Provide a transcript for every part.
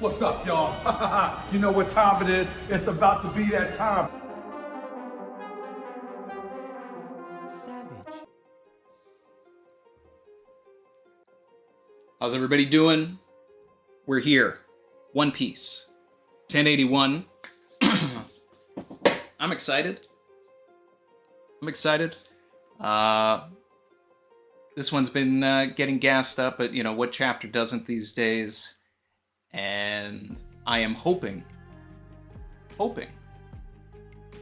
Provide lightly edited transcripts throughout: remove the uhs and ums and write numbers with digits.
What's up, y'all? You know what time it is? It's about to be that time. Savage. How's everybody doing? We're here. One Piece. 1081. I'm excited. This one's been getting gassed up, but you know, what chapter doesn't these days? And I am hoping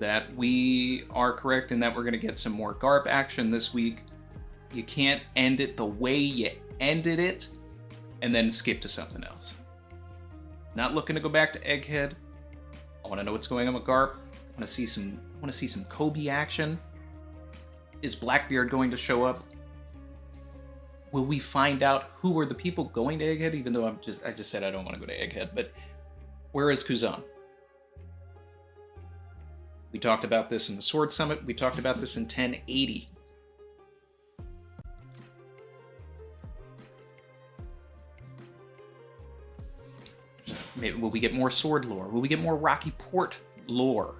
that we are correct and that we're going to get some more Garp action this week. You can't end it the way you ended it and then skip to something else. Not looking to go back to Egghead. I want to know what's going on with Garp. I want to see some Kobe action. Is Blackbeard going to show up? Will we find out who are the people going to Egghead? Even though I just said I don't want to go to Egghead, but where is Kuzan? We talked about this in the Sword Summit. We talked about this in 1080. Maybe will we get more sword lore? Will we get more Rocky Port lore?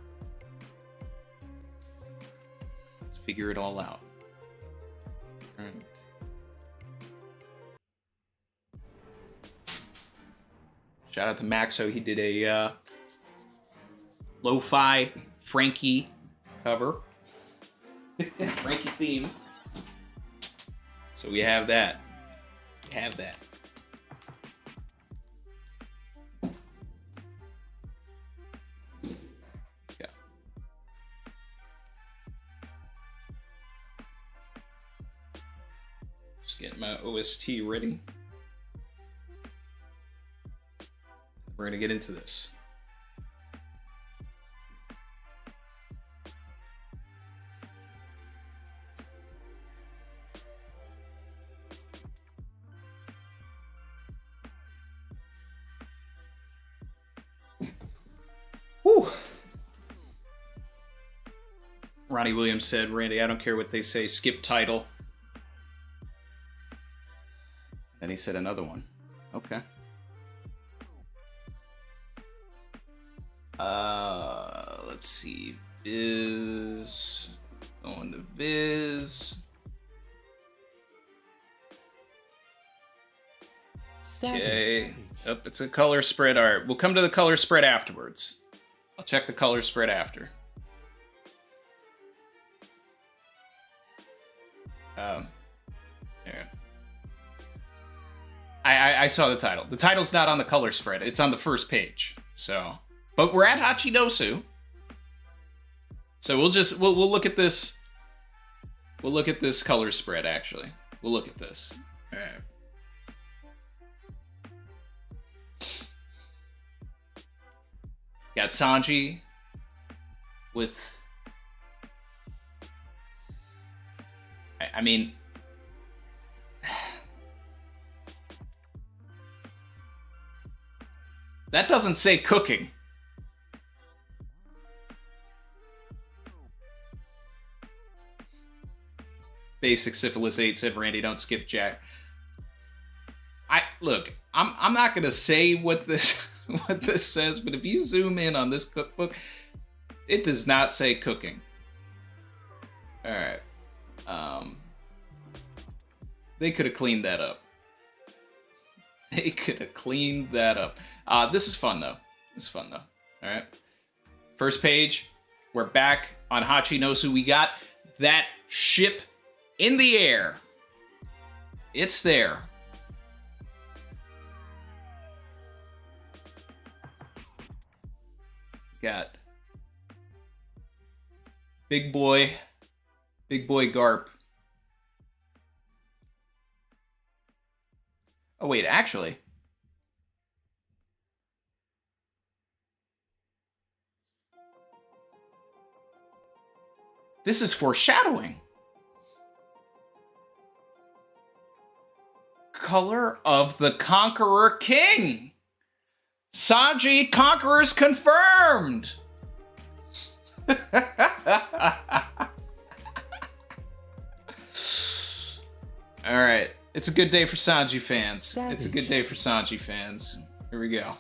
Let's figure it all out. All right. Shout out to Maxo. He did a lo-fi Frankie cover. Frankie theme. So we have that. Yeah. Just getting my OST ready. We're going to get into this. Whew. Ronnie Williams said, Randy, I don't care what they say, skip title. Then he said another one. Okay. Let's see. Viz. Going to Viz. Okay. Oh, it's a color spread. All right. We'll come to the color spread afterwards. I'll check the color spread after. There. I saw the title. The title's not on the color spread. It's on the first page. So, but we're at Hachinosu. So we'll look at this. We'll look at this color spread actually. We'll look at this. All right. Got Sanji with I mean that doesn't say cooking. Basic Syphilis 8 said Randy, don't skip Jack. I'm not gonna say what this what this says, but if you zoom in on this cookbook, it does not say cooking. Alright. They could have cleaned that up. They could have cleaned that up. This is fun though. Alright. First page. We're back on Hachinosu. We got that ship in the air. It's there. Got big boy Garp. Oh wait, actually. This is foreshadowing. Color of the Conqueror King. Sanji Conqueror's confirmed. All right. It's a good day for Sanji fans. Savage. It's a good day for Sanji fans. Here we go.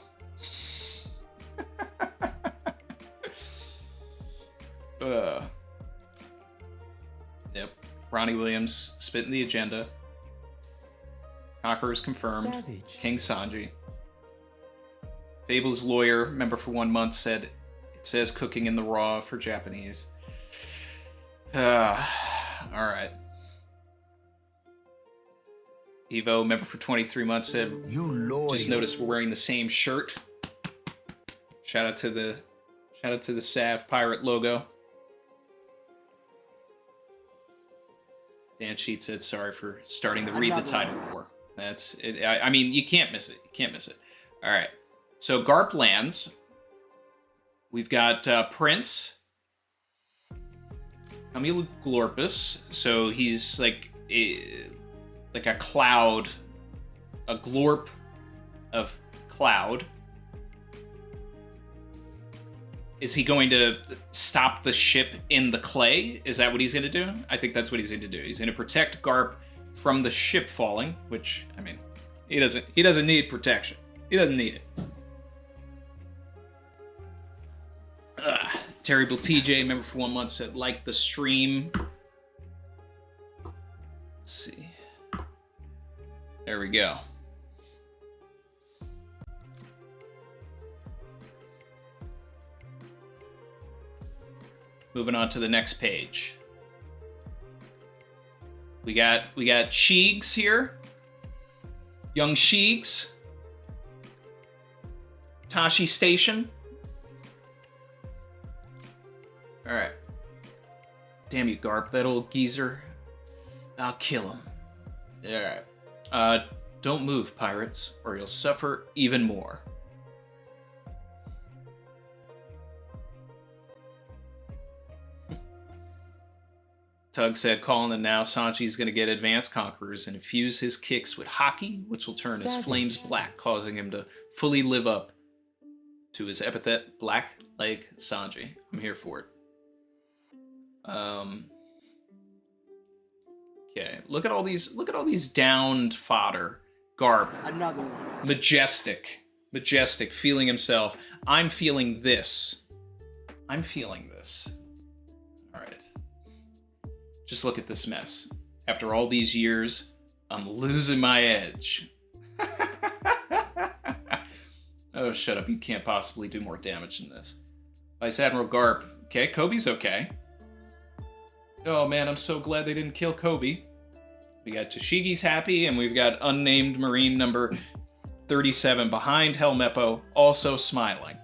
Yep. Ronnie Williams spitting the agenda. Conqueror's confirmed. Savage. King Sanji. Fable's lawyer, member for 1 month, said it says cooking in the raw for Japanese. Alright. Evo, member for 23 months, said You loyal. just noticed we're wearing the same shirt. Shout out to the Sav Pirate logo. Dan Sheet said sorry for starting the read the title war. That's it. I mean, you can't miss it. You can't miss it. All right. So Garp lands. We've got Prince. Camille Glorpus. So he's like a cloud, a glorp of cloud. Is he going to stop the ship in the clay? Is that what he's going to do? I think that's what he's going to do. He's going to protect Garp from the ship falling, which, I mean, he doesn't need protection. He doesn't need it. Terrible TJ, member for 1 month, said like the stream. Let's see. There we go. Moving on to the next page. We got Sheigs here. Young Sheigs. Tashi Station. Alright. Damn you, Garp, that old geezer. I'll kill him. Alright. Don't move, pirates, or you'll suffer even more. Tug said, calling it now, Sanji's going to get advanced conquerors and infuse his kicks with hockey, which will turn his flames black, causing him to fully live up to his epithet, Black Leg Sanji. I'm here for it. Okay, look at all these downed fodder. Garp. Another one. Majestic, feeling himself. I'm feeling this. All right. Just look at this mess. After all these years, I'm losing my edge. Oh, shut up. You can't possibly do more damage than this. Vice Admiral Garp. Okay, Kobe's okay. Oh, man, I'm so glad they didn't kill Kobe. We got Tashigi's happy, and we've got unnamed Marine number 37 behind Helmeppo, also smiling.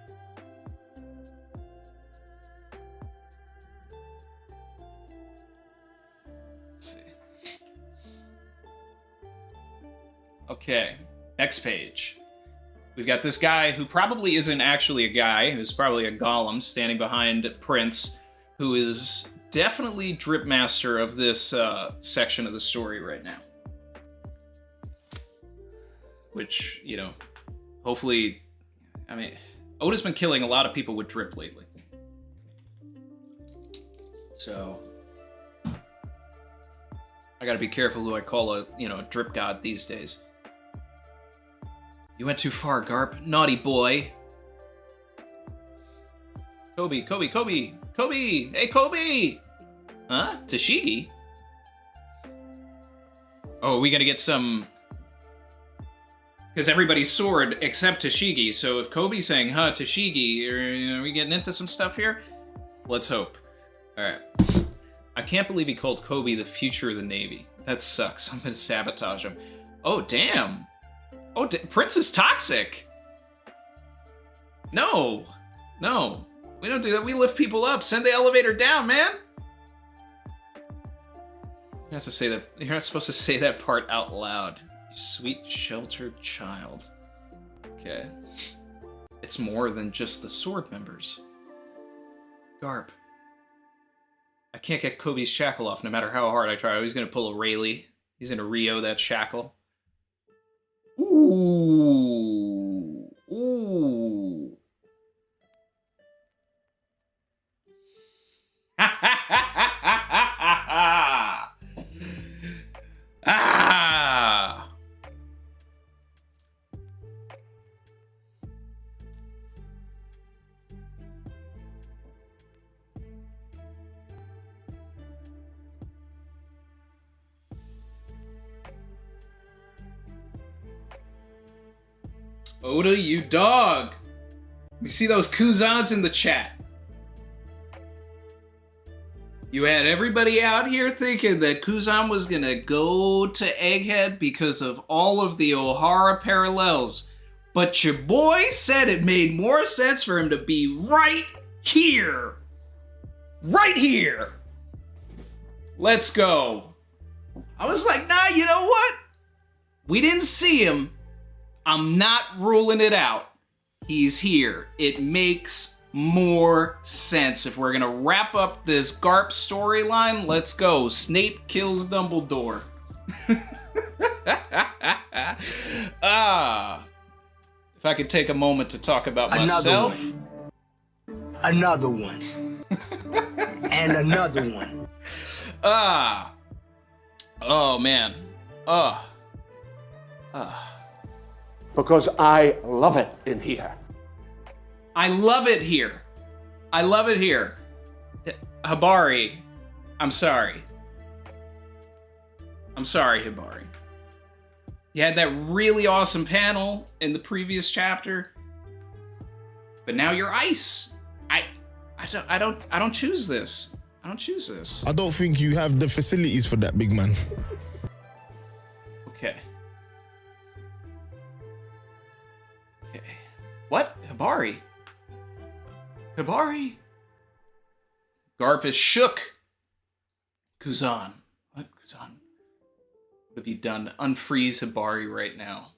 Okay, next page. We've got this guy who probably isn't actually a guy, who's probably a golem standing behind Prince, who is definitely drip master of this section of the story right now. Which, you know, hopefully, I mean, Oda's been killing a lot of people with drip lately. So, I gotta be careful who I call a, you know, a drip god these days. You went too far, Garp. Naughty boy. Kobe. Hey, Kobe! Huh? Tashigi? Oh, are we gonna get some... Because everybody's sword except Tashigi, so if Kobe's saying, huh, Tashigi, are we getting into some stuff here? Let's hope. Alright. I can't believe he called Kobe the future of the Navy. That sucks. I'm gonna sabotage him. Oh, damn! Oh, Prince is toxic! No! We don't do that. We lift people up. Send the elevator down, man! You're not supposed to say that part out loud. You sweet, sheltered child. Okay. It's more than just the sword members. Garp. I can't get Kobe's shackle off no matter how hard I try. He's gonna pull a Rayleigh. He's gonna Rio that shackle. Ooh. Ah! Oda, you dog. We see those Kuzans in the chat. You had everybody out here thinking that Kuzan was gonna go to Egghead because of all of the Ohara parallels. But your boy said it made more sense for him to be right here. Right here. Let's go. I was like, nah, you know what? We didn't see him. I'm not ruling it out. He's here. It makes more sense. If we're gonna wrap up this Garp storyline, let's go. Snape kills Dumbledore. If I could take a moment to talk about myself. Another one. And another one. Oh man. Because I love it in here. I love it here. I love it here. Hibari, I'm sorry. I'm sorry, Hibari. You had that really awesome panel in the previous chapter, but now you're ice. I don't choose this. I don't choose this. I don't think you have the facilities for that, big man. Okay. Okay. What? Hibari? Hibari? Garp is shook. Kuzan. What, Kuzan? What have you done to unfreeze Hibari right now?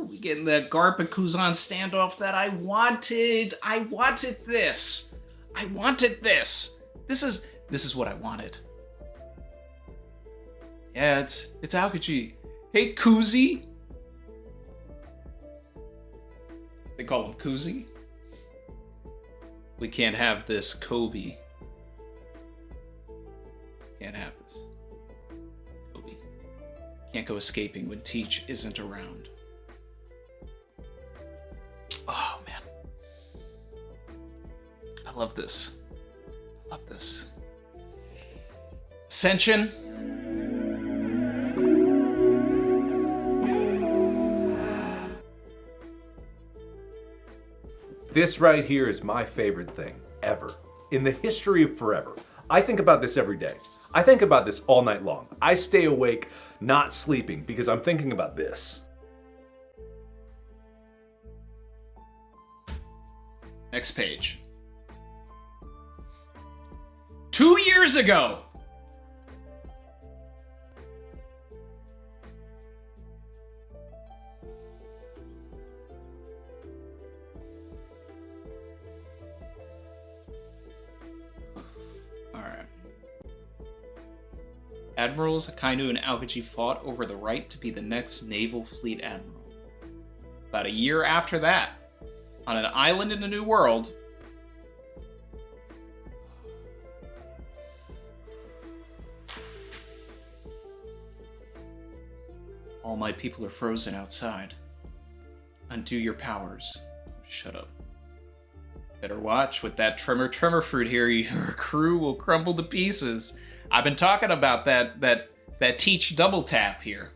We getting that Garp and Kuzan standoff that I wanted. I wanted this. I wanted this. This is what I wanted. Yeah, it's Aokiji. Hey, Kuzi. They call him Kuzi. We can't have this, Kobe. Can't have this. Kobe. Can't go escaping when Teach isn't around. Oh, man. I love this. I love this. Ascension. This right here is my favorite thing ever in the history of forever. I think about this every day. I think about this all night long. I stay awake, not sleeping, because I'm thinking about this. Next page. 2 years ago. Admirals Akainu and Aokiji fought over the right to be the next naval fleet admiral. About a year after that, on an island in a new world, all my people are frozen outside. Undo your powers. Shut up. Better watch with that tremor fruit here. Your crew will crumble to pieces. I've been talking about that Teach double tap here.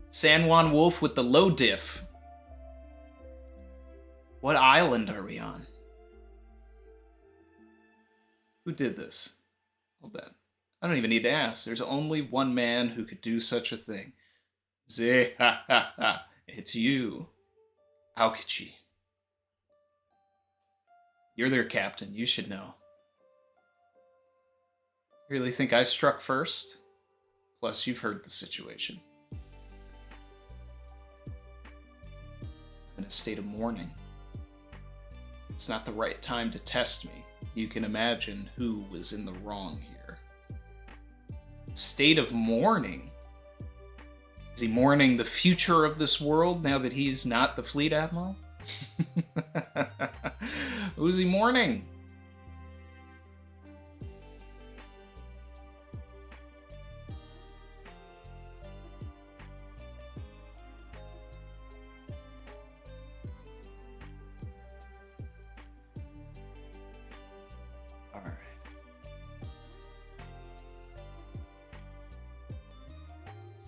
San Juan Wolf with the low diff. What island are we on? Who did this? Hold that. I don't even need to ask. There's only one man who could do such a thing. It's you, Aokiji. You're their captain. You should know. Really think I struck first? Plus, you've heard the situation. I'm in a state of mourning. It's not the right time to test me. You can imagine who was in the wrong here. State of mourning? Is he mourning the future of this world now that he's not the fleet admiral? Who's he mourning?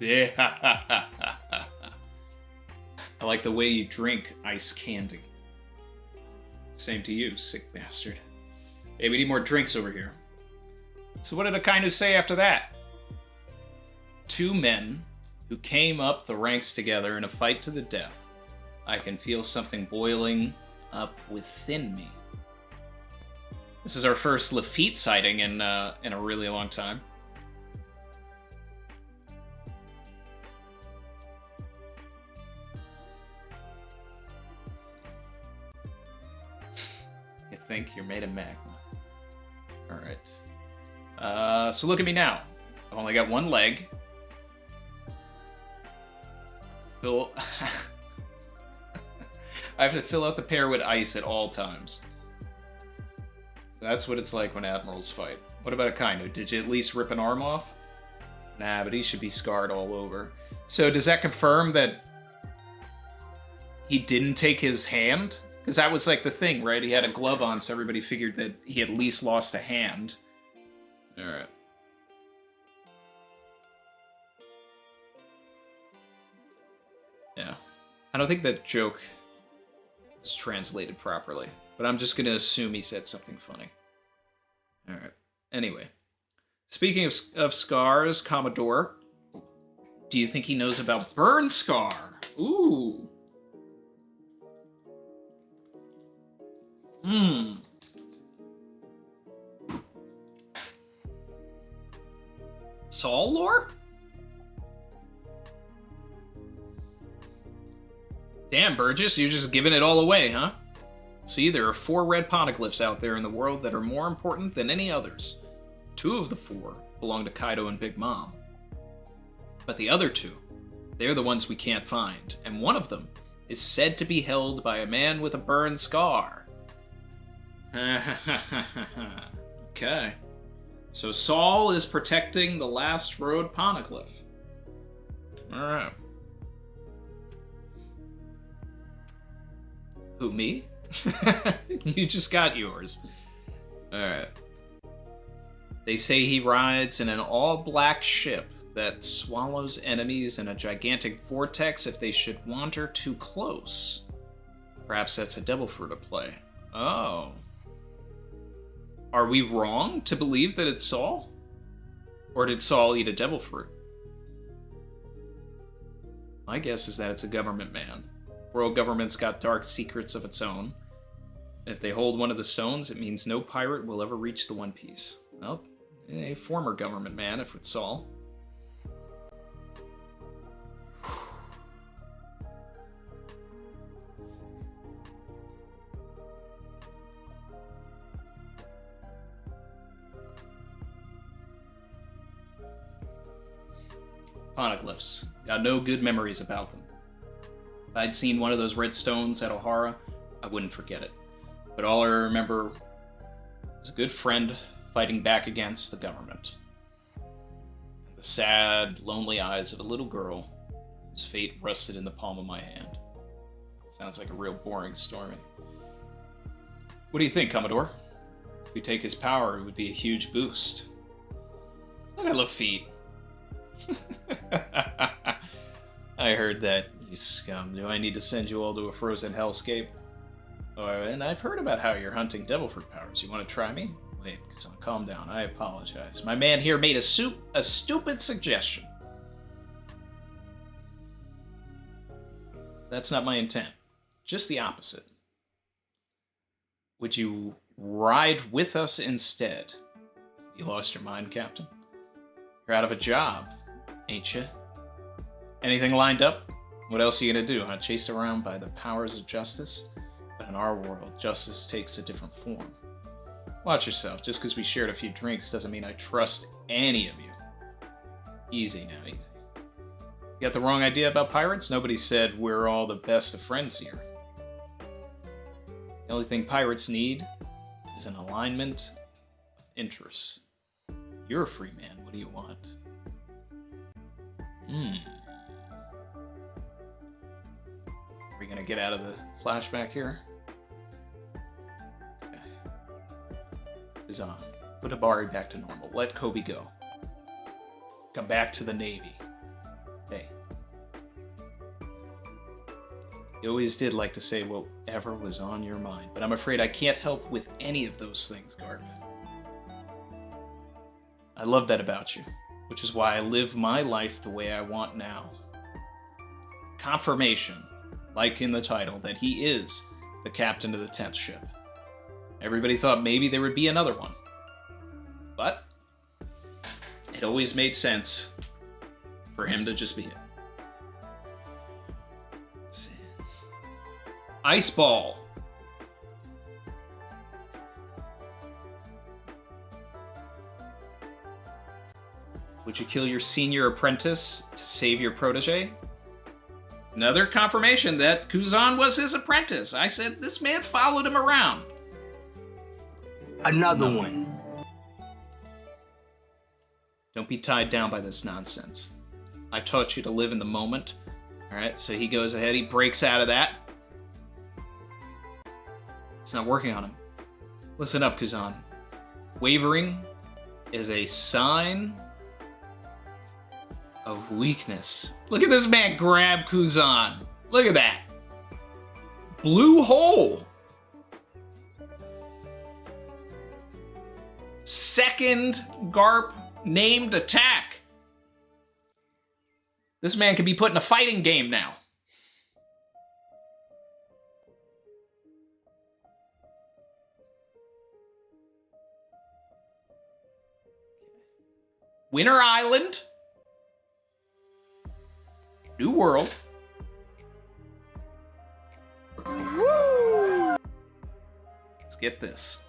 Yeah. I like the way you drink ice candy. Same to you, sick bastard. Hey, we need more drinks over here. So what did Akainu say after that? Two men who came up the ranks together in a fight to the death. I can feel something boiling up within me. This is our first Lafitte sighting in a really long time. You think you're made of magma. Alright. So look at me now. I've only got one leg. I have to fill out the pair with ice at all times. So that's what it's like when admirals fight. What about Akainu? Did you at least rip an arm off? Nah, but he should be scarred all over. So does that confirm that he didn't take his hand? Because that was like the thing, right? He had a glove on, so everybody figured that he at least lost a hand. Alright. Yeah. I don't think that joke was translated properly, but I'm just going to assume he said something funny. Alright. Anyway. Speaking of scars, Commodore, do you think he knows about Burn Scar? Ooh. Saul lore? Damn, Burgess, you're just giving it all away, huh? See, there are 4 red poneglyphs out there in the world that are more important than any others. 2 of the 4 belong to Kaido and Big Mom. But the other 2, they're the ones we can't find, and one of them is said to be held by a man with a burn scar. Okay. So Saul is protecting the last road poneglyph. Alright. Who, me? You just got yours. Alright. They say he rides in an all-black ship that swallows enemies in a gigantic vortex if they should wander too close. Perhaps that's a devil fruit at play. Oh. Are we wrong to believe that it's Saul? Or did Saul eat a devil fruit? My guess is that it's a government man. World government's got dark secrets of its own. If they hold one of the stones, it means no pirate will ever reach the One Piece. Well, a former government man, if it's Saul. Poneglyphs. Got no good memories about them. If I'd seen one of those red stones at Ohara, I wouldn't forget it. But all I remember was a good friend fighting back against the government. And the sad, lonely eyes of a little girl whose fate rested in the palm of my hand. Sounds like a real boring story. What do you think, Commodore? If we take his power, it would be a huge boost. Look at Lafitte. I heard that, you scum. Do I need to send you all to a frozen hellscape? Oh, and I've heard about how you're hunting devil fruit powers. You want to try me? Wait, Kuzan, calm down. I apologize. My man here made a stupid suggestion. That's not my intent. Just the opposite. Would you ride with us instead? You lost your mind, Captain? You're out of a job, ain't you? Anything lined up? What else are you gonna do, huh? Chased around by the powers of justice? But in our world, justice takes a different form. Watch yourself. Just because we shared a few drinks doesn't mean I trust any of you. Easy now, easy. You got the wrong idea about pirates? Nobody said we're all the best of friends here. The only thing pirates need is an alignment of interests. You're a free man. What do you want? Are we gonna get out of the flashback here? Okay. Kuzan, put Abari back to normal. Let Kobe go. Come back to the Navy. You always did like to say whatever was on your mind, but I'm afraid I can't help with any of those things, Garp. I love that about you, which is why I live my life the way I want now. Confirmation, like in the title, that he is the captain of the 10th ship. Everybody thought maybe there would be another one. But it always made sense for him to just be it. Let's see. Ice Ball. Would you kill your senior apprentice to save your protege? Another confirmation that Kuzan was his apprentice. I said this man followed him around. Another one. Don't be tied down by this nonsense. I taught you to live in the moment. Alright, so he goes ahead, he breaks out of that. It's not working on him. Listen up, Kuzan. Wavering is a sign of weakness. Look at this man grab Kuzan. Look at that. Blue hole. Second Garp named attack. This man could be put in a fighting game now. Winter Island. New World. Woo! Let's get this.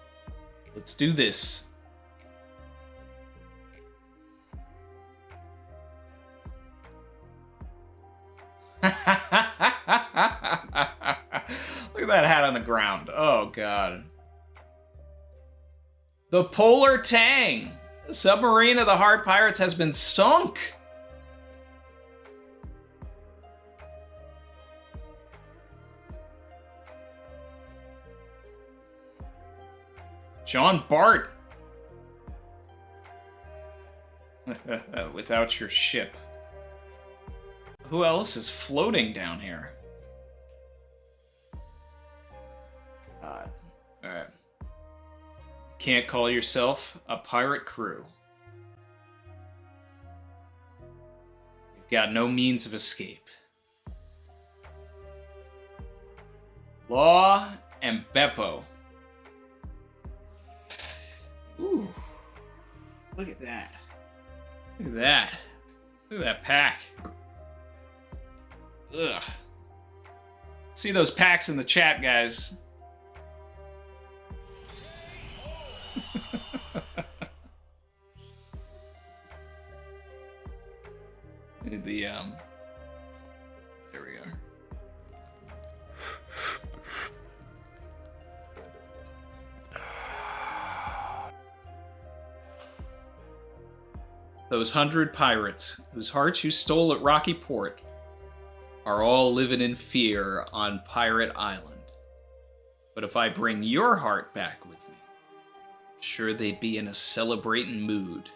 Let's do this. Look at that hat on the ground. Oh, God. The Polar Tang. The submarine of the Heart Pirates has been sunk. John Bart. Without your ship. Who else is floating down here? God. Alright. Can't call yourself a pirate crew. You've got no means of escape. Law and Beppo. Ooh. Look at that. Look at that. Look at that pack. Ugh. See those packs in the chat, guys. There we are. Those 100 pirates whose hearts you stole at Rocky Port are all living in fear on Pirate Island. But if I bring your heart back with me, I'm sure they'd be in a celebrating mood.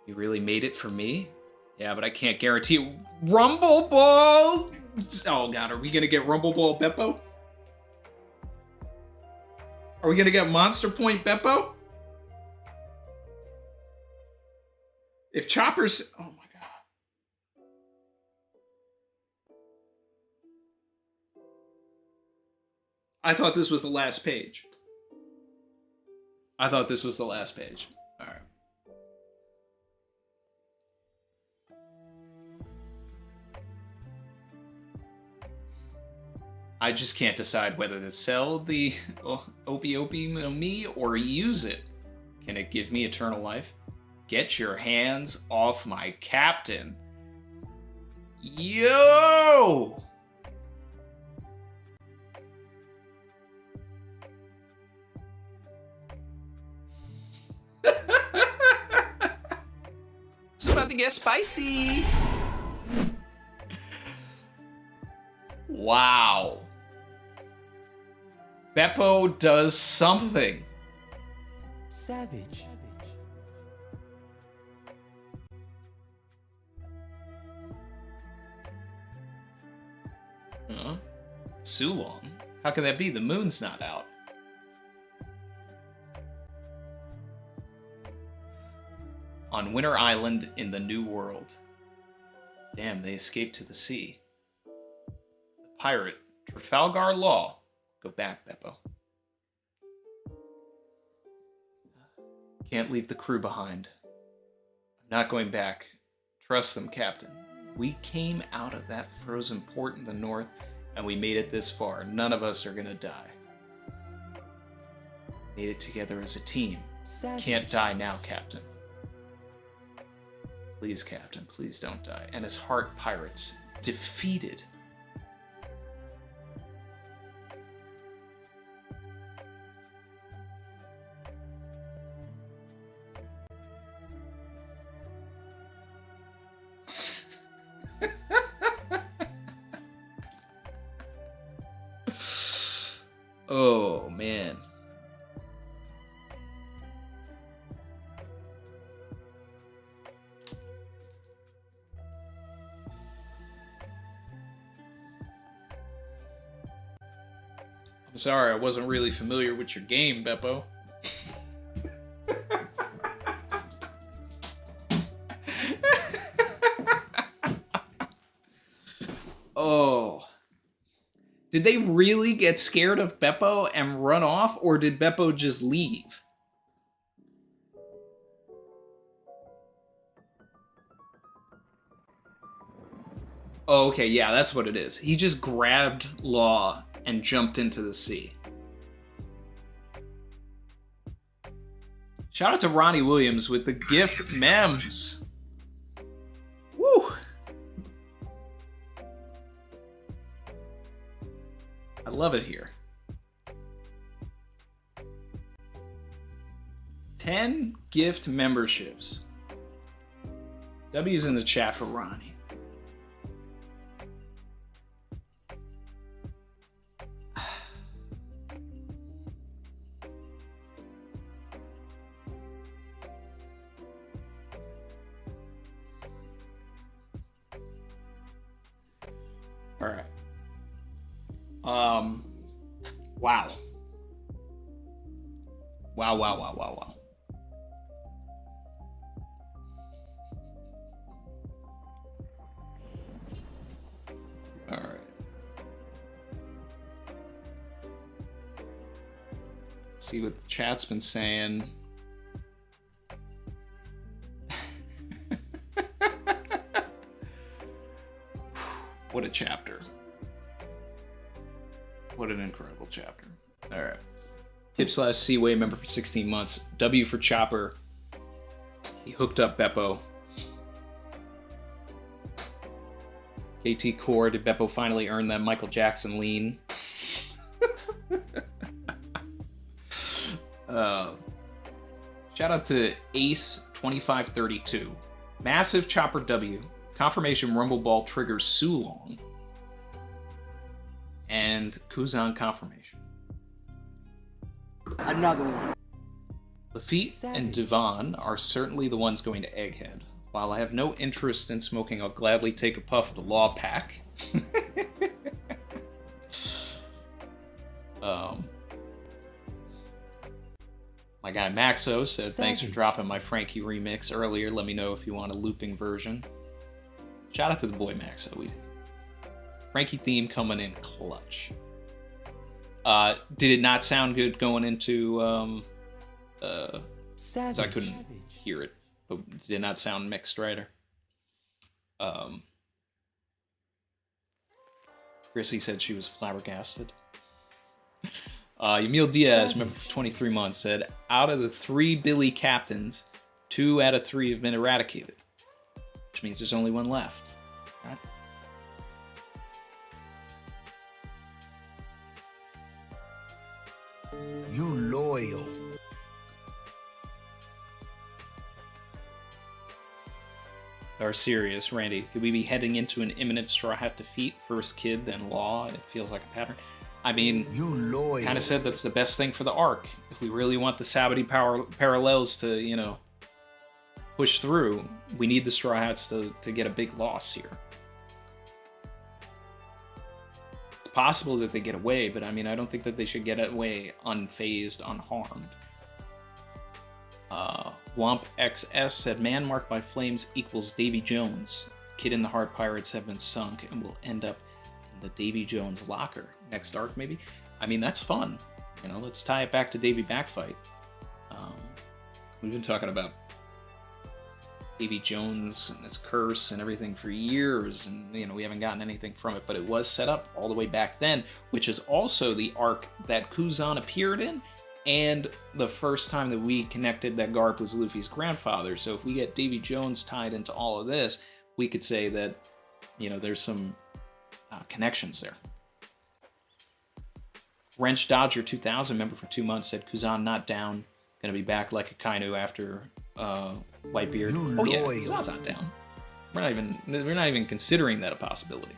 You really made it for me? Yeah, but I can't guarantee it. Rumble Ball! Oh God, are we gonna get Rumble Ball Beppo? Are we gonna get Monster Point Beppo? If Chopper's... Oh my God. I thought this was the last page. I thought this was the last page. Alright. I just can't decide whether to sell the Opie me or use it. Can it give me eternal life? Get your hands off my captain. Yo! It's about to get spicy. Wow. Beppo does something. Savage. Sulong? How could that be? The moon's not out. On Winter Island in the New World. Damn, they escaped to the sea. The pirate, Trafalgar Law. Go back, Beppo. Can't leave the crew behind. I'm not going back. Trust them, Captain. We came out of that frozen port in the north, and we made it this far. None of us are gonna die. Made it together as a team. Savage. Can't die now, Captain. Please, Captain, please don't die. And his heart pirates defeated. Oh, man. I'm sorry, I wasn't really familiar with your game, Beppo. Oh. Did they really get scared of Beppo and run off, or did Beppo just leave? Oh, okay, yeah, that's what it is. He just grabbed Law and jumped into the sea. Shout out to Ronnie Williams with the gift mems. Woo! I love it here. 10 gift memberships. W's in the chat for Ronnie. All right. Wow. Wow. All right. Let's see what the chat's been saying. What a chapter. What an incredible chapter. All right. Hip/Seaway member for 16 months. W for Chopper. He hooked up Beppo. KT Core, did Beppo finally earn that Michael Jackson lean? Shout out to Ace2532. Massive Chopper W. Confirmation Rumble Ball triggers Sulong. And Kuzan confirmation. Another one. Lafitte and Devon are certainly the ones going to Egghead. While I have no interest in smoking, I'll gladly take a puff of the Law Pack. My guy Maxo said, thanks for dropping my Frankie remix earlier. Let me know if you want a looping version. Shout out to the boy Maxo. Frankie theme coming in clutch. Did it not sound good going into... Savage. So I couldn't hear it. But it did not sound mixed, right? Chrissy said she was flabbergasted. Emil Diaz, member for 23 months, said, out of the 3 Billy captains, 2 out of 3 have been eradicated. Which means there's only one left. Right? You loyal. Are serious, Randy. Could we be heading into an imminent Straw Hat defeat? First Kid, then Law, and it feels like a pattern. I mean, You loyal. kind of said that's the best thing for the arc. If we really want the savagery parallels to, you know, push through, we need the Straw Hats to get a big loss here. It's possible that they get away, but I mean, I don't think that they should get away unfazed, unharmed. Womp XS said, man marked by flames equals Davy Jones. Kid in the Heart pirates have been sunk and will end up in the Davy Jones locker. Next arc, maybe? I mean, that's fun. You know, let's tie it back to Davy Backfight. We've been talking about Davy Jones and his curse and everything for years, and, you know, we haven't gotten anything from it, but it was set up all the way back then, which is also the arc that Kuzan appeared in, and the first time that we connected that Garp was Luffy's grandfather. So if we get Davy Jones tied into all of this, we could say that, you know, there's some connections there. Wrench Dodger 2000, member for 2 months, said Kuzan not down, gonna be back like a Kainu after Whitebeard. Oh yeah, Kuzan's not down. We're not even considering that a possibility.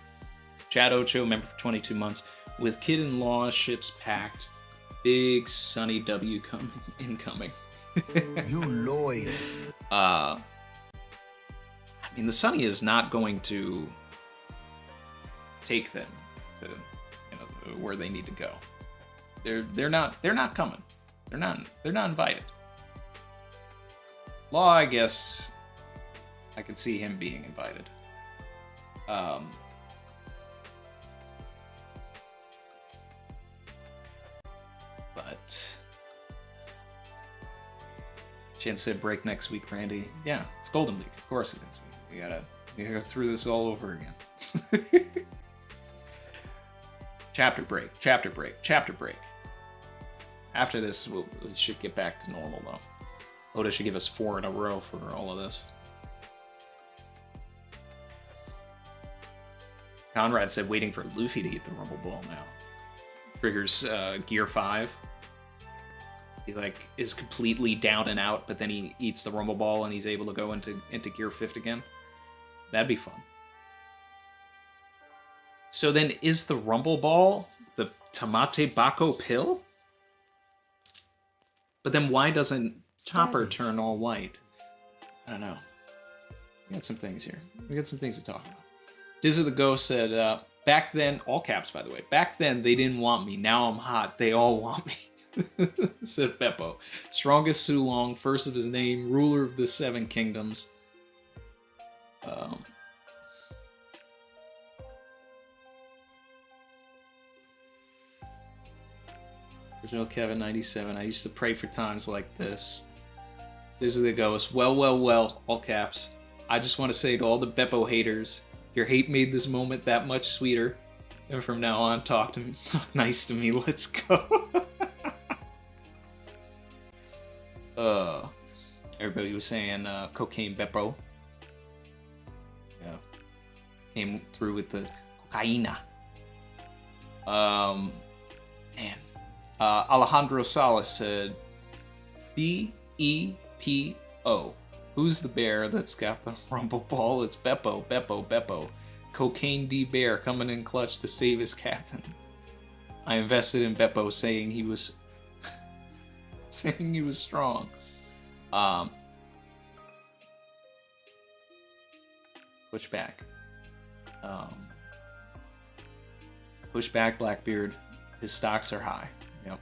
Chad Ocho, member for 22 months, with kid-in-law ships packed, big sunny W incoming. You loyal. I mean, the Sunny is not going to take them to, you know, where they need to go. They're not coming. They're not invited. Law, I guess, I could see him being invited. But Chen said break next week, Randy. Yeah, it's Golden Week. Of course it is. We gotta go through this all over again. Chapter break. After this, we should get back to normal, though. Oda should give us 4 in a row for all of this. Conrad said waiting for Luffy to eat the Rumble Ball now. Triggers Gear 5. He is completely down and out, but then he eats the Rumble Ball and he's able to go into Gear 5 again. That'd be fun. So then is the Rumble Ball the Tamate Bako pill? But then why doesn't Chopper turn all white? I don't know. We got some things here. We got some things to talk about. Diz of the Ghost said, back then, all caps by the way, back then they didn't want me. Now I'm hot. They all want me. Said Beppo. Strongest Sulong, first of his name, ruler of the 7 kingdoms. Original Kevin 97. I used to pray for times like this. This is the Ghost. Well, all caps. I just want to say to all the Beppo haters, your hate made this moment that much sweeter. And from now on, talk nice to me. Let's go. Everybody was saying cocaine Beppo. Yeah. Came through with the cocaina. Man. Alejandro Salas said, B-E-P-O. Who's the bear that's got the Rumble Ball? It's Beppo. Cocaine D Bear coming in clutch to save his captain. I invested in Beppo saying he was strong. Push back. Push back, Blackbeard. His stocks are high. Yep.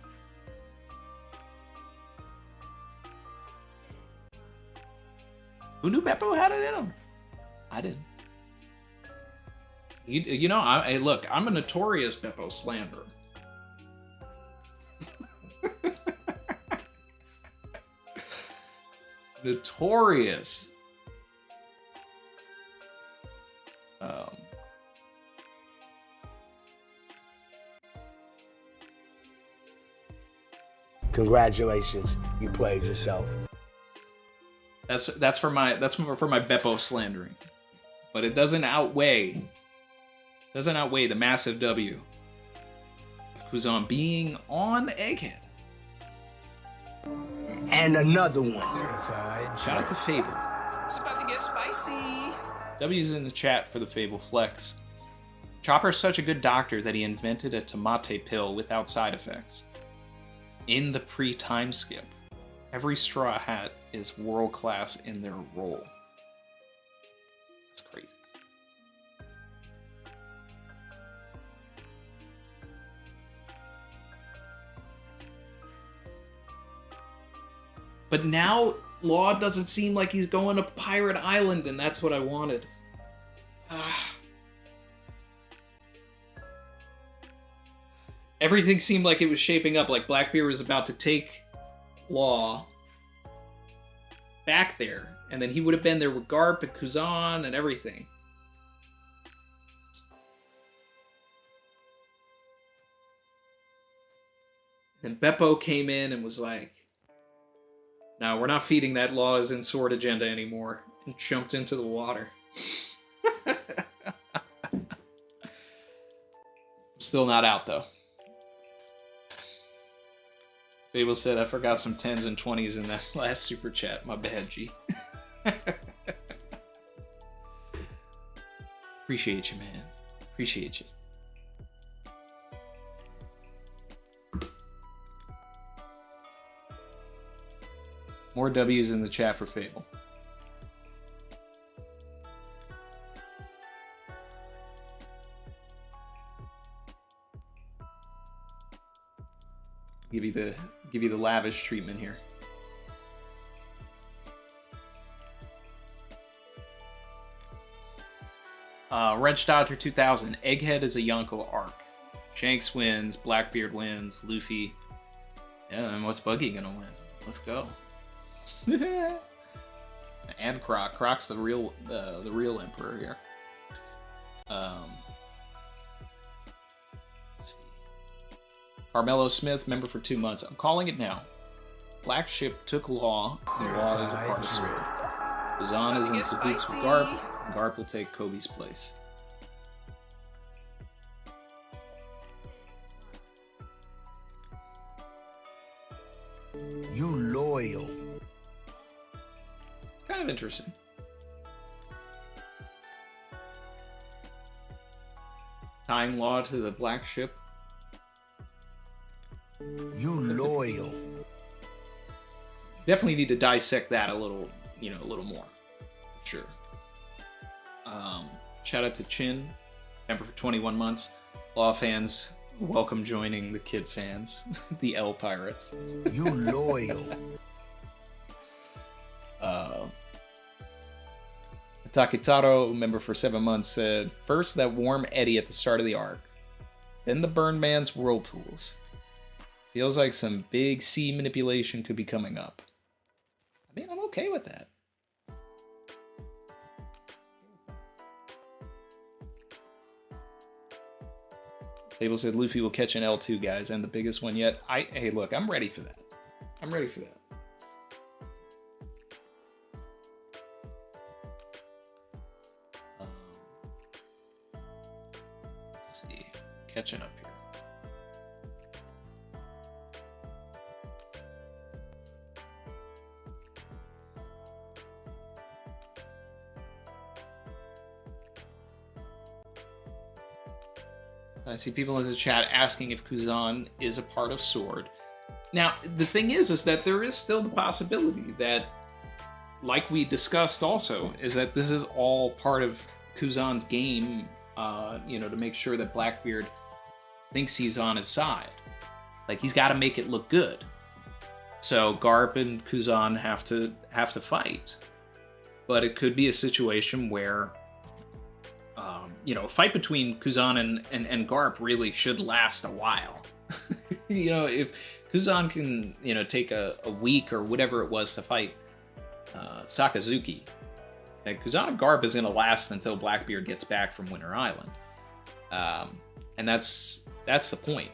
Who knew Beppo had it in him? I didn't. You know, look, I'm a notorious Beppo slanderer. Notorious. Congratulations, you played yourself. That's for my Beppo slandering, but it doesn't outweigh the massive W of Kuzan being on Egghead. And another one. Shout out to Fable. It's about to get spicy. W's in the chat for the Fable flex. Chopper's such a good doctor that he invented a Tamate pill without side effects. In the pre-time skip, every Straw Hat is world-class in their role. That's crazy. But now Law doesn't seem like he's going to Pirate Island, and that's what I wanted. Everything seemed like it was shaping up, like Blackbeard was about to take Law back there, and then he would have been there with Garp and Kuzan and everything. Then Beppo came in and was like, no, we're not feeding that Law as in sword agenda anymore, and jumped into the water. I'm still not out, though. Fable said, I forgot some 10s and 20s in that last super chat. My bad, G. Appreciate you, man. Appreciate you. More W's in the chat for Fable. Give you the lavish treatment here. Wrench Dodger 2000. Egghead is a Yonko arc. Shanks wins. Blackbeard wins. Luffy. Yeah, and what's Buggy gonna win? Let's go. And Croc. Croc's the real emperor here. Let's see. Carmelo Smith, member for 2 months. I'm calling it now. Black Ship took Law, and Law is a part of Sword. Kuzan is in cahoots with Garp, and Garp will take Kobe's place. You loyal. It's kind of interesting. Tying Law to the Black Ship. You loyal. Definitely need to dissect that a little, a little more. For sure. Shout out to Chin, member for 21 months. Law fans, welcome joining the Kid fans, the L Pirates. You loyal. Takitaro, member for 7 months, said, first that warm eddy at the start of the arc, then the Burn Man's whirlpools. Feels like some big sea manipulation could be coming up. I mean, I'm okay with that. Fable said Luffy will catch an L2, guys, and the biggest one yet. Hey, look, I'm ready for that. I'm ready for that. Let's see. Catching up here. I see people in the chat asking if Kuzan is a part of Sword. Now, the thing is that there is still the possibility that, like we discussed also, is that this is all part of Kuzan's game, to make sure that Blackbeard thinks he's on his side. Like, he's got to make it look good. So Garp and Kuzan have to fight. But it could be a situation where a fight between Kuzan and Garp really should last a while. If Kuzan can, take a week or whatever it was to fight Sakazuki, then Kuzan and Garp is going to last until Blackbeard gets back from Winter Island. And that's the point.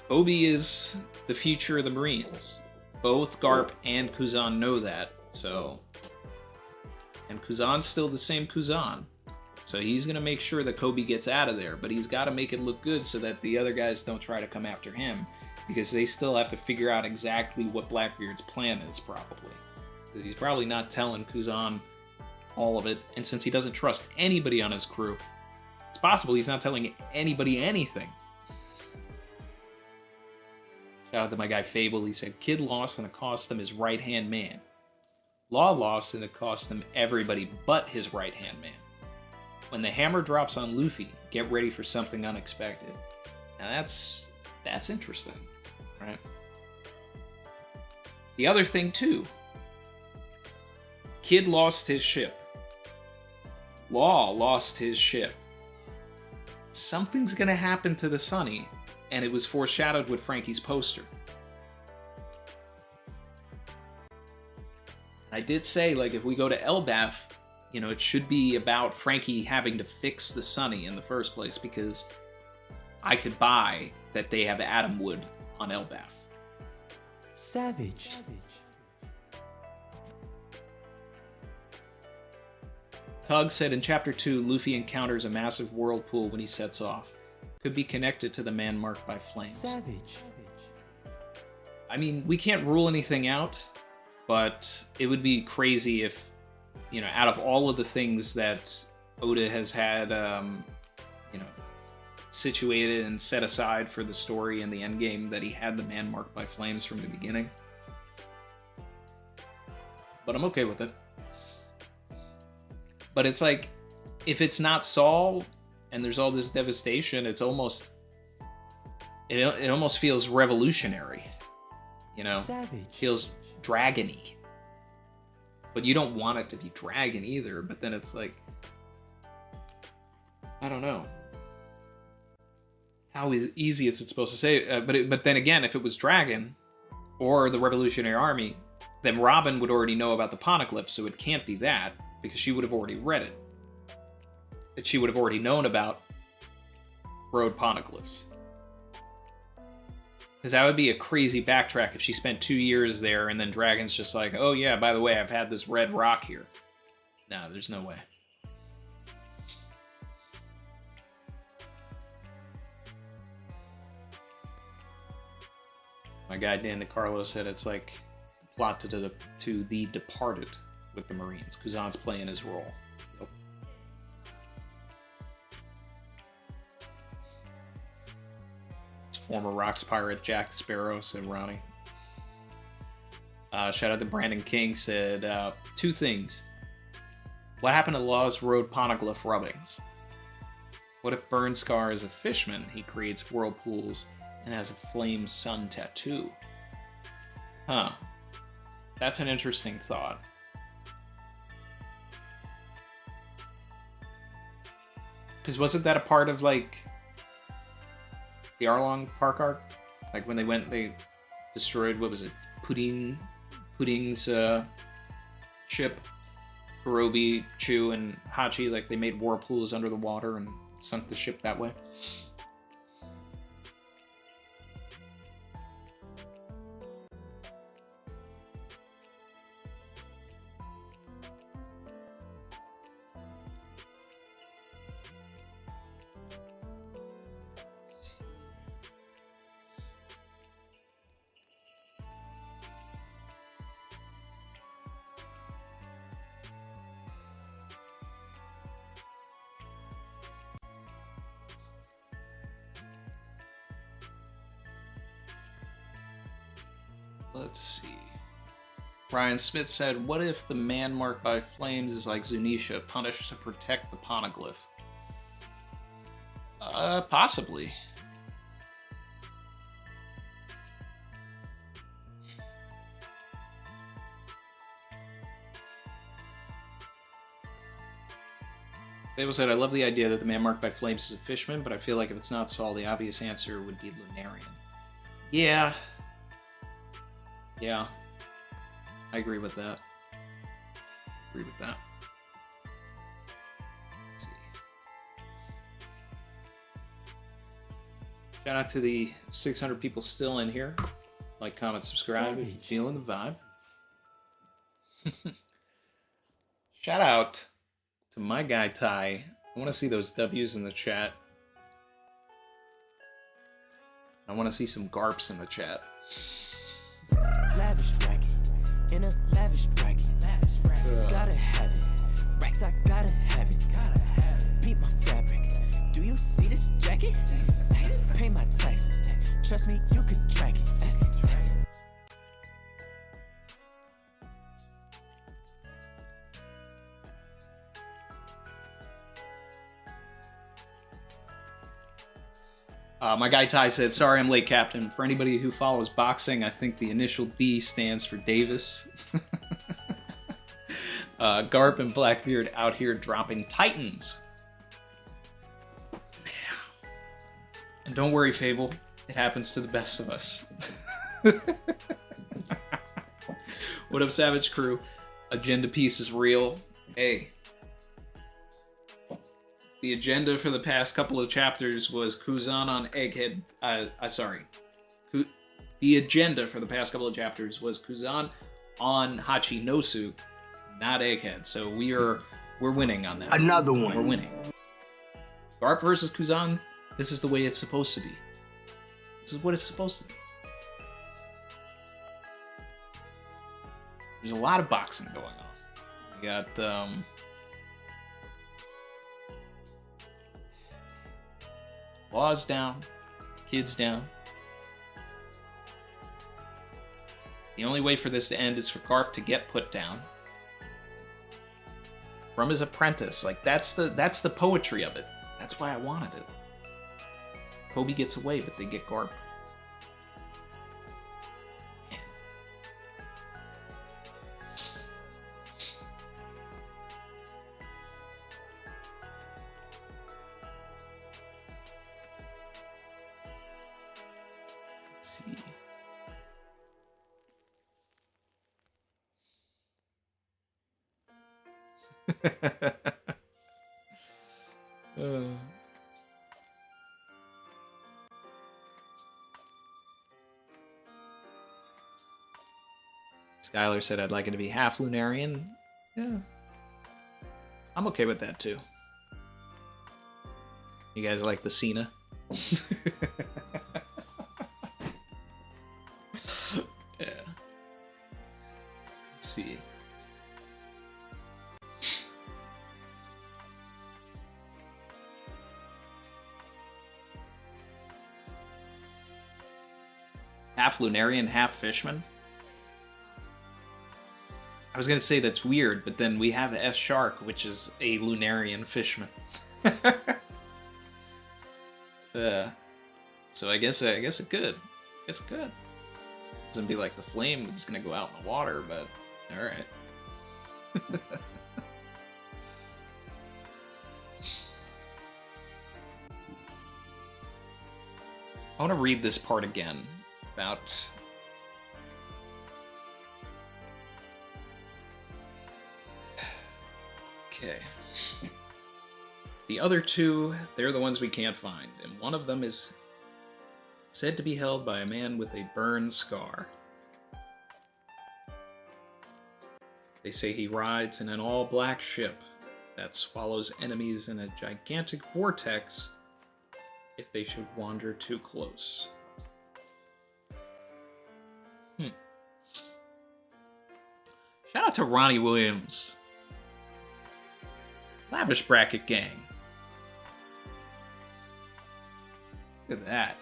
Obi is the future of the Marines. Both Garp and Kuzan know that, so... And Kuzan's still the same Kuzan. So he's going to make sure that Kobe gets out of there, but he's got to make it look good so that the other guys don't try to come after him, because they still have to figure out exactly what Blackbeard's plan is, probably. Because he's probably not telling Kuzan all of it, and since he doesn't trust anybody on his crew, it's possible he's not telling anybody anything. Shout out to my guy Fable, he said, Kid lost and it cost him his right-hand man. Law lost and it cost him everybody but his right-hand man. When the hammer drops on Luffy, get ready for something unexpected. Now that's interesting, right? The other thing, too. Kid lost his ship. Law lost his ship. Something's gonna happen to the Sunny, and it was foreshadowed with Frankie's poster. I did say, like, if we go to Elbaf, you know, it should be about Frankie having to fix the Sunny in the first place, because I could buy that they have Atom Wood on Elbaf. Savage. Tug said in Chapter 2, Luffy encounters a massive whirlpool when he sets off. Could be connected to the man marked by flames. Savage. I mean, we can't rule anything out, but it would be crazy if, you know, out of all of the things that Oda has had, you know, situated and set aside for the story and the endgame, that he had the man marked by flames from the beginning. But I'm okay with it. But it's like, if it's not Saul and there's all this devastation, it's almost, it almost feels revolutionary, you know? Savage. Feels dragony. But you don't want it to be dragon either, but then it's like, I don't know. How easy is it supposed to say? But then again, if it was dragon or the Revolutionary Army, then Robin would already know about the poneglyph, so it can't be that, because she would have already read it. That she would have already known about road poneglyphs. Because that would be a crazy backtrack if she spent 2 years there and then Dragon's just like, oh yeah, by the way, I've had this red rock here. No, there's no way. My guy Dan DeCarlo said it's like the plot to The Departed with the Marines. Kuzan's playing his role. Yep. It's former Rocks pirate Jack Sparrow, said Ronnie. Shout out to Brandon King, said, 2 things. What happened to Law's Road Poneglyph rubbings? What if Burnscar is a fishman? He creates whirlpools and has a flame sun tattoo. Huh. That's an interesting thought. Because wasn't that a part of, like, the Arlong Park arc? Like, when they destroyed, what was it, Pudding's ship? Kurobi, Chu, and Hachi, like, they made whirlpools under the water and sunk the ship that way. Let's see. Brian Smith said, what if the man marked by flames is like Zunisha, punished to protect the poneglyph? Possibly. Fable said, I love the idea that the man marked by flames is a fishman, but I feel like if it's not Saul, the obvious answer would be Lunarian. Yeah. Yeah. I agree with that. Let's see. Shout out to the 600 people still in here. Like, comment, subscribe if you're feeling the vibe. Shout out to my guy Ty. I want to see those W's in the chat. I want to see some Garps in the chat. Lavish bracket, in a lavish bracket. Gotta have it. Racks, I gotta have it. Beat my fabric. Do you see this jacket? Pay my taxes. Trust me, you can track it. My guy Ty said, sorry I'm late, Captain. For anybody who follows boxing, I think the initial D stands for Davis. Garp and Blackbeard out here dropping Titans. And don't worry, Fable. It happens to the best of us. What up, Savage Crew? Agenda piece is real. Hey. The agenda for the past couple of chapters was Kuzan on Egghead. The agenda for the past couple of chapters was Kuzan on Hachinosu, not Egghead. So we're winning on that. Another one. We're winning. Garp versus Kuzan. This is the way it's supposed to be. This is what it's supposed to be. There's a lot of boxing going on. We got Laws down, kids down. The only way for this to end is for Garp to get put down from his apprentice. Like that's the poetry of it. That's why I wanted it. Kobe gets away, but they get Garp. See. Skylar said I'd like it to be half Lunarian. Yeah. I'm okay with that too. You guys like the Cena? Yeah. Let's see. Half Lunarian, half Fishman? I was gonna say that's weird, but then we have S Shark, which is a Lunarian Fishman. So I guess it could. I guess it could. It's gonna be like the flame that's gonna go out in the water, but alright. I want to read this part again about okay. The other two, they're the ones we can't find, and one of them is said to be held by a man with a burn scar. They say he rides in an all-black ship that swallows enemies in a gigantic vortex if they should wander too close. Shout out to Ronnie Williams. Lavish Bracket Gang. Look at that.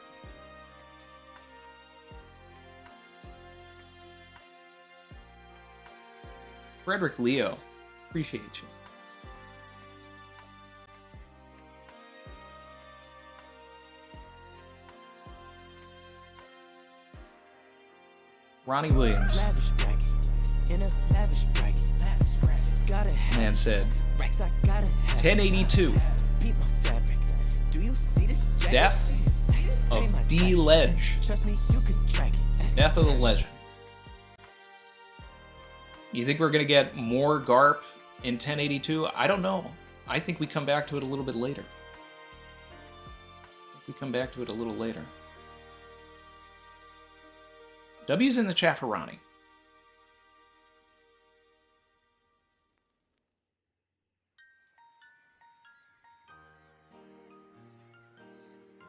Frederick Leo. Appreciate you. Ronnie Williams. Man said 1082. Death of D Ledge. Death of the Legend. You think we're gonna get more Garp in 1082? I don't know. I think we come back to it a little bit later. W's in the chat for Ronnie.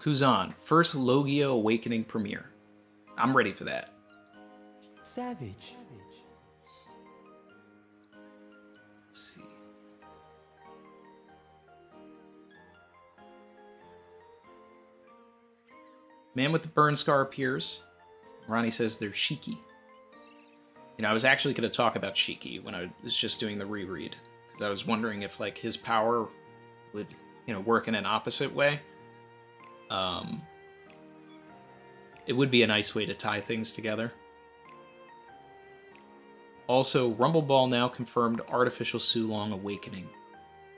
Kuzan, first Logia Awakening premiere. I'm ready for that. Savage. Let's see. Man with the burn scar appears. Ronnie says they're Shiki. You know, I was actually going to talk about Shiki when I was just doing the reread, because I was wondering if, like, his power would, you know, work in an opposite way. It would be a nice way to tie things together. Also, Rumble Ball now confirmed artificial Sulong awakening.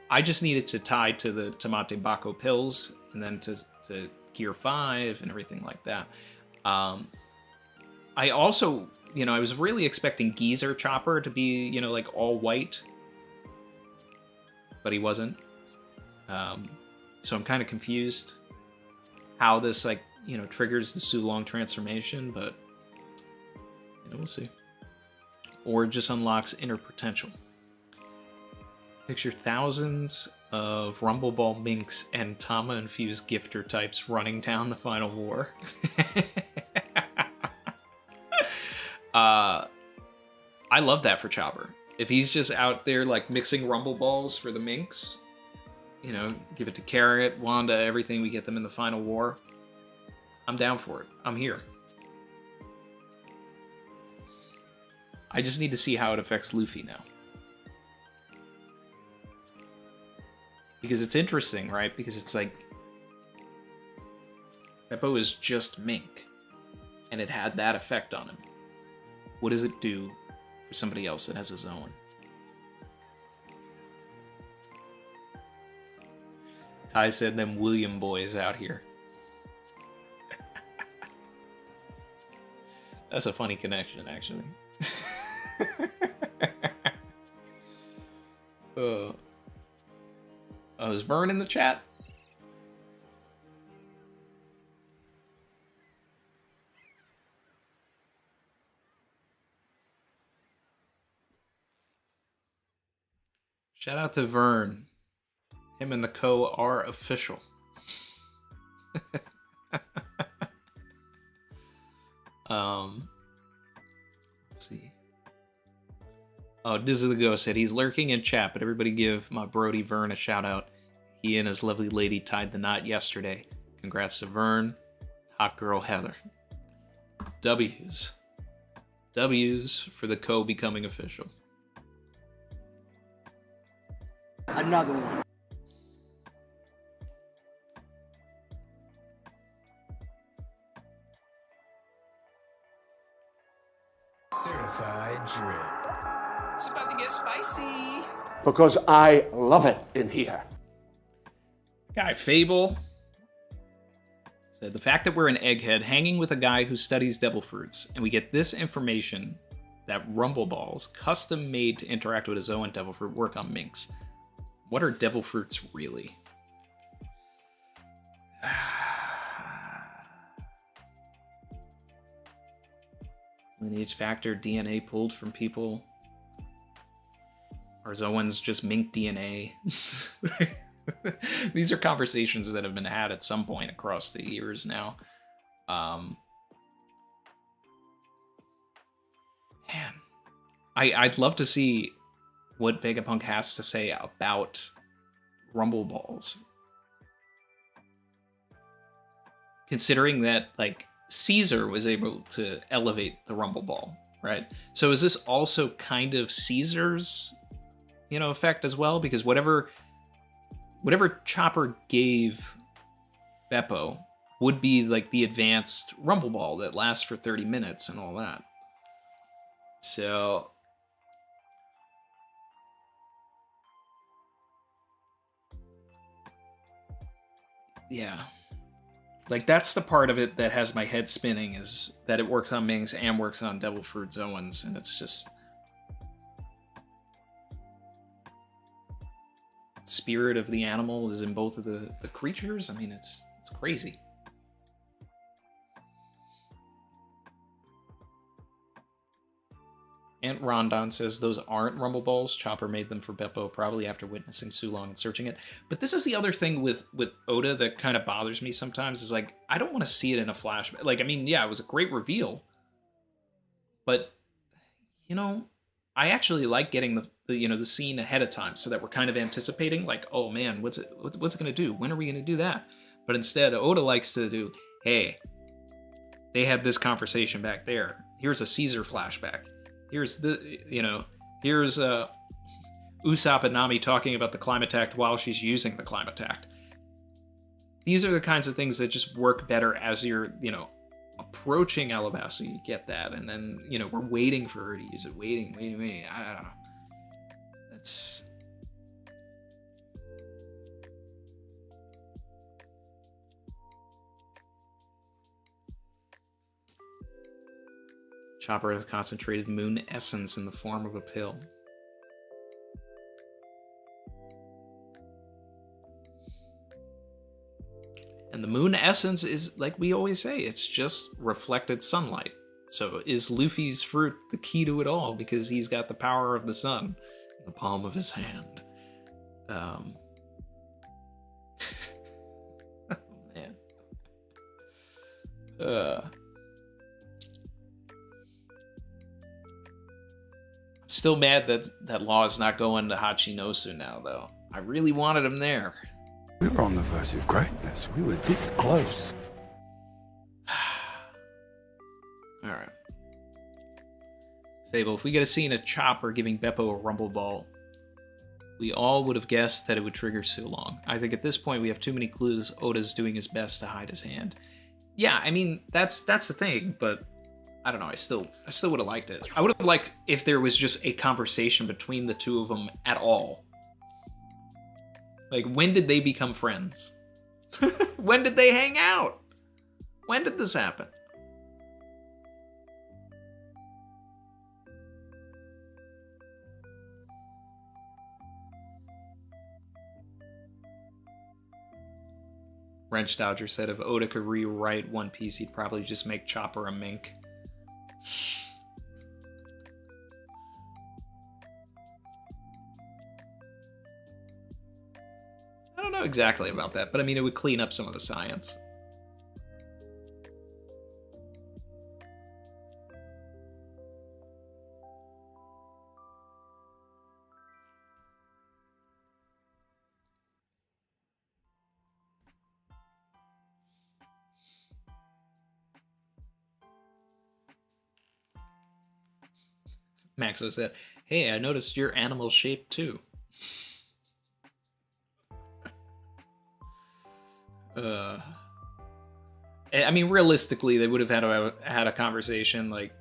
I just needed to tie to the Tamate Bako pills, and then to Gear 5 and everything like that. I also, I was really expecting Geezer Chopper to be, like all white. But he wasn't. So I'm kind of confused how this, triggers the Sulong transformation, but we'll see. Or just unlocks inner potential. Picture thousands of Rumble Ball Minks and Tama-infused Gifter types running down the final war. I love that for Chopper. If he's just out there, mixing Rumble Balls for the Minks, give it to Carrot, Wanda, everything, we get them in the final war. I'm down for it. I'm here. I just need to see how it affects Luffy now. Because it's interesting, right? Because it's like... Beppo is just Mink. And it had that effect on him. What does it do for somebody else that has a Zoan? Ty said them William boys out here. That's a funny connection, actually. Oh, is Vern in the chat? Shout out to Vern. Him and the Co are official. Let's see. Oh, Diz of the Ghost said he's lurking in chat, but everybody give my Brody Vern a shout out. He and his lovely lady tied the knot yesterday. Congrats to Vern. Hot girl Heather. W's. W's for the Co becoming official. Another one. Certified drip. It's about to get spicy. Because I love it in here. Guy Fable said the fact that we're an egghead hanging with a guy who studies devil fruits, and we get this information that Rumble Balls, custom made to interact with a Zoan devil fruit, work on Minks. What are devil fruits really? Lineage factor, DNA pulled from people. Are Zoans just Mink DNA? These are conversations that have been had at some point across the years now. Man, I'd love to see what Vegapunk has to say about Rumble Balls. Considering that, Caesar was able to elevate the Rumble Ball, right? So is this also kind of Caesar's, effect as well? Because whatever Chopper gave Beppo would be the advanced Rumble Ball that lasts for 30 minutes and all that. So... yeah. That's the part of it that has my head spinning, is that it works on Mings and works on Devil Fruit Zoans, and it's just... spirit of the animal is in both of the creatures. I mean, it's crazy. Aunt Rondon says those aren't Rumble Balls. Chopper made them for Beppo, probably after witnessing Sulong and searching it. But this is the other thing with Oda that kind of bothers me sometimes, is I don't want to see it in a flashback. Yeah, it was a great reveal. But, I actually like getting the scene ahead of time, so that we're kind of anticipating, oh man, what's it gonna do? When are we gonna do that? But instead, Oda likes to do, hey, they had this conversation back there. Here's a Caesar flashback. Here's here's Usopp and Nami talking about the Climatact while she's using the Climatact. These are the kinds of things that just work better as you're, approaching Alabasta, you get that, and then, you know, we're waiting for her to use it. Waiting. I don't know. That's... Chopper has concentrated moon essence in the form of a pill. And the moon essence is, like we always say, it's just reflected sunlight. So is Luffy's fruit the key to it all? Because he's got the power of the sun in the palm of his hand. Oh, man. I'm still mad that Law is not going to Hachinosu now, though. I really wanted him there. We were on the verge of greatness. We were this close. Alright. Fable, if we get a scene of Chopper giving Beppo a rumble ball, we all would have guessed that it would trigger Sulong. I think at this point we have too many clues. Oda's doing his best to hide his hand. Yeah, I mean, that's the thing, but I don't know, I still would have liked it. I would have liked if there was just a conversation between the two of them at all. Like, when did they become friends? When did they hang out? When did this happen? Wrench Dodger said if Oda could rewrite One Piece, he'd probably just make Chopper a mink. I don't know exactly about that, but I mean, it would clean up some of the science. Maxo said, hey, I noticed you're animal shaped too. I mean, realistically, they would have had a conversation like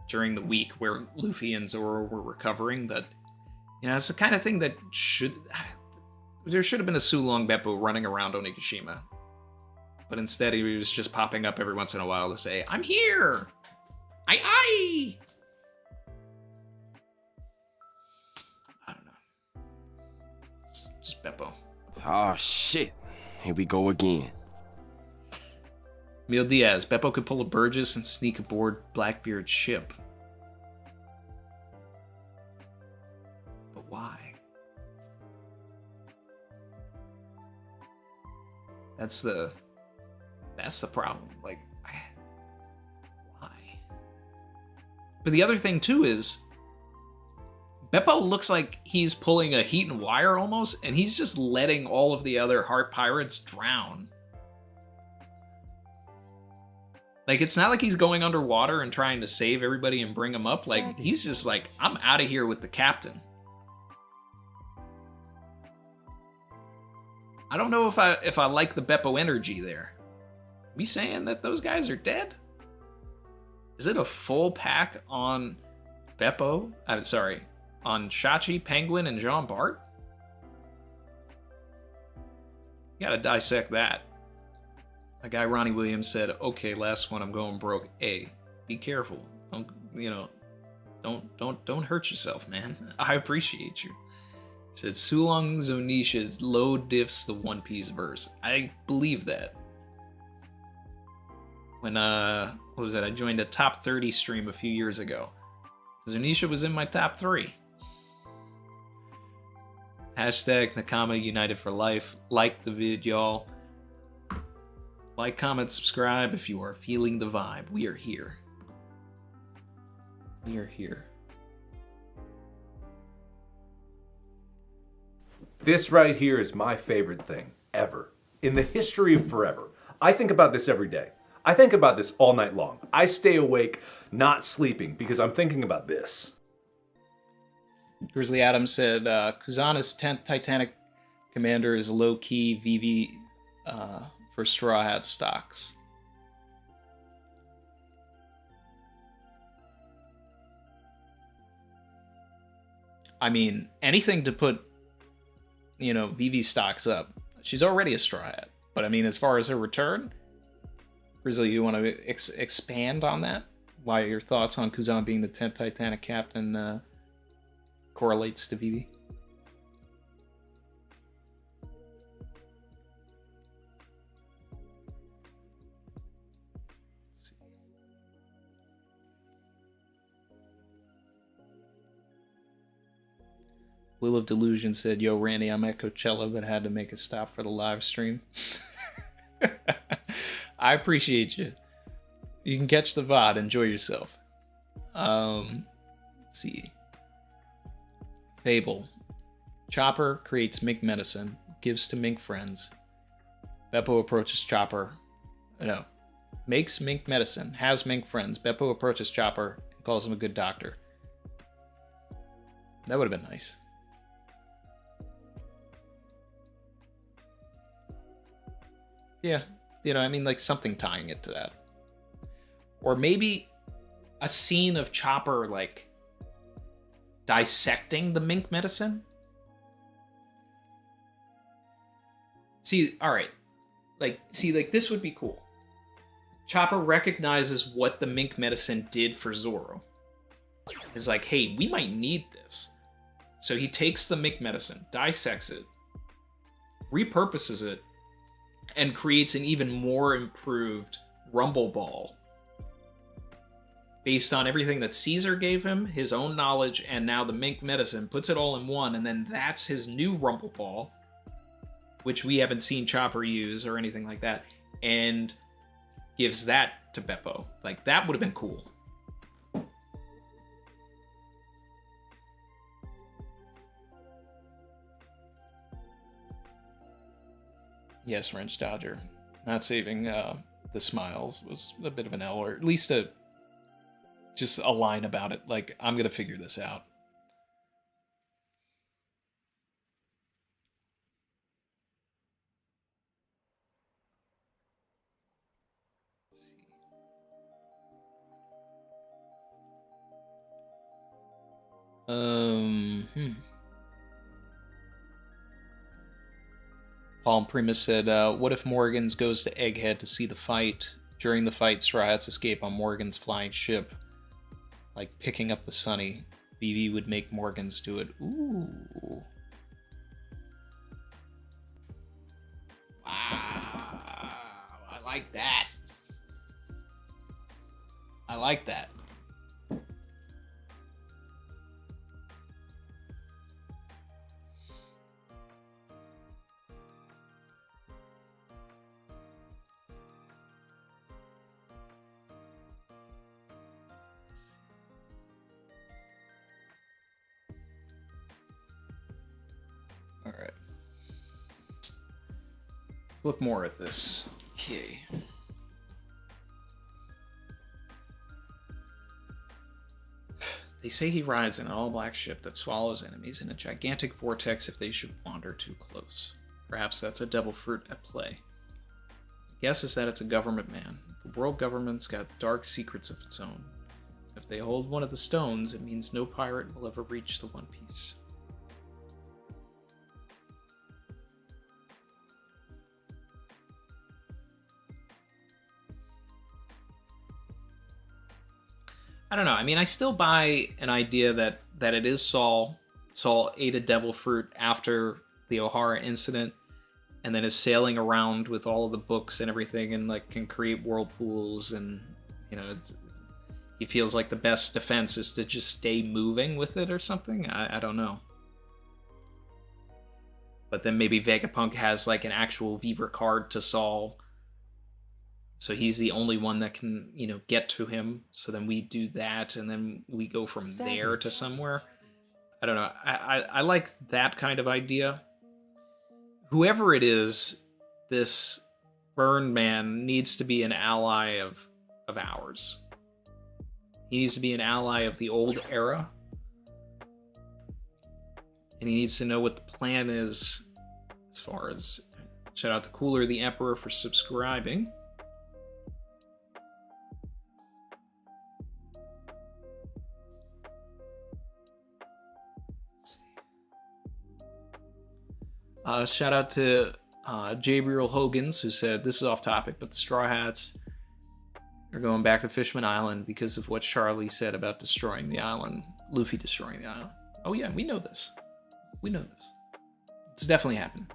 during the week where Luffy and Zoro were recovering. That, you know, it's the kind of thing that there should have been a Sulong Beppo running around Onigashima, but instead he was just popping up every once in a while to say, "I'm here, aye." I don't know. It's just Beppo. Oh shit! Here we go again. Mil Diaz, Beppo could pull a Burgess and sneak aboard Blackbeard's ship. But why? That's the problem. Like, why? But the other thing too is, Beppo looks like he's pulling a heat and wire almost, and he's just letting all of the other Heart Pirates drown. Like, it's not like he's going underwater and trying to save everybody and bring them up. Like, he's just like, I'm out of here with the captain. I don't know if I like the Beppo energy there. Are we saying that those guys are dead? Is it a full pack on Beppo? I'm sorry, on Shachi, Penguin, and Jean Bart? You gotta dissect that. A guy, Ronnie Williams, said, okay, last one, I'm going broke. A, be careful. Don't, you know, don't hurt yourself, man. I appreciate you. He said, Sulong Zonisha low diffs the One Piece verse. I believe that. When, what was that? I joined a top 30 stream a few years ago. Zonisha was in my top 3. Hashtag Nakama United for Life. Like the vid, y'all. Like, comment, subscribe if you are feeling the vibe. We are here. We are here. This right here is my favorite thing ever. In the history of forever. I think about this every day. I think about this all night long. I stay awake, not sleeping, because I'm thinking about this. Grizzly Adams said, Kuzana's 10th Titanic commander is low-key VV, for Straw Hat stocks. I mean, anything to put, Vivi stocks up. She's already a Straw Hat. But I mean, as far as her return, Grizzly, you want to expand on that? Why your thoughts on Kuzan being the 10th Titanic captain correlates to Vivi? Will of Delusion said, "Yo, Randy, I'm at Coachella, but had to make a stop for the live stream." I appreciate you. You can catch the VOD. Enjoy yourself. Let's see. Fable. Chopper creates mink medicine, gives to mink friends. Beppo approaches Chopper. No. Makes mink medicine, has mink friends. Beppo approaches Chopper and calls him a good doctor. That would have been nice. Yeah, I mean, like something tying it to that. Or maybe a scene of Chopper, like, dissecting the mink medicine. See, alright. Like, this would be cool. Chopper recognizes what the mink medicine did for Zoro. It's like, hey, we might need this. So he takes the mink medicine, dissects it, repurposes it, and creates an even more improved Rumble Ball based on everything that Caesar gave him, his own knowledge, and now the mink medicine, puts it all in one, and then that's his new Rumble Ball, which we haven't seen Chopper use or anything like that, and gives that to Beppo. Like, that would have been cool. Yes, Wrench Dodger. Not saving the smiles was a bit of an L, or at least just a line about it. Like, I'm going to figure this out. Palm Primus said, what if Morgans goes to Egghead to see the fight? During the fight, Straw Hats escape on Morgan's flying ship. Like picking up the Sunny. Vivi would make Morgans do it. Ooh. Wow. I like that. I like that. Alright. Let's look more at this. Okay. They say he rides in an all-black ship that swallows enemies in a gigantic vortex if they should wander too close. Perhaps that's a devil fruit at play. The guess is that it's a government man. The world government's got dark secrets of its own. If they hold one of the stones, it means no pirate will ever reach the One Piece. I don't know. I mean, I still buy an idea that it is Saul. Saul ate a devil fruit after the O'Hara incident, and then is sailing around with all of the books and everything, and like can create whirlpools, and he feels like the best defense is to just stay moving with it or something. I don't know. But then maybe Vegapunk has like an actual Viver card to Saul. So he's the only one that can, get to him. So then we do that, and then we go from there to somewhere. I don't know. I like that kind of idea. Whoever it is, this Burn Man needs to be an ally of ours. He needs to be an ally of the old era. And he needs to know what the plan is as far as... Shout out to Cooler the Emperor for subscribing. Shout out to Jabriel Hogans, who said, this is off topic, but the Straw Hats are going back to Fishman Island because of what Charlie said about destroying the island. Luffy destroying the island. Oh yeah, we know this. We know this. It's definitely happening.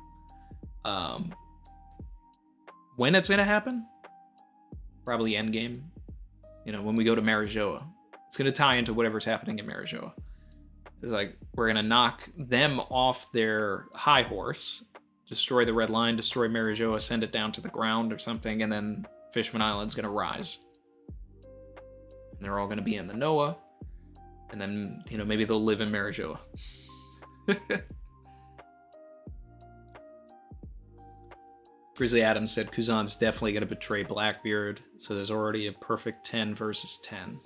When it's gonna happen? Probably endgame. You know, when we go to Marijoa. It's gonna tie into whatever's happening in Marijoa. It's like, we're gonna knock them off their high horse, destroy the Red Line, destroy Marijoa, send it down to the ground or something, and then Fishman Island's gonna rise. And they're all gonna be in the Noah, and then, you know, maybe they'll live in Marijoa. Grizzly Adams said Kuzan's definitely going to betray Blackbeard, so there's already a perfect 10 versus 10.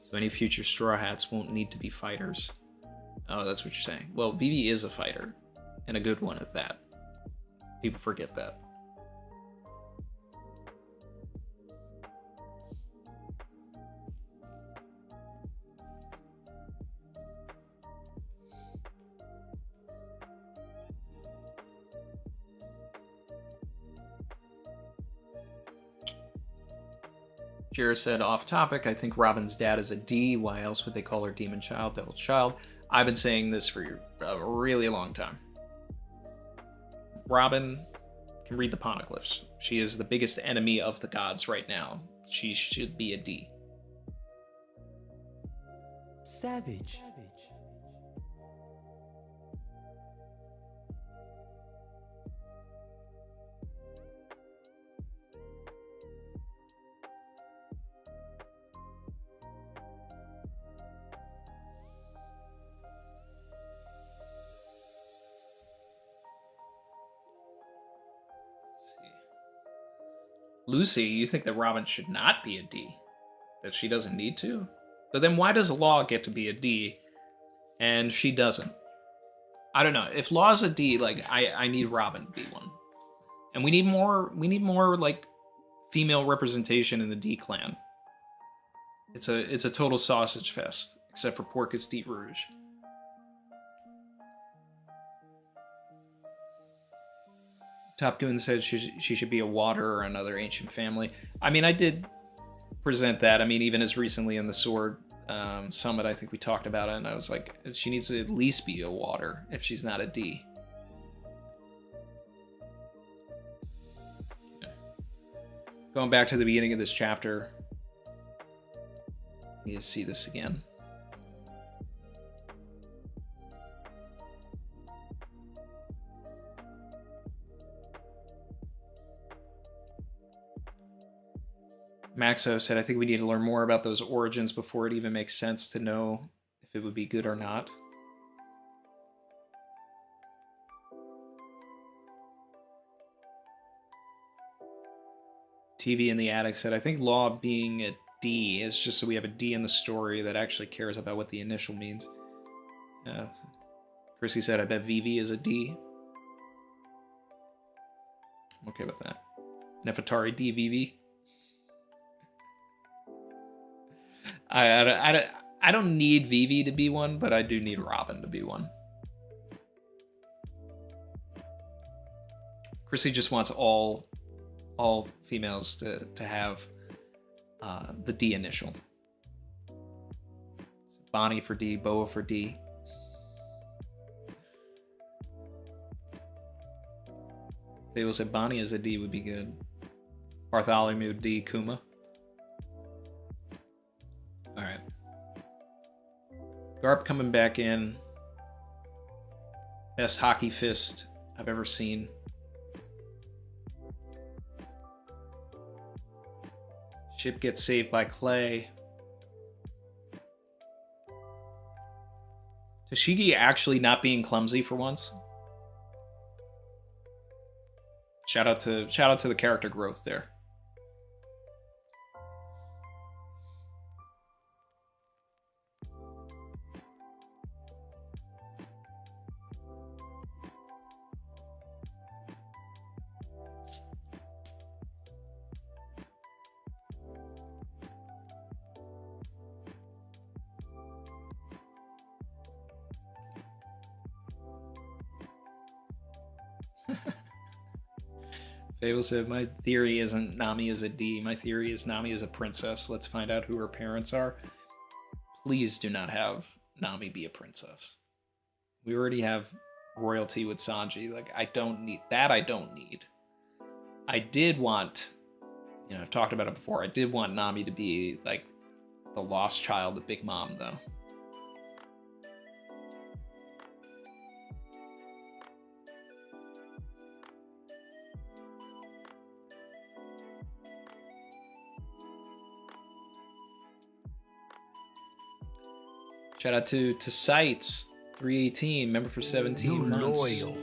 So any future Straw Hats won't need to be fighters. Oh, that's what you're saying. Well, Vivi is a fighter, and a good one at that. People forget that. Jira said, off topic, I think Robin's dad is a D. Why else would they call her Demon Child, Devil Child? I've been saying this for a really long time. Robin can read the poneglyphs. She is the biggest enemy of the gods right now. She should be a D. Savage. Lucy, you think that Robin should not be a D? That she doesn't need to? But then why does Law get to be a D and she doesn't? I don't know. If Law's a D, like, I need Robin to be one. And we need more like female representation in the D clan. It's a total sausage fest, except for Porcus D Rouge. Top Goon said she should be a water or another ancient family. I mean, I did present that. I mean, even as recently in the Sword Summit, I think we talked about it, and I was like, she needs to at least be a water if she's not a D. Yeah. Going back to the beginning of this chapter, I need to see this again. Maxo said, I think we need to learn more about those origins before it even makes sense to know if it would be good or not. TV in the Attic said, I think Law being a D is just so we have a D in the story that actually cares about what the initial means. Chrissy said, I bet Vivi is a D. I'm okay with that. Nefertari D Vivi. I don't need Vivi to be one, but I do need Robin to be one. Chrissy just wants all females to have the D initial. Bonnie for D, Boa for D. They will say Bonnie as a D would be good. Bartholomew D, Kuma. Alright. Garp coming back in. Best hockey fist I've ever seen. Ship gets saved by Clay. Toshigi actually not being clumsy for once. Shout out to the character growth there. Fable said, my theory isn't Nami is a D. My theory is Nami is a princess. Let's find out who her parents are. Please do not have Nami be a princess. We already have royalty with Sanji. Like, I don't need that. I don't need. I did want, you know, I've talked about it before. I did want Nami to be like the lost child of Big Mom, though. Shout out to Sites 318, member for 17 months. Loyal.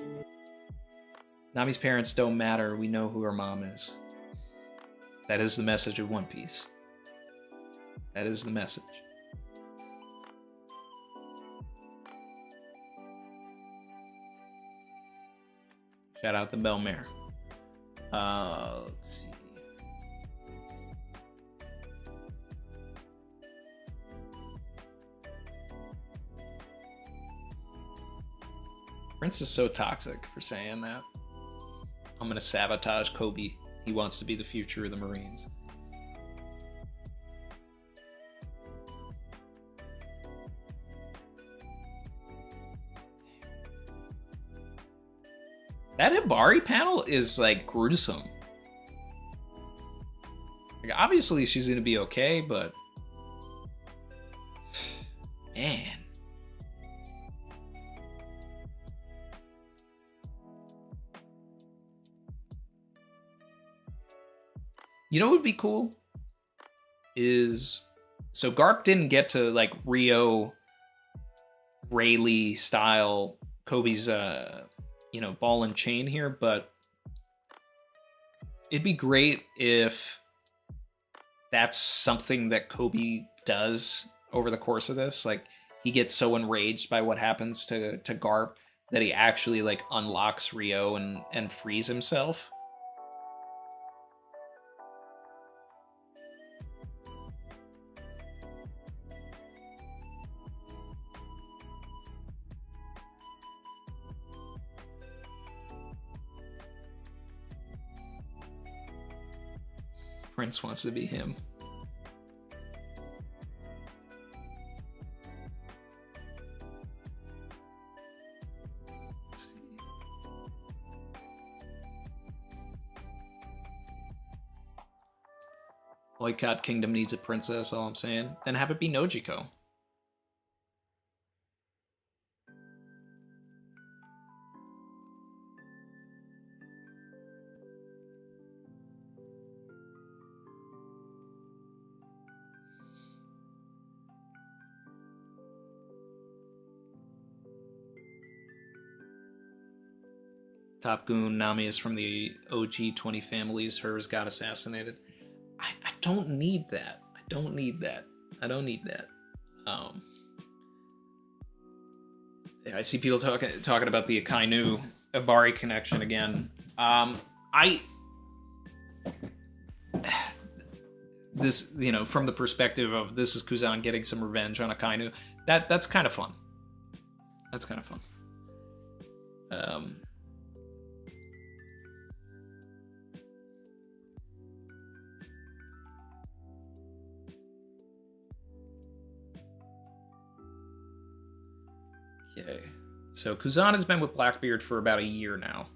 Nami's parents don't matter. We know who her mom is. That is the message of One Piece. That is the message. Shout out to Belmare. Let's see. Prince is so toxic for saying that. I'm gonna sabotage Kobe. He wants to be the future of the Marines. That Hibari panel is like gruesome. Like, obviously she's gonna be okay, but man. You know what would be cool? Is so Garp didn't get to like Rio Rayleigh style Kobe's you know, ball and chain here, but it'd be great if that's something that Kobe does over the course of this. Like, he gets so enraged by what happens to Garp that he actually like unlocks Rio and frees himself. Prince wants to be him. Let's see. Boycott Kingdom needs a princess, all I'm saying. Then have it be Nojiko. Top Goon, Nami is from the OG 20 families. Hers got assassinated. I don't need that. I don't need that. I don't need that. Yeah, I see people talking about the Akainu Ibari connection again. This, you know, from the perspective of this is Kuzan getting some revenge on Akainu. That's kind of fun. That's kind of fun. Okay, so Kuzan has been with Blackbeard for about a year now.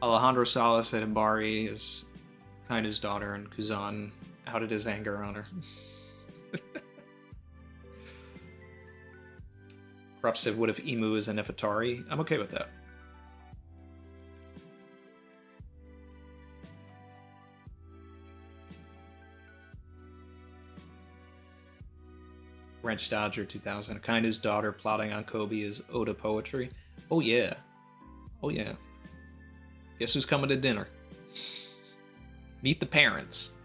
Alejandro Salas said Hibari is Kainu's daughter, and Kuzan outed his anger on her. Krupp said, what if Emu is a Nefertari? I'm okay with that. Wrench Dodger 2000. Kainu's daughter plotting on Kobe is Oda poetry. Oh yeah. Oh yeah. Guess who's coming to dinner? Meet the parents.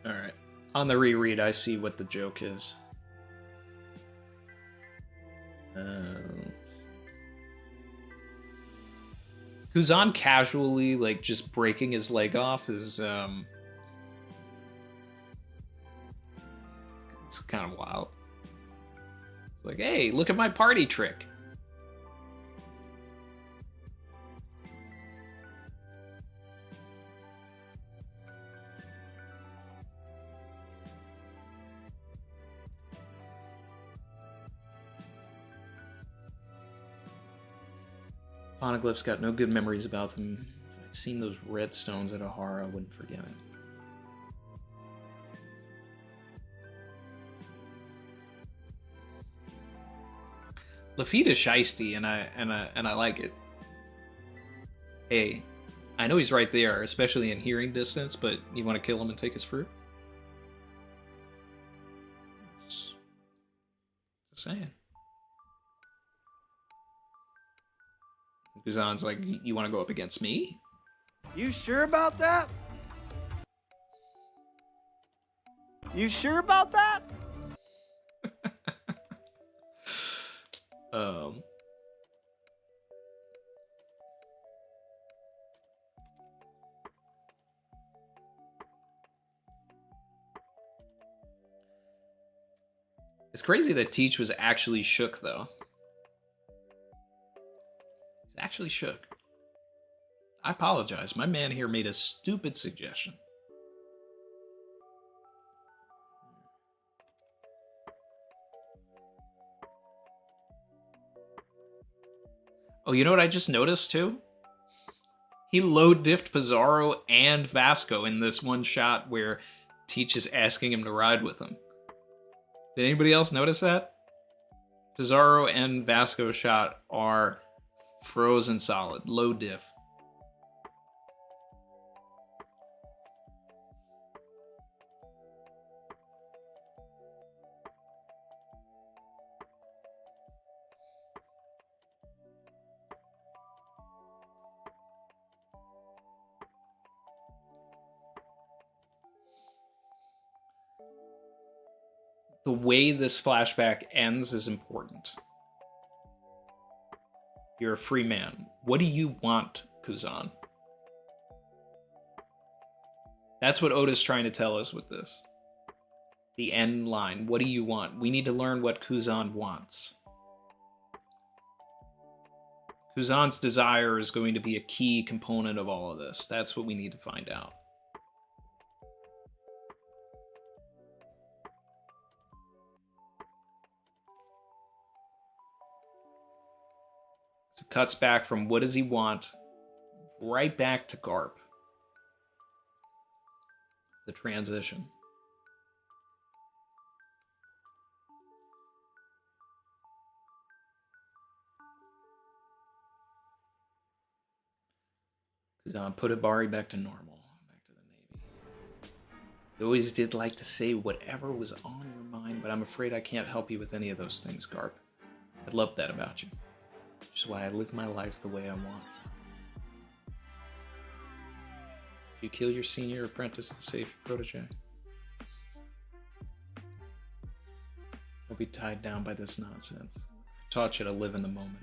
Alright. On the reread, I see what the joke is. Kuzan casually, like, just breaking his leg off is, it's kind of wild. It's like, hey, look at my party trick. Poneglyph's got no good memories about them. If I'd seen those red stones at Ahara, I wouldn't forget it. Lafita's shiesty, and I like it. Hey, I know he's right there, especially in hearing distance, but you want to kill him and take his fruit? Just saying. Kuzan's like, you want to go up against me? You sure about that? You sure about that? It's crazy that Teach was actually shook, though. He's actually shook. I apologize. My man here made a stupid suggestion. Oh, you know what I just noticed, too? He low-diffed Pizarro and Vasco in this one shot where Teach is asking him to ride with him. Did anybody else notice that? Pizarro and Vasco shot are frozen solid, low diff. The way this flashback ends is important. You're a free man. What do you want, Kuzan? That's what Oda's trying to tell us with this. The end line. What do you want? We need to learn what Kuzan wants. Kuzan's desire is going to be a key component of all of this. That's what we need to find out. So it cuts back from what does he want, right back to Garp. The transition. Kuzan put Ibari back to normal, back to the Navy. You always did like to say whatever was on your mind, but I'm afraid I can't help you with any of those things, Garp. I love that about you. Which is why I live my life the way I want. You kill your senior apprentice to save your protege. Don't be tied down by this nonsense. I taught you to live in the moment.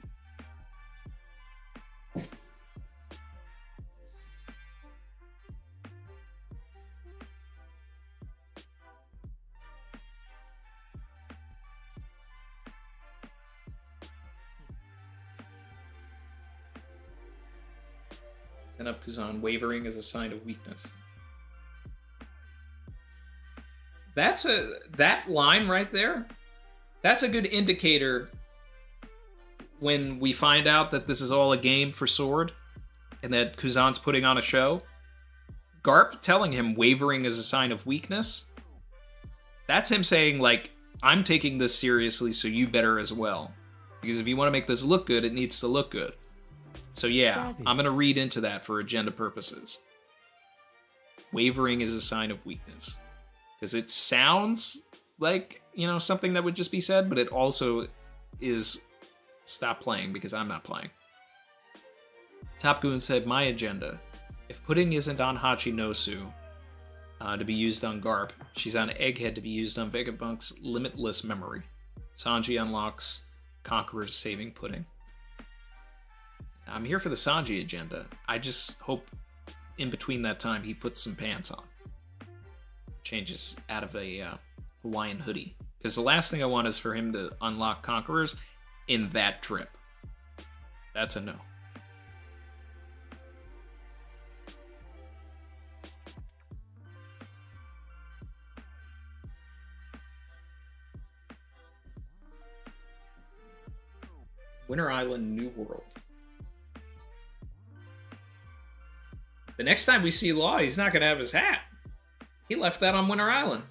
Send up Kuzan. Wavering is a sign of weakness. That line right there, that's a good indicator when we find out that this is all a game for Sword and that Kuzan's putting on a show. Garp telling him wavering is a sign of weakness, that's him saying, like, I'm taking this seriously, so you better as well. Because if you want to make this look good, it needs to look good. So yeah, savage. I'm going to read into that for agenda purposes. Wavering is a sign of weakness. Because it sounds like, you know, something that would just be said, but it also is stop playing because I'm not playing. Top Goon said, my agenda. If pudding isn't on Hachinosu, to be used on Garp. She's on Egghead to be used on Vegabunk's Limitless Memory. Sanji unlocks Conqueror's Saving Pudding. I'm here for the Sanji agenda. I just hope in between that time he puts some pants on. Changes out of a Hawaiian hoodie. Because the last thing I want is for him to unlock Conquerors in that trip. That's a no. Winter Island, New World. The next time we see Law, he's not going to have his hat. He left that on Winter Island.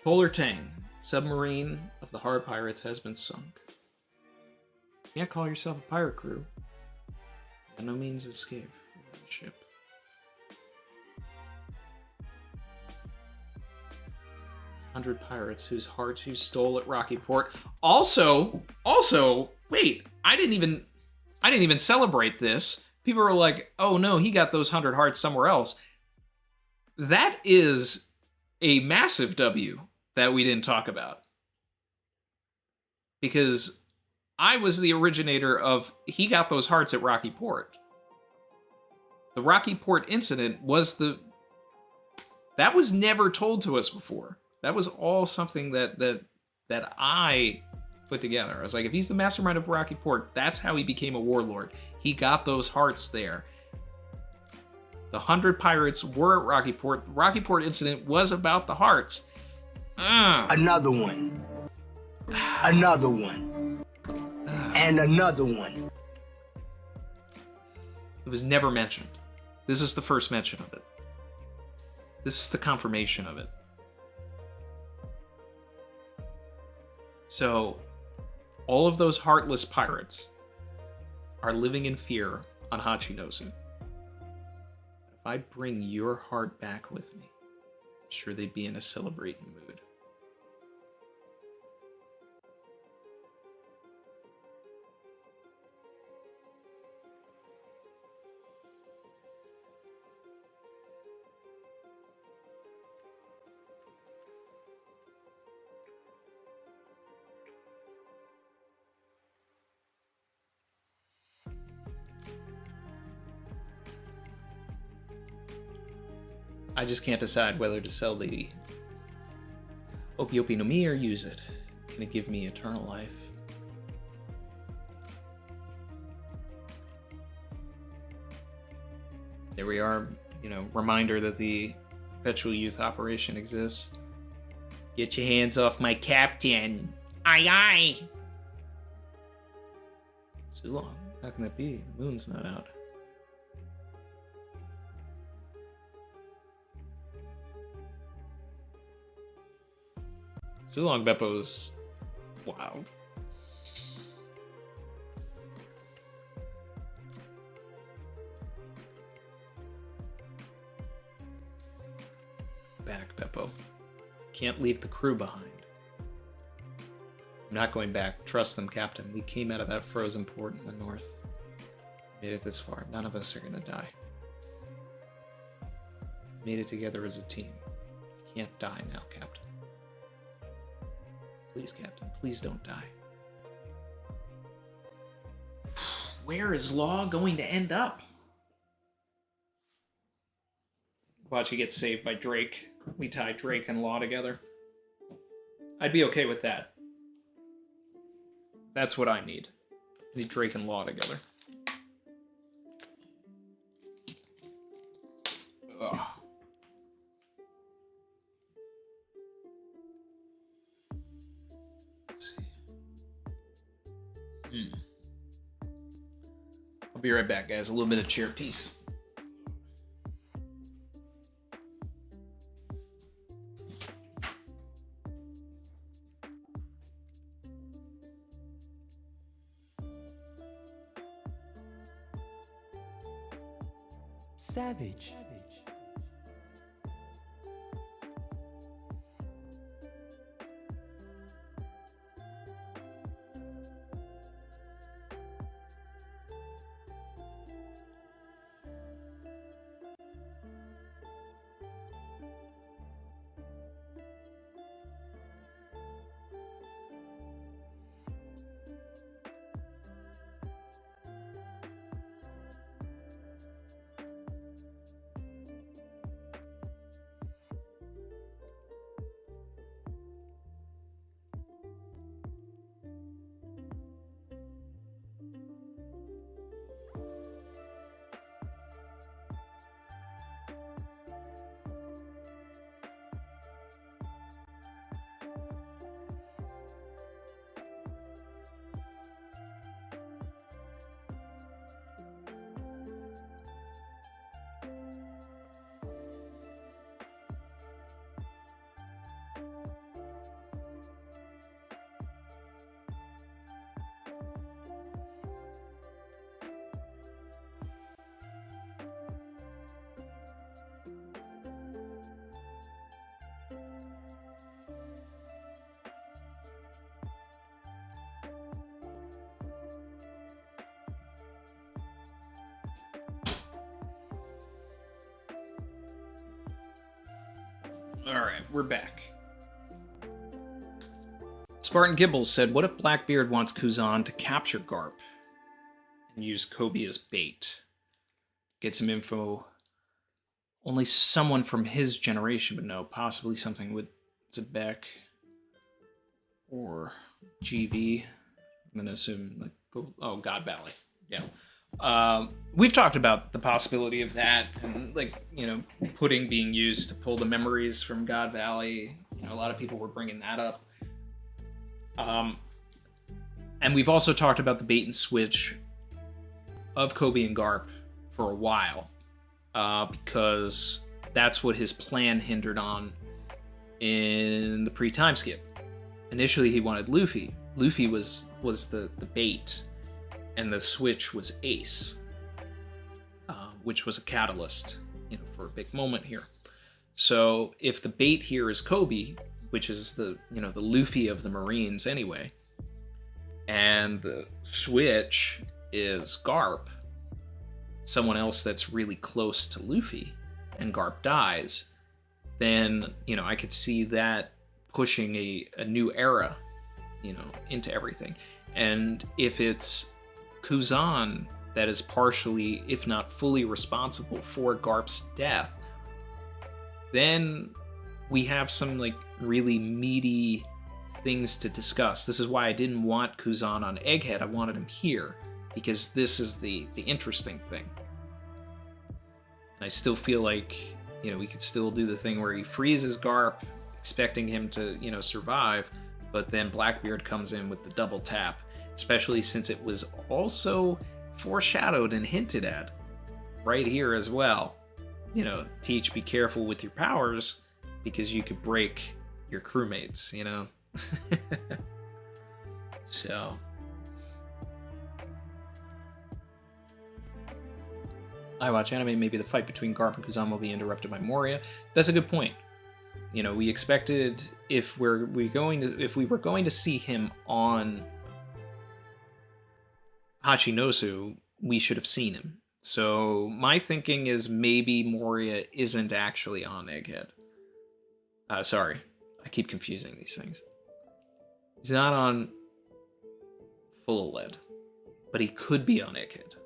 Polar Tang, submarine of the Hard Pirates has been sunk. You can't call yourself a pirate crew. And no means of escape from the ship. There's 100 pirates whose hearts you stole at Rocky Port. Also, wait, I didn't even celebrate this. People were like, "Oh no, he got those 100 hearts somewhere else." That is a massive W that we didn't talk about. Because I was the originator of he got those hearts at Rocky Port. The Rocky Port incident was that was never told to us before. That was all something that I put together. I was like, if he's the mastermind of Rocky Port, that's how he became a warlord. He got those hearts there. The 100 pirates were at Rocky Port. The Rocky Port incident was about the hearts. Another one. Another one. And another one. It was never mentioned. This is the first mention of it. This is the confirmation of it. So, all of those heartless pirates are living in fear on Hachinosu. If I bring your heart back with me, I'm sure they'd be in a celebrating mood. I just can't decide whether to sell the Opi no Mi or use it. Can it give me eternal life? There we are, reminder that the Perpetual Youth Operation exists. Get your hands off my captain. Aye aye. Sulong, how can that be? The moon's not out. Sulong Beppo's wild. Back, Beppo. Can't leave the crew behind. I'm not going back. Trust them, Captain. We came out of that frozen port in the north. Made it this far. None of us are gonna die. Made it together as a team. You can't die now, Captain. Please, Captain, please don't die. Where is Law going to end up? Watch, he gets saved by Drake. We tie Drake and Law together. I'd be okay with that. That's what I need. I need Drake and Law together. Ugh. I'll be right back, guys. A little bit of cheer. Peace. Savage. Alright, we're back. Spartan Gibbles said, what if Blackbeard wants Kuzan to capture Garp and use Kobe as bait? Get some info only someone from his generation would know, possibly something with Zebek or GV. I'm going to assume, like, oh, God Valley. Yeah. We've talked about the possibility of that, and, like, you know, pudding being used to pull the memories from God Valley. You know, a lot of people were bringing that up. And we've also talked about the bait and switch of Kobe and Garp for a while, because that's what his plan hindered on in the pre-time skip. Initially, he wanted Luffy. Luffy was the bait, and the switch was Ace, which was a catalyst, you know, for a big moment here. So if the bait here is Kobe, which is the, you know, the Luffy of the Marines anyway, and the switch is Garp, someone else that's really close to Luffy, and Garp dies, then, you know, I could see that pushing a new era, you know, into everything. And if it's Kuzan that is partially, if not fully responsible for Garp's death, then we have some, like, really meaty things to discuss. This is why I didn't want Kuzan on Egghead. I wanted him here, because this is the interesting thing. And I still feel like, you know, we could still do the thing where he freezes Garp, expecting him to, you know, survive, but then Blackbeard comes in with the double tap, especially since it was also foreshadowed and hinted at right here as well. You know, Teach, be careful with your powers, because you could break your crewmates, you know? So... I watch anime, maybe the fight between Garp and Kuzan will be interrupted by Moria. That's a good point. You know, we expected, if we were going to see him on Hachinosu, we should have seen him. So my thinking is maybe Moria isn't actually on Egghead. Sorry, I keep confusing these things. He's not on Full Lead, but he could be on Egghead.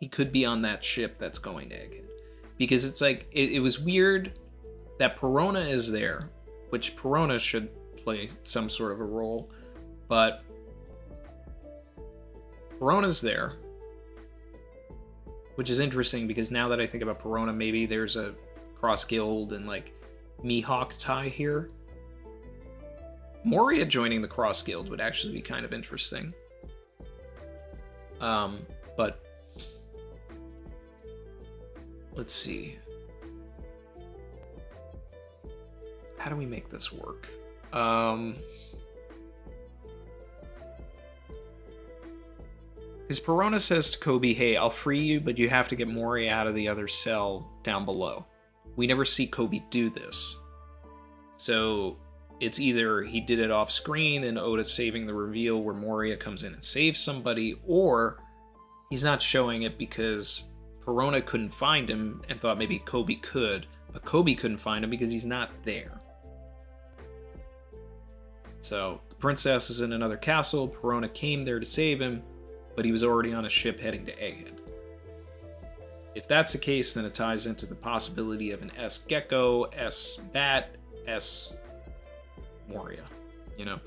He could be on that ship that's going to Egghead. Because it's like, it was weird that Perona is there, which Perona should play some sort of a role, but Perona's there, which is interesting because now that I think about Perona, maybe there's a cross guild and, like, Mihawk tie here. Moria joining the cross guild would actually be kind of interesting. But let's see. How do we make this work? Because Perona says to Kobe, hey, I'll free you, but you have to get Moria out of the other cell down below. We never see Kobe do this. So it's either he did it off screen and Oda's saving the reveal where Moria comes in and saves somebody, or he's not showing it because Perona couldn't find him and thought maybe Kobe could, but Kobe couldn't find him because he's not there. So the princess is in another castle. Perona came there to save him, but he was already on a ship heading to Egghead. If that's the case, then it ties into the possibility of an S Gecko, S Bat, S Moria, you know?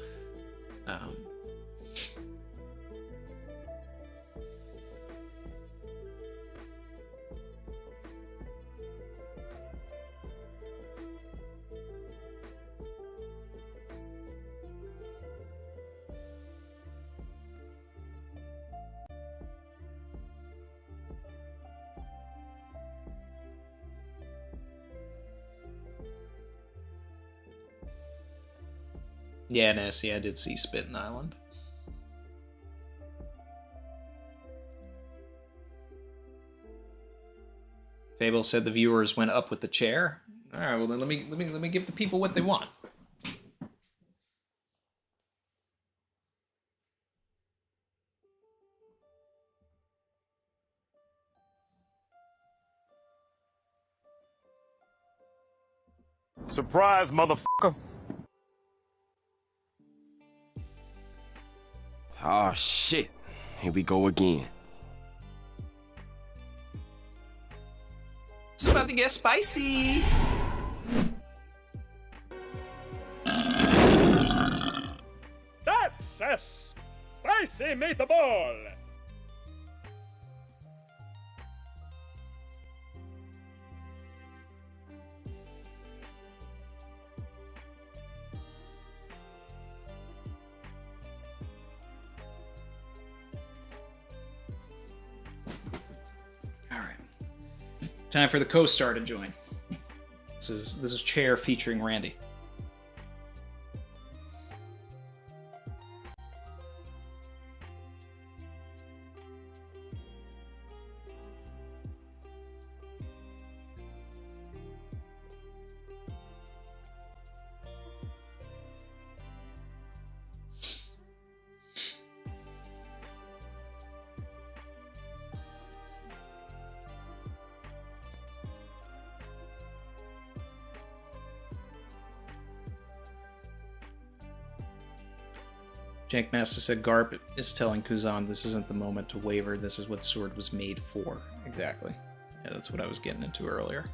Yeah, Nessie, I did see Spittin' Island. Fable said the viewers went up with the chair. All right, well then let me give the people what they want. Surprise, motherfucker. Oh shit. Here we go again. It's about to get spicy. That's a spicy meatball. Time for the co-star to join. This is Chair featuring Randy. Jankmaster said Garp is telling Kuzan this isn't the moment to waver, this is what Sword was made for. Exactly. Yeah, that's what I was getting into earlier.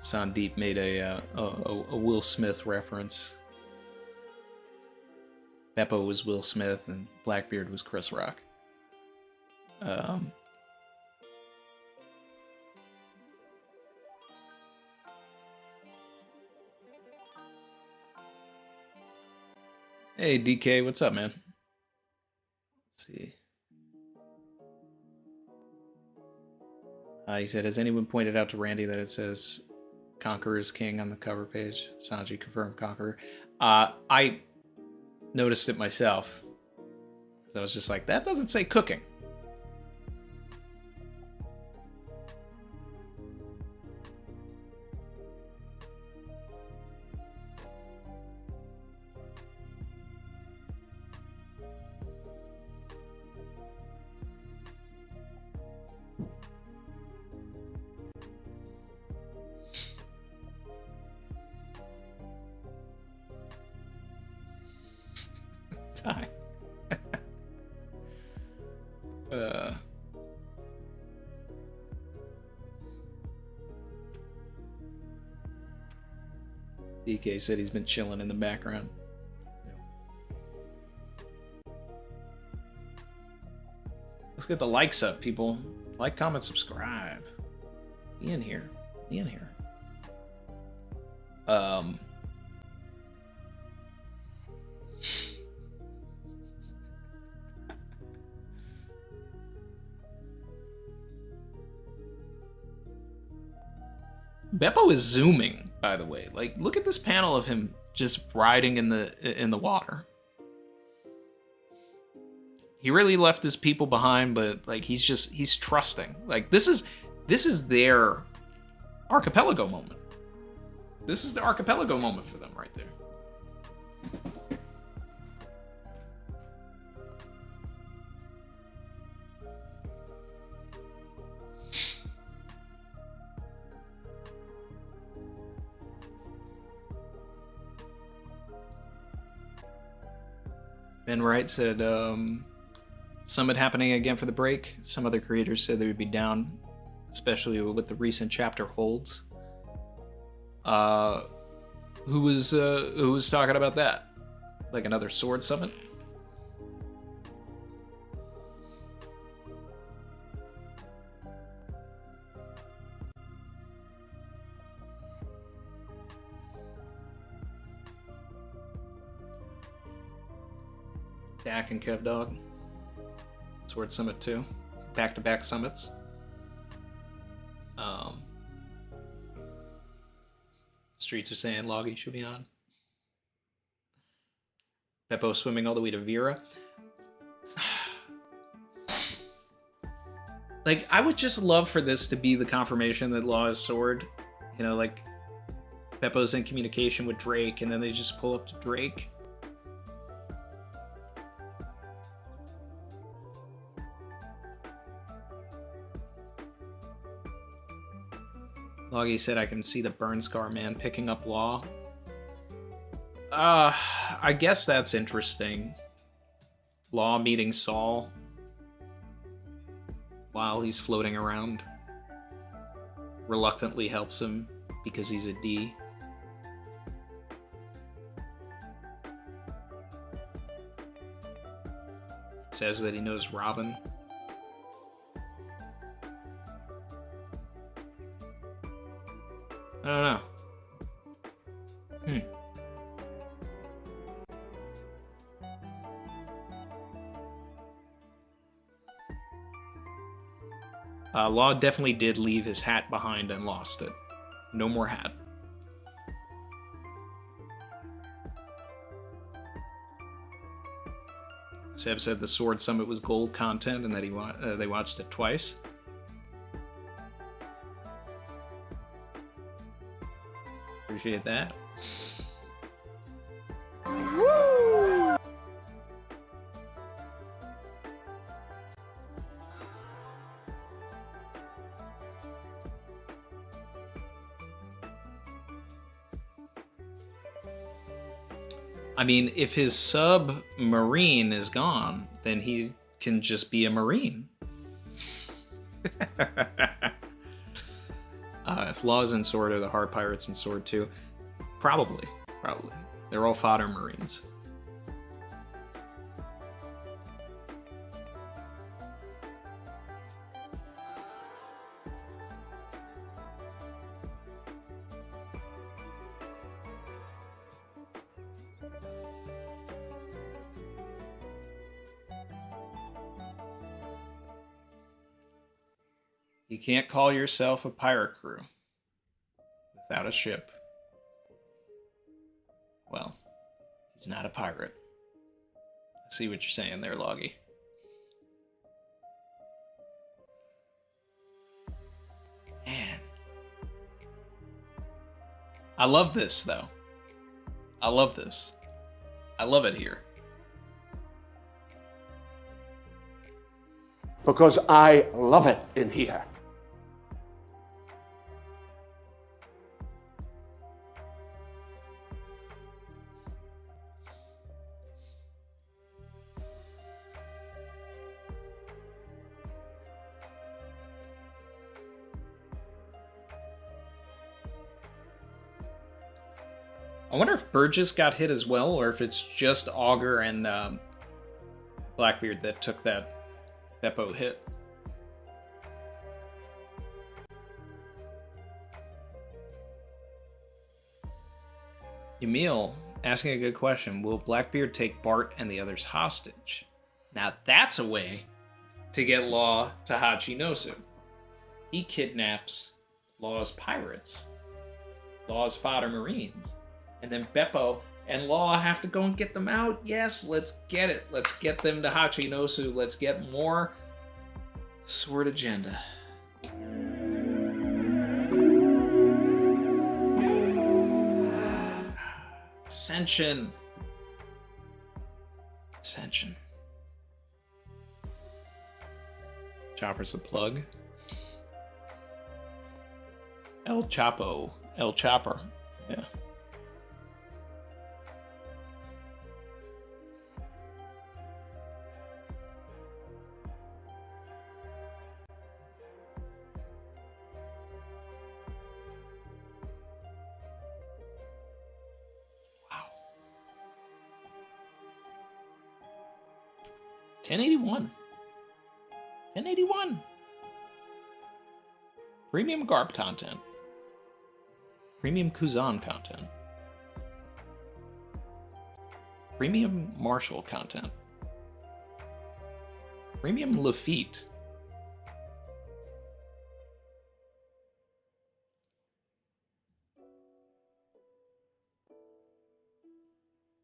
Sandeep made a Will Smith reference. Beppo was Will Smith and Blackbeard was Chris Rock. Hey DK, what's up, man? Let's see. He said, has anyone pointed out to Randy that it says Conqueror's King on the cover page? Sanji confirmed Conqueror. I noticed it myself. I was just like, that doesn't say cooking. Time. DK said he's been chilling in the background. Let's get the likes up, people. Like, comment, subscribe. Be in here. Be in here. Beppo is zooming, by the way. Like, look at this panel of him just riding in the water. He really left his people behind, but like he's trusting. Like this is their archipelago moment. This is the archipelago moment for them right there. Ben Wright said, Summit happening again for the break. Some other creators said they would be down, especially with the recent chapter holds. Who was talking about that? Like another sword summit? Dak and Kev Dog. Sword Summit 2. Back-to-back summits. Streets are saying Loggy should be on. Beppo swimming all the way to Vera. Like, I would just love for this to be the confirmation that Law is sword. You know, like, Beppo's in communication with Drake, and then they just pull up to Drake. Loggy said I can see the burn scar man picking up Law. I guess that's interesting. Law meeting Saul while he's floating around. Reluctantly helps him because he's a D. Says that he knows Robin. I don't know. Law definitely did leave his hat behind and lost it. No more hat. Seb said the Sword Summit was gold content and that they watched it twice. Appreciate that. Woo! I mean, if his submarine is gone, then he can just be a marine. If Law's in Sword, are the hard pirates in Sword too? Probably. They're all fodder marines. You can't call yourself a pirate crew without a ship. Well, he's not a pirate. I see what you're saying there, Loggy. Man. I love this, though. I love this. I love it here. Because I love it in here. I wonder if Burgess got hit as well, or if it's just Augur and Blackbeard that took that Beppo hit. Emil asking a good question. Will Blackbeard take Bart and the others hostage? Now that's a way to get Law to Hachinosu. He kidnaps Law's pirates, Law's fodder marines. And then Beppo and Law have to go and get them out. Yes, let's get it. Let's get them to Hachinosu. Let's get more Sword agenda. Ascension. Ascension. Chopper's the plug. El Chapo. El Chopper. Yeah. Wow. 1081. 1081. Premium Garp content. Premium Kuzan content. Premium Marshall content. Premium Lafitte.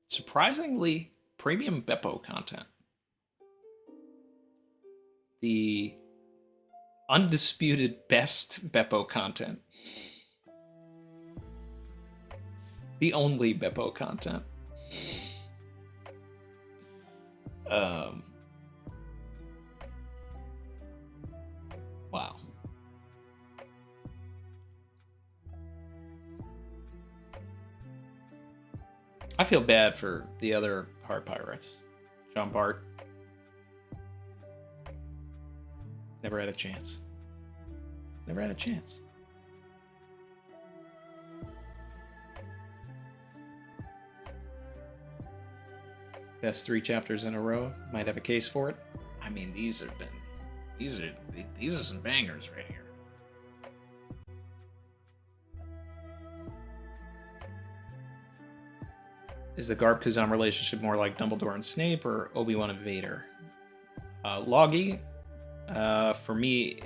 Surprisingly, premium Beppo content. The Undisputed best Beppo content. The only Beppo content. Wow. I feel bad for the other Heart Pirates. Jean Bart. Never had a chance. Never had a chance. Best 3 chapters in a row. Might have a case for it. I mean, these are some bangers right here. Is the Garp Kuzan relationship more like Dumbledore and Snape or Obi-Wan and Vader? Loggy, for me,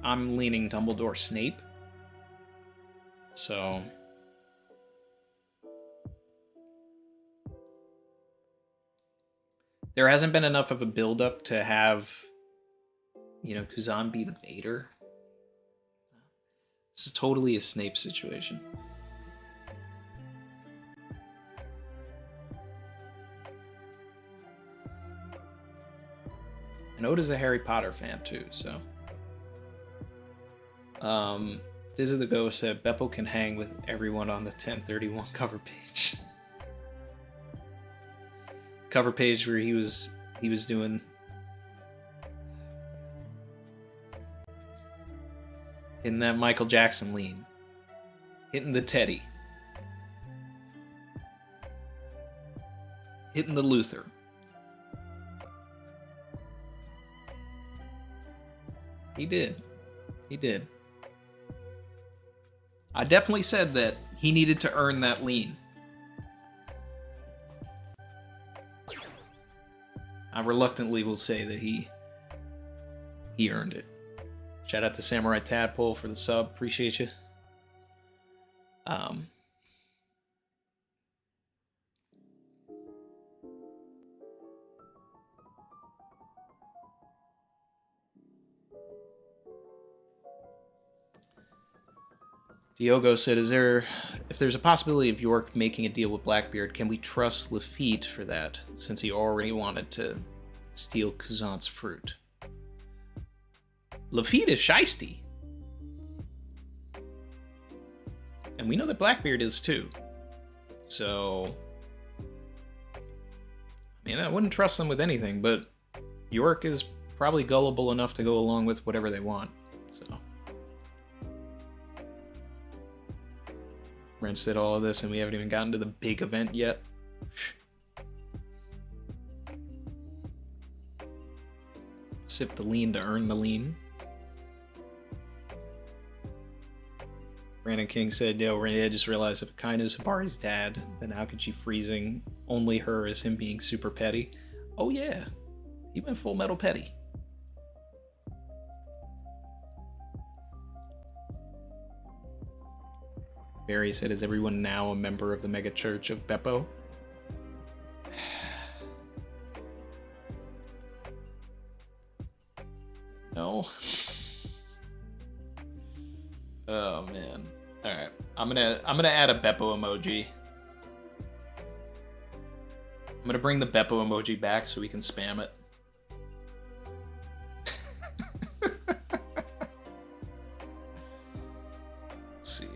I'm leaning Dumbledore Snape. So there hasn't been enough of a build-up to have, Kuzan be the Vader. This is totally a Snape situation. And Oda's a Harry Potter fan too, so. Diz of the Ghost said Beppo can hang with everyone on the 1031 cover page. Cover page where he was doing hitting that Michael Jackson lean. Hitting the Teddy. Hitting the Luther. He did. He did. I definitely said that he needed to earn that lean. I reluctantly will say that he earned it. Shout out to Samurai Tadpole for the sub. Appreciate you. Diogo said, if there's a possibility of York making a deal with Blackbeard, can we trust Lafitte for that, since he already wanted to steal Kuzan's fruit? Lafitte is shisty. And we know that Blackbeard is too. So, I wouldn't trust them with anything, but York is probably gullible enough to go along with whatever they want. So. Wrench did all of this and we haven't even gotten to the big event yet. Sip the lean to earn the lean. Brandon King said, yo, I just realized if Akainu Sabari's dad, then how could she freezing only her as him being super petty? Oh yeah, he went full metal petty. Barry said, is everyone now a member of the mega church of Beppo? No. Oh man. Alright. I'm gonna add a Beppo emoji. I'm gonna bring the Beppo emoji back so we can spam it. Let's see.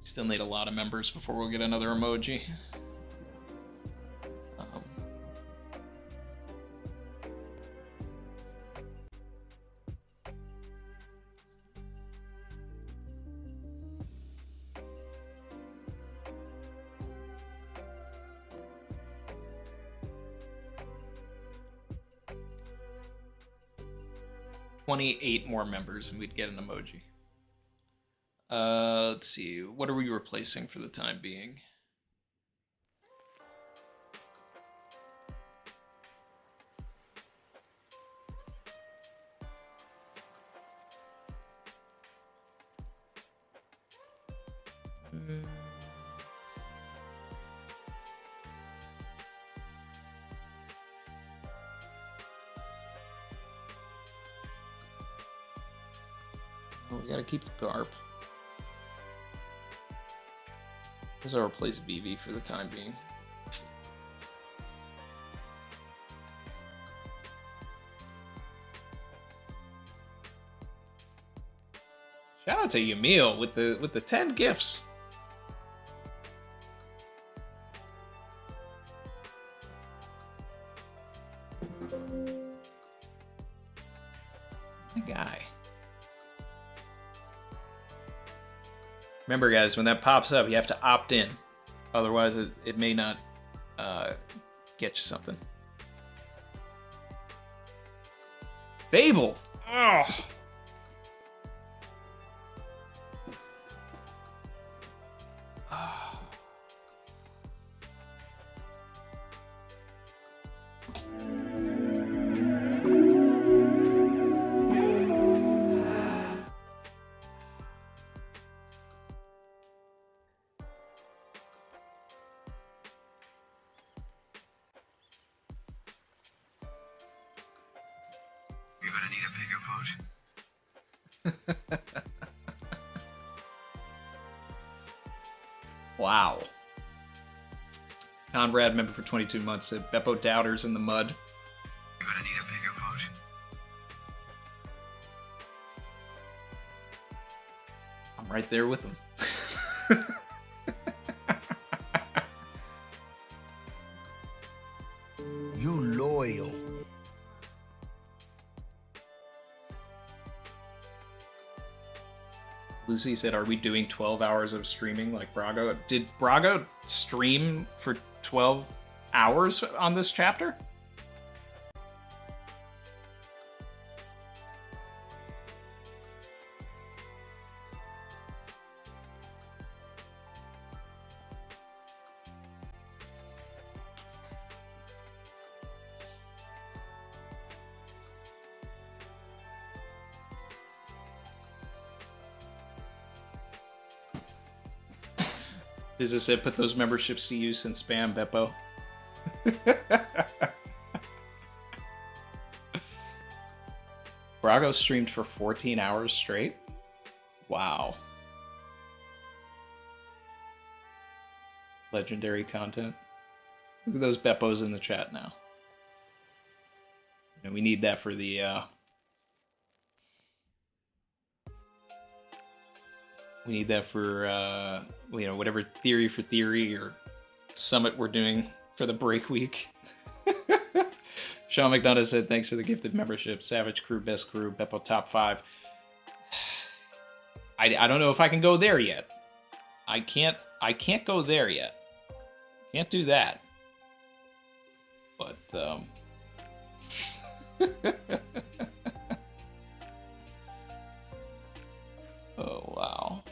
Still need a lot of members before we'll get another emoji. 28 more members and we'd get an emoji. Let's see. What are we replacing for the time being? Oh, we gotta keep the Garp. Guess I'll replace Vivi for the time being. Shout out to Yamil with the 10 gifts. My guy. Remember, guys, when that pops up, you have to opt in. Otherwise, it may not get you something. Fable! Oh! Wow. Conrad, member for 22 months, said Beppo Doubters in the mud. You're gonna need a bigger boat. I'm right there with him. You loyal. Lucy said, are we doing 12 hours of streaming like Brago? Did Brago stream for 12 hours on this chapter? Does this it? Put those memberships to use and spam Beppo. Brago streamed for 14 hours straight? Wow. Legendary content. Look at those Beppos in the chat now. You know, we need that for the we need that for you know, whatever theory for theory or summit we're doing for the break week. Sean McDonough said, thanks for the gifted membership. Savage Crew, Best Crew, Beppo Top 5. I don't know if I can go there yet. I can't go there yet. Can't do that. But oh wow.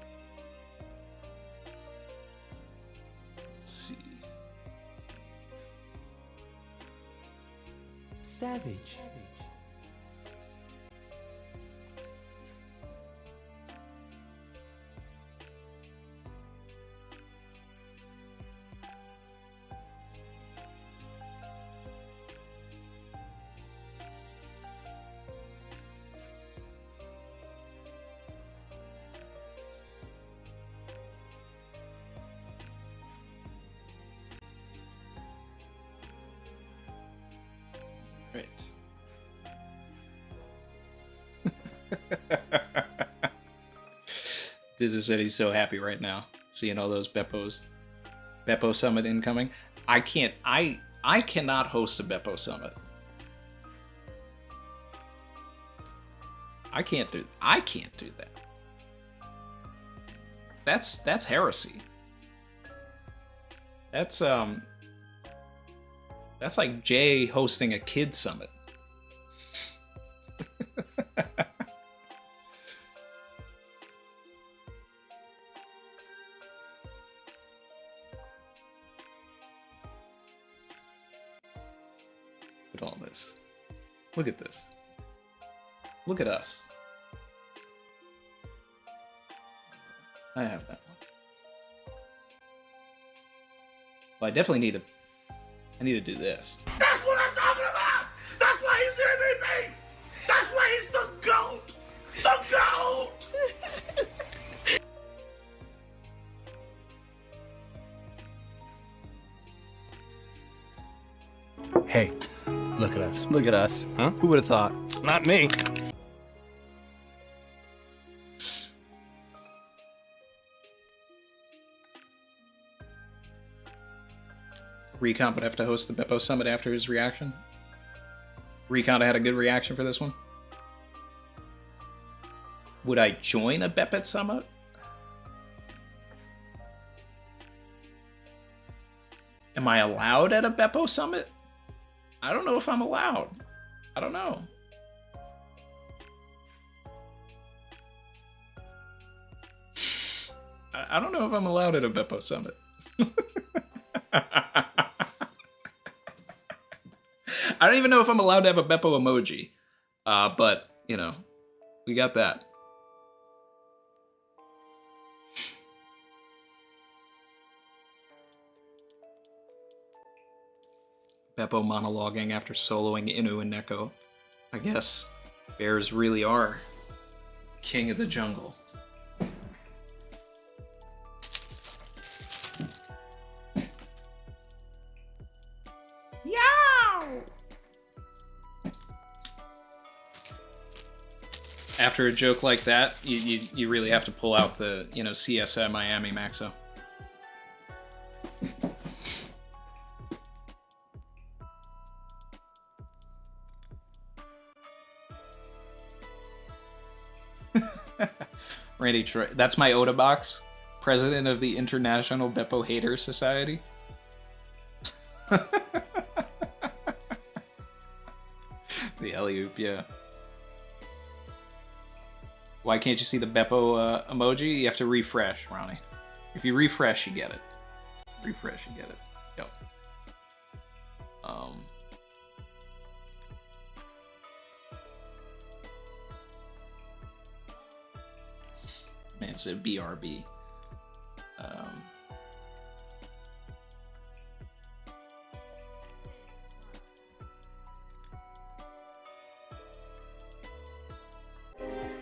Let's see. Savage. Right. Dizzy said he's so happy right now, seeing all those Beppos. Beppo Summit incoming. I cannot host a Beppo Summit. I can't do that. That's heresy. That's like Jay hosting a kid summit. Look at all this. Look at this. Look at us. I have that one. Well, I definitely need to... I need to do this. That's what I'm talking about! That's why he's the MVP! That's why he's the GOAT! The GOAT! Hey, look at us. Look at us. Huh? Who would have thought? Not me. Recon would have to host the Beppo Summit after his reaction. Recon had a good reaction for this one. Would I join a Beppet Summit? Am I allowed at a Beppo Summit? I don't know if I'm allowed. I don't know. I don't know if I'm allowed at a Beppo Summit. I don't even know if I'm allowed to have a Beppo emoji. But, you know, we got that. Beppo monologuing after soloing Inu and Neko. I guess bears really are king of the jungle. Yow! After a joke like that, you really have to pull out the, you know, CSM Miami Maxo. Randy Troy. That's my Oda box. President of the International Beppo Hater Society. The alley-oop, yeah. Why can't you see the Beppo emoji? You have to refresh, Ronnie. If you refresh, you get it. Refresh, you get it. Yep. Man, it's a BRB.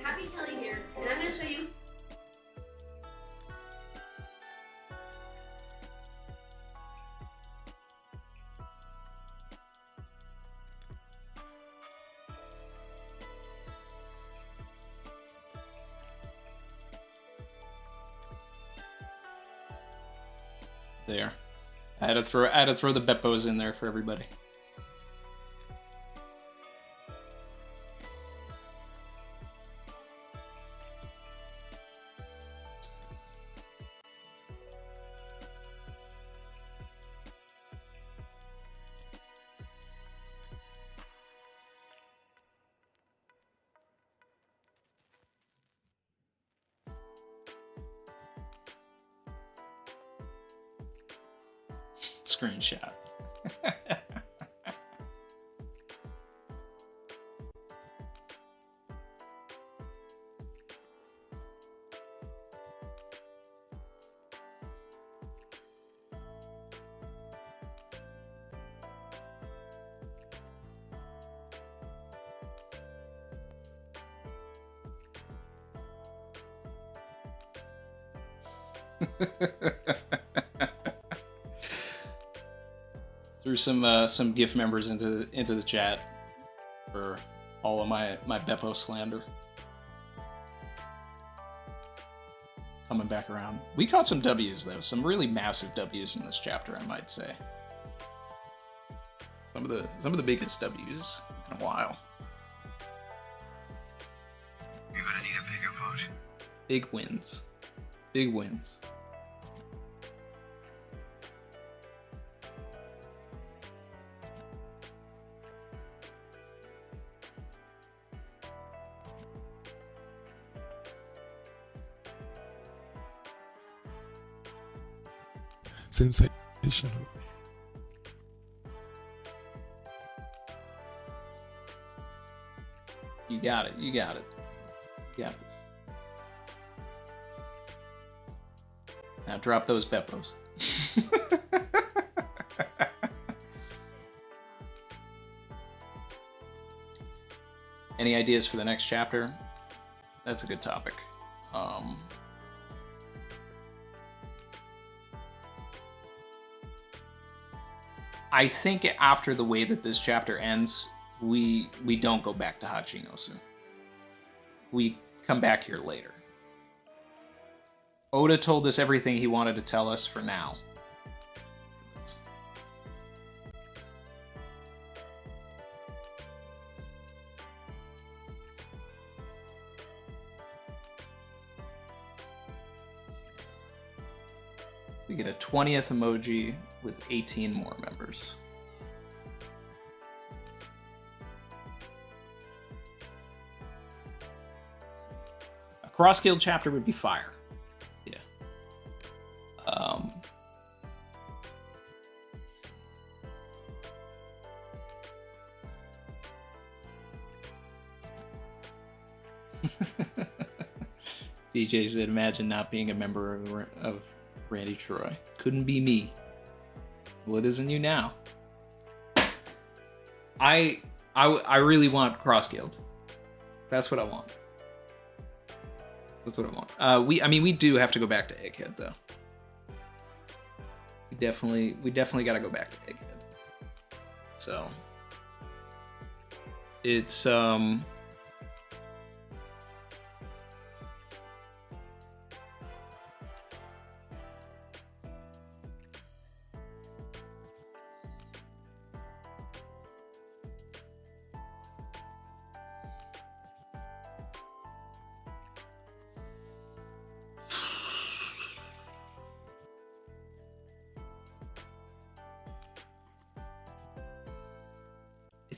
Happy Kelly here, and I'm going to show you. There. I had to throw the Beppos in there for everybody. Screenshot. Threw some GIF members into the chat for all of my Beppo slander. Coming back around. We caught some W's though, some really massive W's in this chapter, I might say. Some of the biggest W's in a while. You're gonna need a bigger boat. Big wins. Big wins. Sensational. You got it. You got it. You got this. Now drop those Beppos. Any ideas for the next chapter? That's a good topic. I think after the way that this chapter ends, we don't go back to Hachinosu. We come back here later. Oda told us everything he wanted to tell us for now. We get a 20th emoji with 18 more members. A cross-guild chapter would be fire. Yeah. DJ said, imagine not being a member of Randy Troy. Couldn't be me. Well, it isn't you now. I really want cross guild. That's what I want. That's what I want. We do have to go back to Egghead though. We definitely got to go back to Egghead. So it's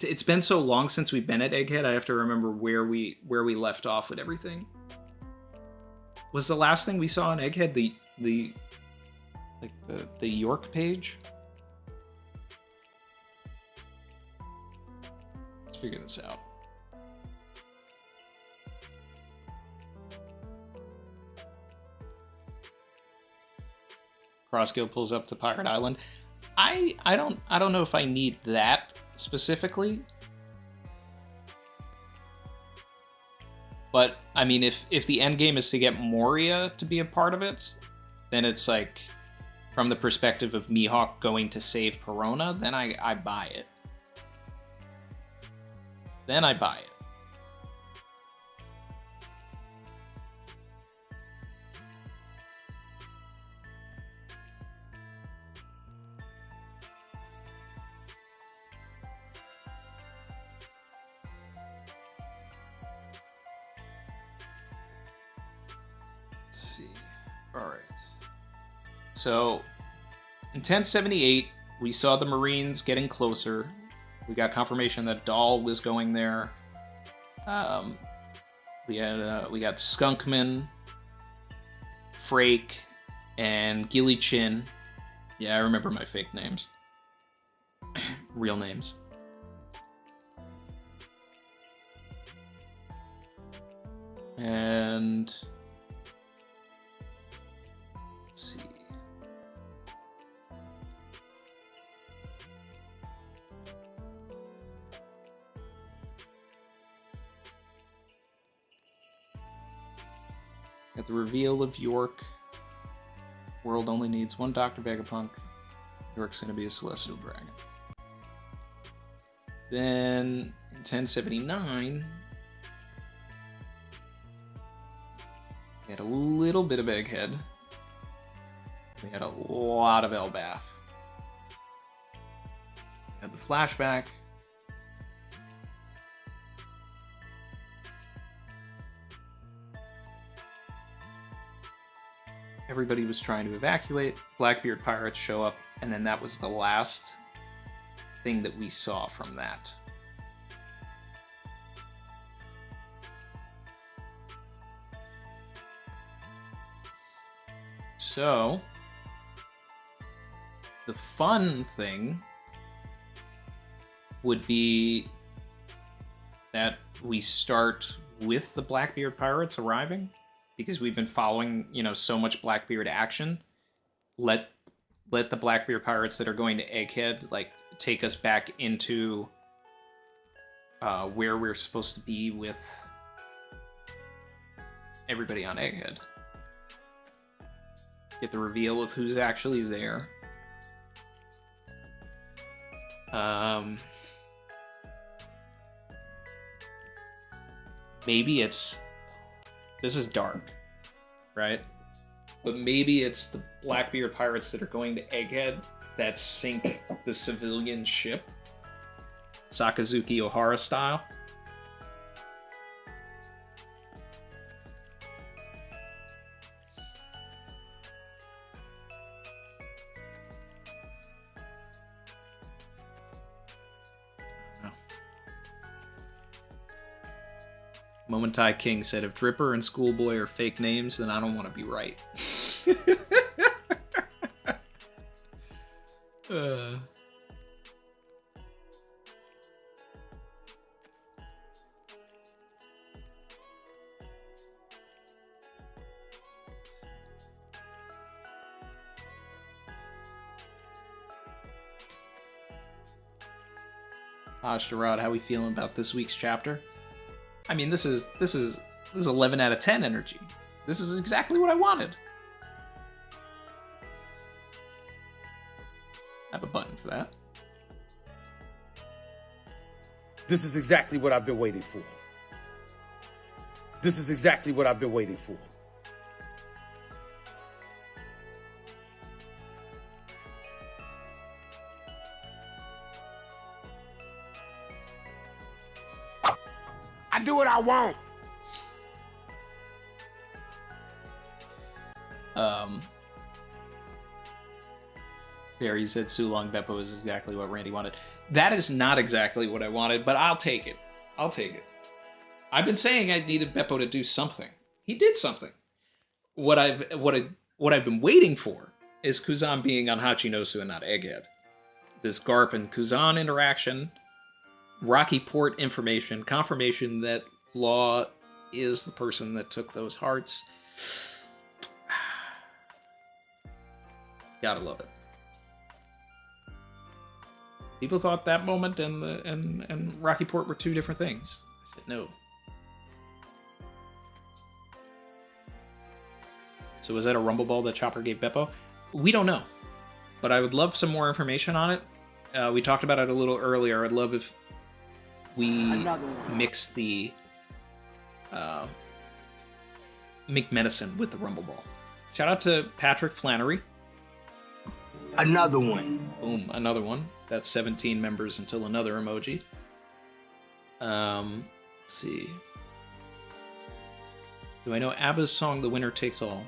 it's been so long since we've been at Egghead. I have to remember where we left off with everything. Was the last thing we saw in Egghead the York page? Let's figure this out. Crossguild pulls up to Pirate Island. I don't know if I need that specifically, but I mean, if the end game is to get Moria to be a part of it, then it's like from the perspective of Mihawk going to save Perona, then I buy it. Then I buy it. So, in 1078, we saw the Marines getting closer. We got confirmation that Dahl was going there. We got Skunkman, Frake, and Gilly Chin. Yeah, I remember my fake names. Real names. And let's see. Got the reveal of York. World only needs one Dr. Vegapunk. York's gonna be a Celestial Dragon. Then in 1079, we had a little bit of Egghead. We had a lot of Elbaf. We had the flashback. Everybody was trying to evacuate. Blackbeard pirates show up, and then that was the last thing that we saw from that. So, the fun thing would be that we start with the Blackbeard pirates arriving, because we've been following, you know, so much Blackbeard action. Let the Blackbeard pirates that are going to Egghead, like, take us back into where we're supposed to be with everybody on Egghead. Get the reveal of who's actually there. Maybe it's... This is dark, right? But maybe it's the Blackbeard pirates that are going to Egghead that sink the civilian ship. Sakazuki Ohara style. Momentai King said, if Dripper and Schoolboy are fake names, then I don't want to be right. Ashtarad, how we feeling about this week's chapter? I mean, this is 11 out of 10 energy. This is exactly what I wanted. I have a button for that. This is exactly what I've been waiting for. This is exactly what I've been waiting for. I do what I want. Barry said Sulong Beppo is exactly what Randy wanted. That is not exactly what I wanted, but I'll take it. I'll take it. I've been saying I needed Beppo to do something. He did something. What I've been waiting for is Kuzan being on Hachinosu and not Egghead. This Garp and Kuzan interaction, Rocky Port information, confirmation that Law is the person that took those hearts. Gotta love it. People thought that moment and Rocky Port were two different things. I said no. So was that a Rumble Ball that Chopper gave Beppo? We don't know. But I would love some more information on it. We talked about it a little earlier. I'd love if we mix the Mink Medicine with the Rumble Ball. Shout out to Patrick Flannery. Another one. Boom, another one. That's 17 members until another emoji. Let's see. Do I know ABBA's song The Winner Takes All?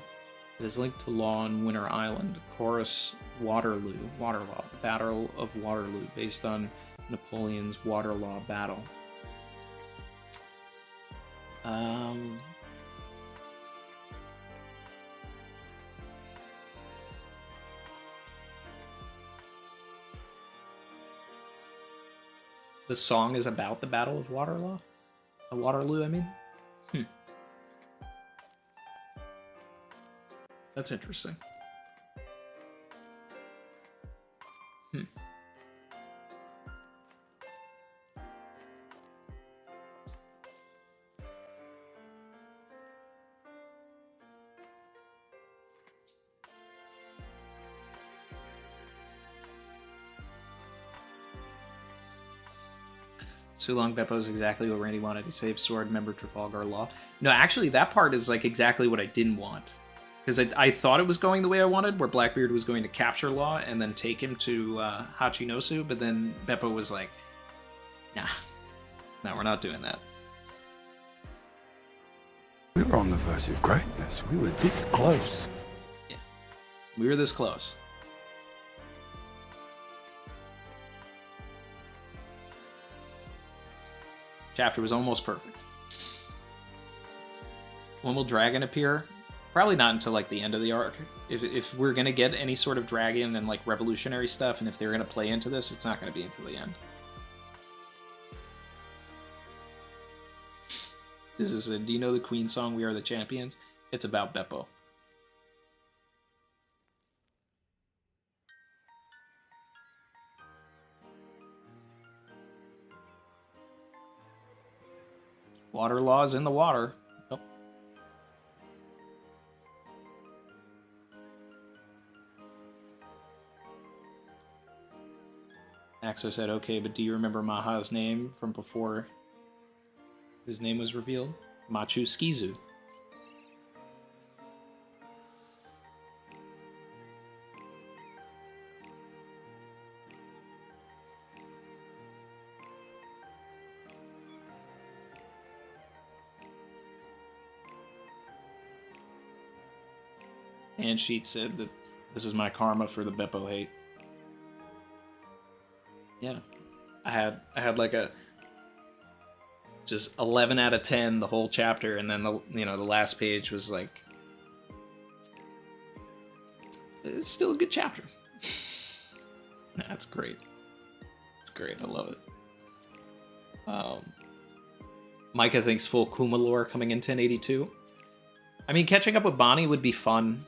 It is linked to Law on Winter Island. Chorus Waterloo, the Battle of Waterloo, based on Napoleon's Waterloo battle. The song is about the Battle of Waterloo? Waterloo, I mean? That's interesting. Sulong Beppo is exactly what Randy wanted. He saved Sword, member Trafalgar Law. No, actually, that part is like exactly what I didn't want. Because I thought it was going the way I wanted, where Blackbeard was going to capture Law and then take him to Hachinosu, but then Beppo was like, nah, we're not doing that. We were on the verge of greatness. We were this close. Yeah, we were this close. Chapter was almost perfect. When will Dragon appear? Probably not until like the end of the arc. If we're gonna get any sort of dragon and like revolutionary stuff, and if they're gonna play into this, it's not gonna be until the end. This is do you know the Queen song, We Are the Champions? It's about Beppo. Water laws in the water. Oh. Axo said, okay, but do you remember Maha's name from before his name was revealed? Machu Skizu. And Sheet said that this is my karma for the Beppo hate. Yeah. I had like a just 11 out of 10 the whole chapter, and then the last page was like, it's still a good chapter. That's great. It's great. I love it. Micah thinks full Kuma lore coming in 1082. I mean, catching up with Bonnie would be fun.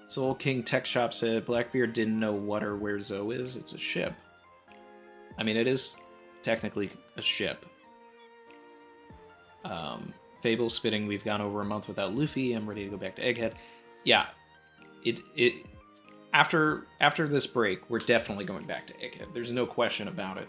Soul King Tech Shop said Blackbeard didn't know what or where Zoe is. It's a ship. I mean, it is technically a ship. Fable spitting, we've gone over a month without Luffy. I'm ready to go back to Egghead. Yeah, after this break, we're definitely going back to Egghead. There's no question about it.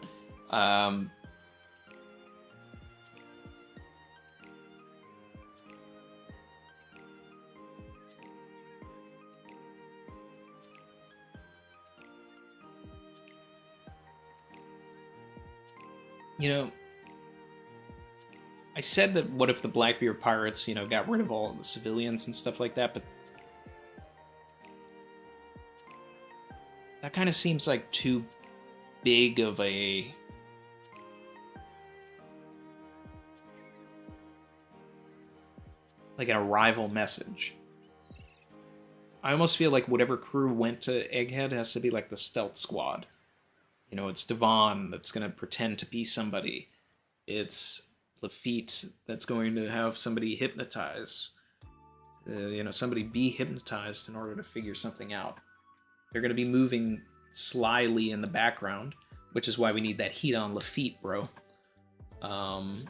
You know, I said that what if the Blackbeard pirates, got rid of all the civilians and stuff like that, but that kind of seems like too big of a like an arrival message. I almost feel like whatever crew went to Egghead has to be like the stealth squad. It's Devon that's going to pretend to be somebody. It's Lafitte that's going to have somebody hypnotize. Somebody be hypnotized in order to figure something out. They're going to be moving slyly in the background, which is why we need that heat on Lafitte, bro. Sanji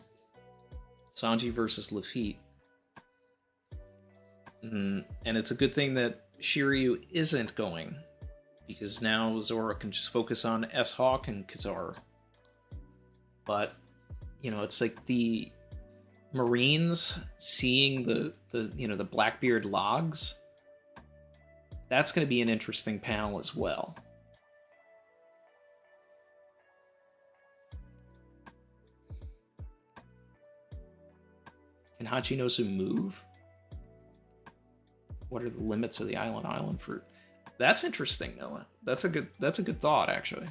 versus Lafitte. And it's a good thing that Shiryu isn't going, because now Zoro can just focus on S-Hawk and Kizaru. But, it's like the Marines seeing the Blackbeard logs. That's going to be an interesting panel as well. Can Hachinosu move? What are the limits of the island fruit? That's interesting, Noah. That's a good thought, actually.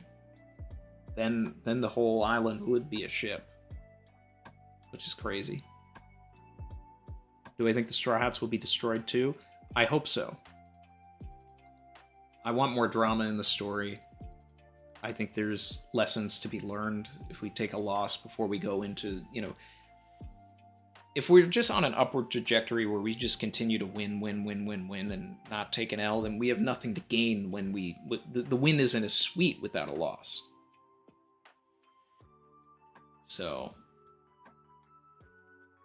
Then the whole island would be a ship, which is crazy. Do I think the Straw Hats will be destroyed too? I hope so. I want more drama in the story. I think there's lessons to be learned if we take a loss before we go into, if we're just on an upward trajectory where we just continue to win, and not take an L, then we have nothing to gain when the win isn't as sweet without a loss. So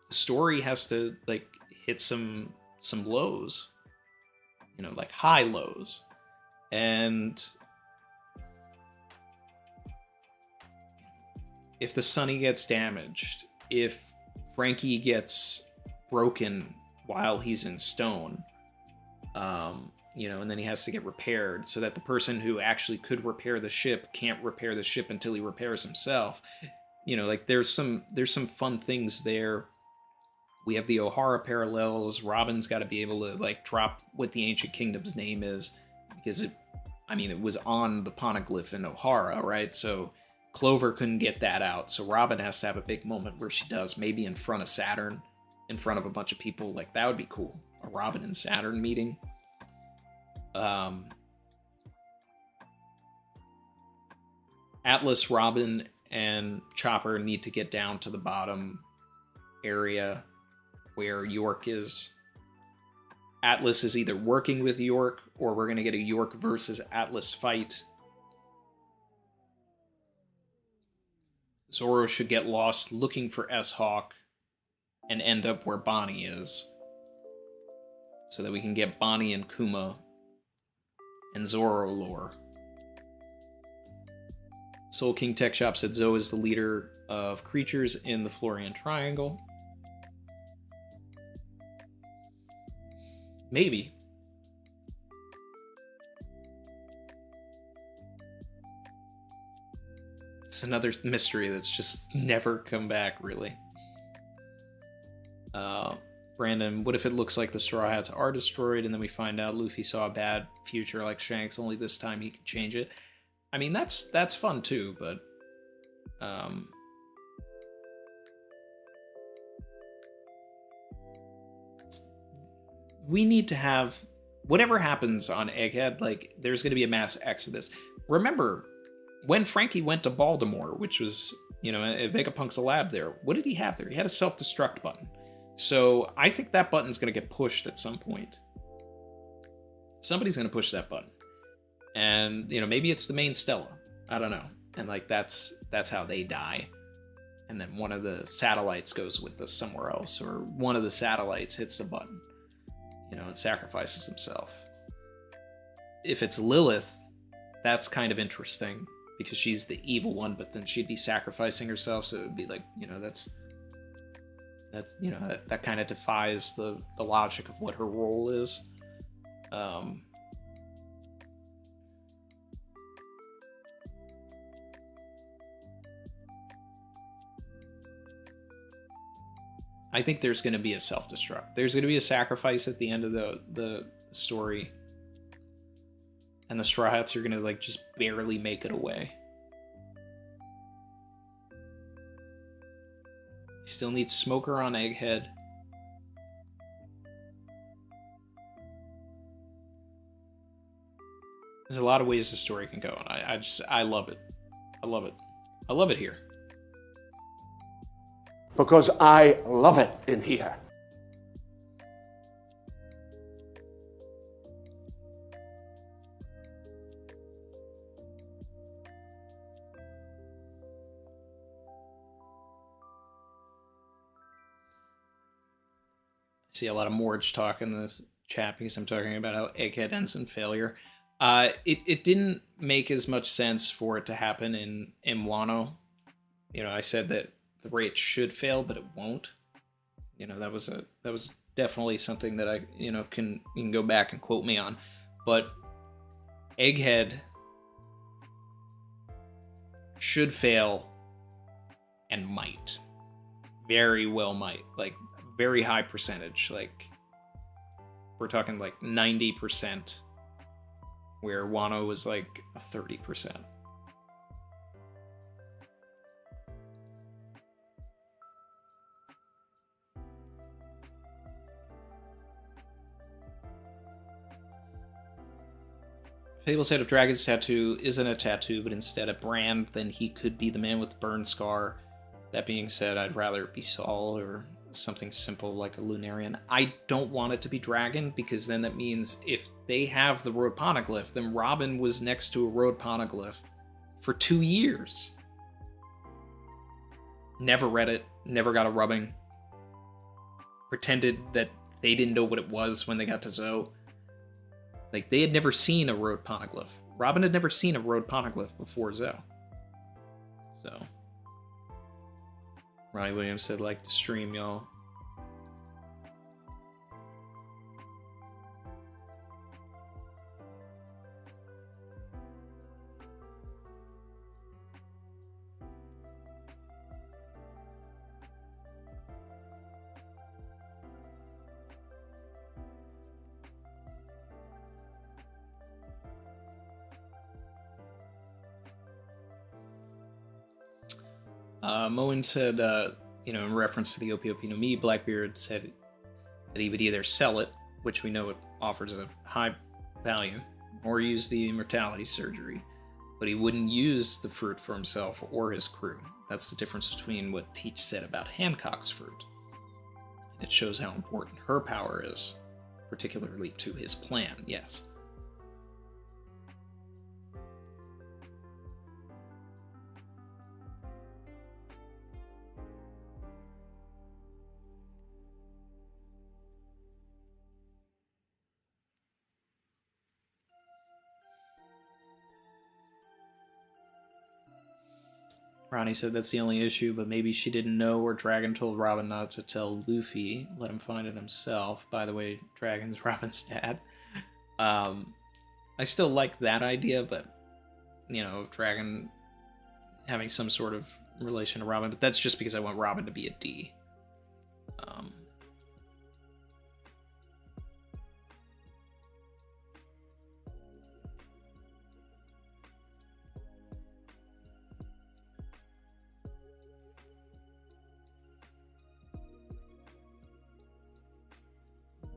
the story has to hit some lows, like high lows, and if the Sunny gets damaged, if Frankie gets broken while he's in stone, and then he has to get repaired so that the person who actually could repair the ship can't repair the ship until he repairs himself. There's some fun things there. We have the O'Hara parallels. Robin's got to be able to drop what the Ancient Kingdom's name is, because it was on the poneglyph in O'Hara, right? So Clover couldn't get that out, so Robin has to have a big moment where she does, maybe in front of Saturn, in front of a bunch of people. That would be cool. A Robin and Saturn meeting. Atlas, Robin, and Chopper need to get down to the bottom area where York is. Atlas is either working with York, or we're going to get a York versus Atlas fight. Zoro should get lost looking for S-Hawk and end up where Bonnie is, so that we can get Bonnie and Kuma and Zoro lore. Soul King Tech Shop said Zoe is the leader of creatures in the Florian Triangle. Maybe. It's another mystery that's just never come back, really. Brandon, what if it looks like the Straw Hats are destroyed and then we find out Luffy saw a bad future like Shanks, only this time he can change it? I mean, that's fun too, but we need to have whatever happens on Egghead, like there's going to be a mass exodus. Remember when Frankie went to Baltimore, which was, you know, at Vegapunk's lab there, what did he have there? He had a self-destruct button. So I think that button's going to get pushed at some point. Somebody's going to push that button. And, you know, maybe it's the main Stella. I don't know. And, like, that's how they die. And then one of the satellites goes with us somewhere else. Or one of the satellites hits the button, you know, and sacrifices himself. If it's Lilith, that's kind of interesting. Because she's the evil one, but then she'd be sacrificing herself. So it would be like, you know, that's you know, that kind of defies the logic of what her role is. I think there's going to be a self-destruct. There's going to be a sacrifice at the end of the story. And the Straw Hats are going to, like, just barely make it away. Still need Smoker on Egghead. There's a lot of ways the story can go, and I love it. I love it. I love it here. Because I love it in here. See a lot of Morge talk in this chat because I'm talking about how Egghead ends in failure. It didn't make as much sense for it to happen in Wano. You know, I said that the rate should fail, but it won't. You know, that was definitely something that I, you know, you can go back and quote me on. But Egghead should fail and might. Very well might. Like, very high percentage. Like, we're talking like 90%, where Wano was like 30%. Fable said if Dragon's tattoo isn't a tattoo, but instead a brand, then he could be the man with the burn scar. That being said, I'd rather it be Saul or something simple like a Lunarian. I don't want it to be Dragon, because then that means if they have the road poneglyph, then Robin was next to a road poneglyph for 2 years. Never read it, never got a rubbing. Pretended that they didn't know what it was when they got to Zoe. Like, they had never seen a road poneglyph. Robin had never seen a road poneglyph before Zoe. So, Ronnie Williams said, like to stream, y'all. Moen said, you know, in reference to the Opiopi no Mi, Blackbeard said that he would either sell it, which we know it offers a high value, or use the immortality surgery. but he wouldn't use the fruit for himself or his crew. That's the difference between what Teach said about Hancock's fruit. It shows how important her power is, particularly to his plan, yes. Ronnie said that's the only issue, but maybe she didn't know, or Dragon told Robin not to tell Luffy. Let him find it himself. By the way, Dragon's Robin's dad. I still like that idea, but, you know, Dragon having some sort of relation to Robin, but that's just because I want Robin to be a D.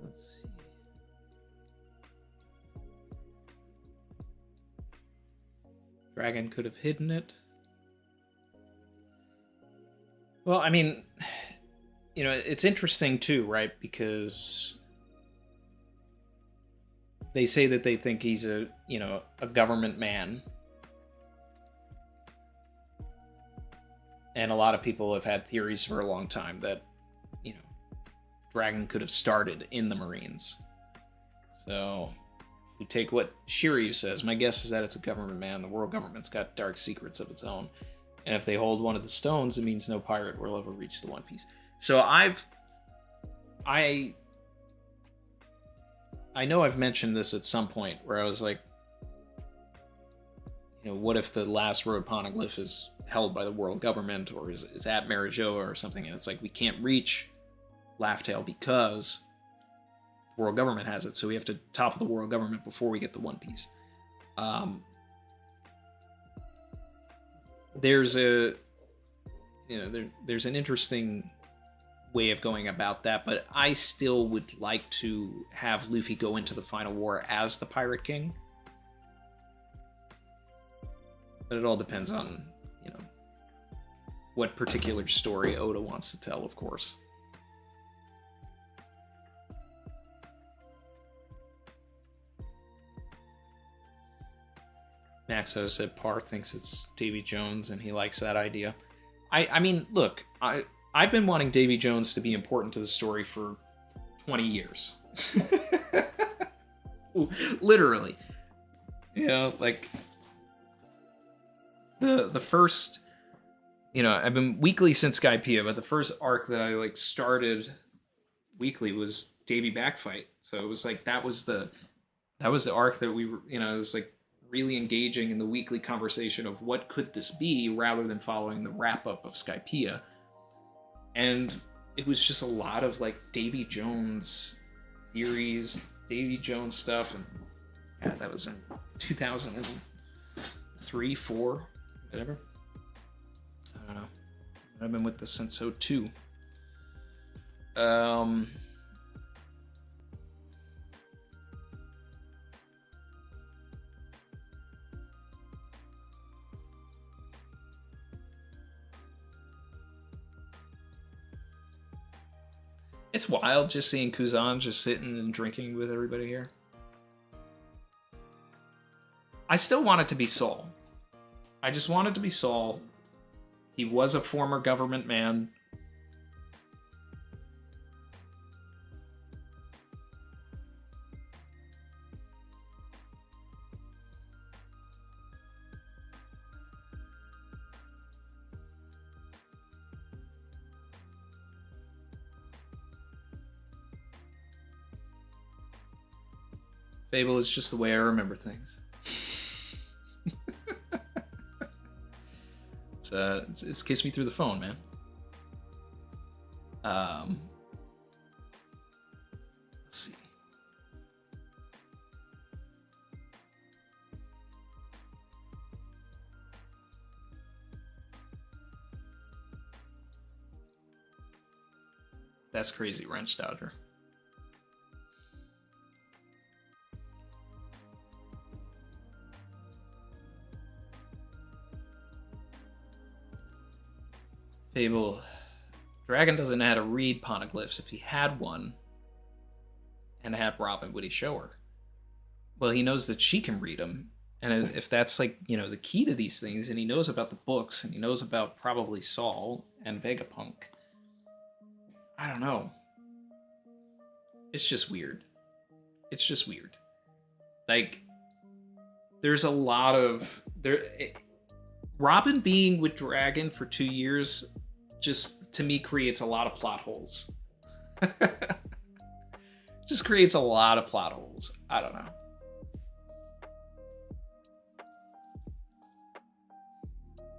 Let's see. Dragon could have hidden it. Well, I mean, you know, it's interesting too, right? Because they say that they think he's a, you know, a government man. And a lot of people have had theories for a long time that, you know, Dragon could have started in the Marines. So, if we take what Shiryu says, my guess is that it's a government man. The world government's got dark secrets of its own. And if they hold one of the stones, it means no pirate will ever reach the One Piece. So I know I've mentioned this at some point where I was like, you know, what if the last road poneglyph is held by the world government or is at Marijoa or something, and it's like we can't reach Laugh-Tale because the world government has it, so we have to topple the world government before we get the One Piece. There's a, you know, there's an interesting way of going about that, but I still would like to have Luffy go into the final war as the Pirate King. But it all depends on, you know, what particular story Oda wants to tell, of course. Maxo said Parr thinks it's Davy Jones and he likes that idea. I mean, look, I've been wanting Davy Jones to be important to the story for 20 years. Literally. You know, like the first, you know, I've been weekly since Skypiea, but the first arc that I like started weekly was Davy Backfight. So it was like that was the arc that we were, you know, it was like really engaging in the weekly conversation of what could this be rather than following the wrap-up of Skypiea. And it was just a lot of like Davy Jones theories, Davy Jones stuff, and yeah, that was in 2003, 4, whatever. I don't know. I've been with this since 02. It's wild just seeing Kuzan just sitting and drinking with everybody here. I still want it to be Sol. I just want it to be Sol. He was a former government man. Fable is just the way I remember things. It's Kiss Me Through the Phone, man. Let's see. That's crazy, Wrench Dodger. Fable. Dragon doesn't know how to read poneglyphs. If he had one and had Robin, would he show her? Well, he knows that she can read them. And if that's like, you know, the key to these things, and he knows about the books, and he knows about probably Saul and Vegapunk, I don't know. It's just weird. It's just weird. Like, there's a lot of... Robin being with Dragon for 2 years just, to me, creates a lot of plot holes. Just creates a lot of plot holes. I don't know.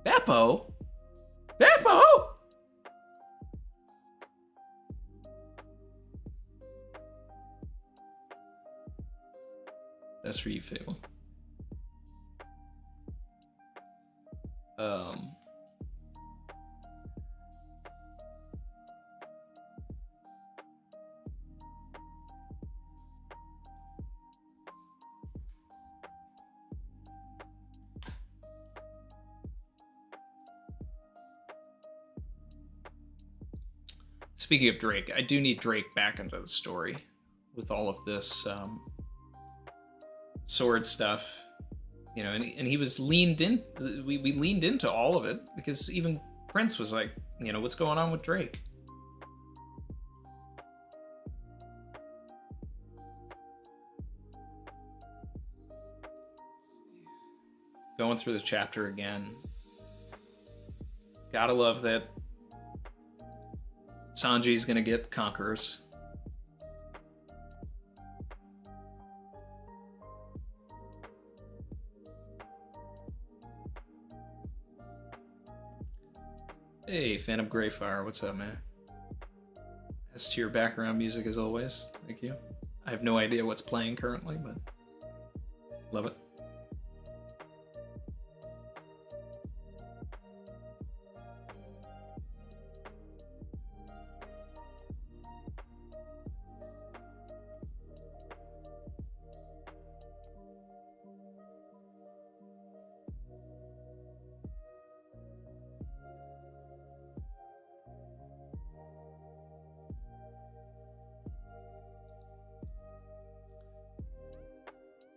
Beppo? Beppo? That's for you, Fable. Speaking of Drake, I do need Drake back into the story with all of this sword stuff, you know, and he was leaned in. We leaned into all of it because even Prince was like, you know, what's going on with Drake? Going through the chapter again. Gotta love that Sanji's gonna get Conquerors. Hey, Phantom Greyfire, what's up, man? S tier background music as always. Thank you. I have no idea what's playing currently, but love it.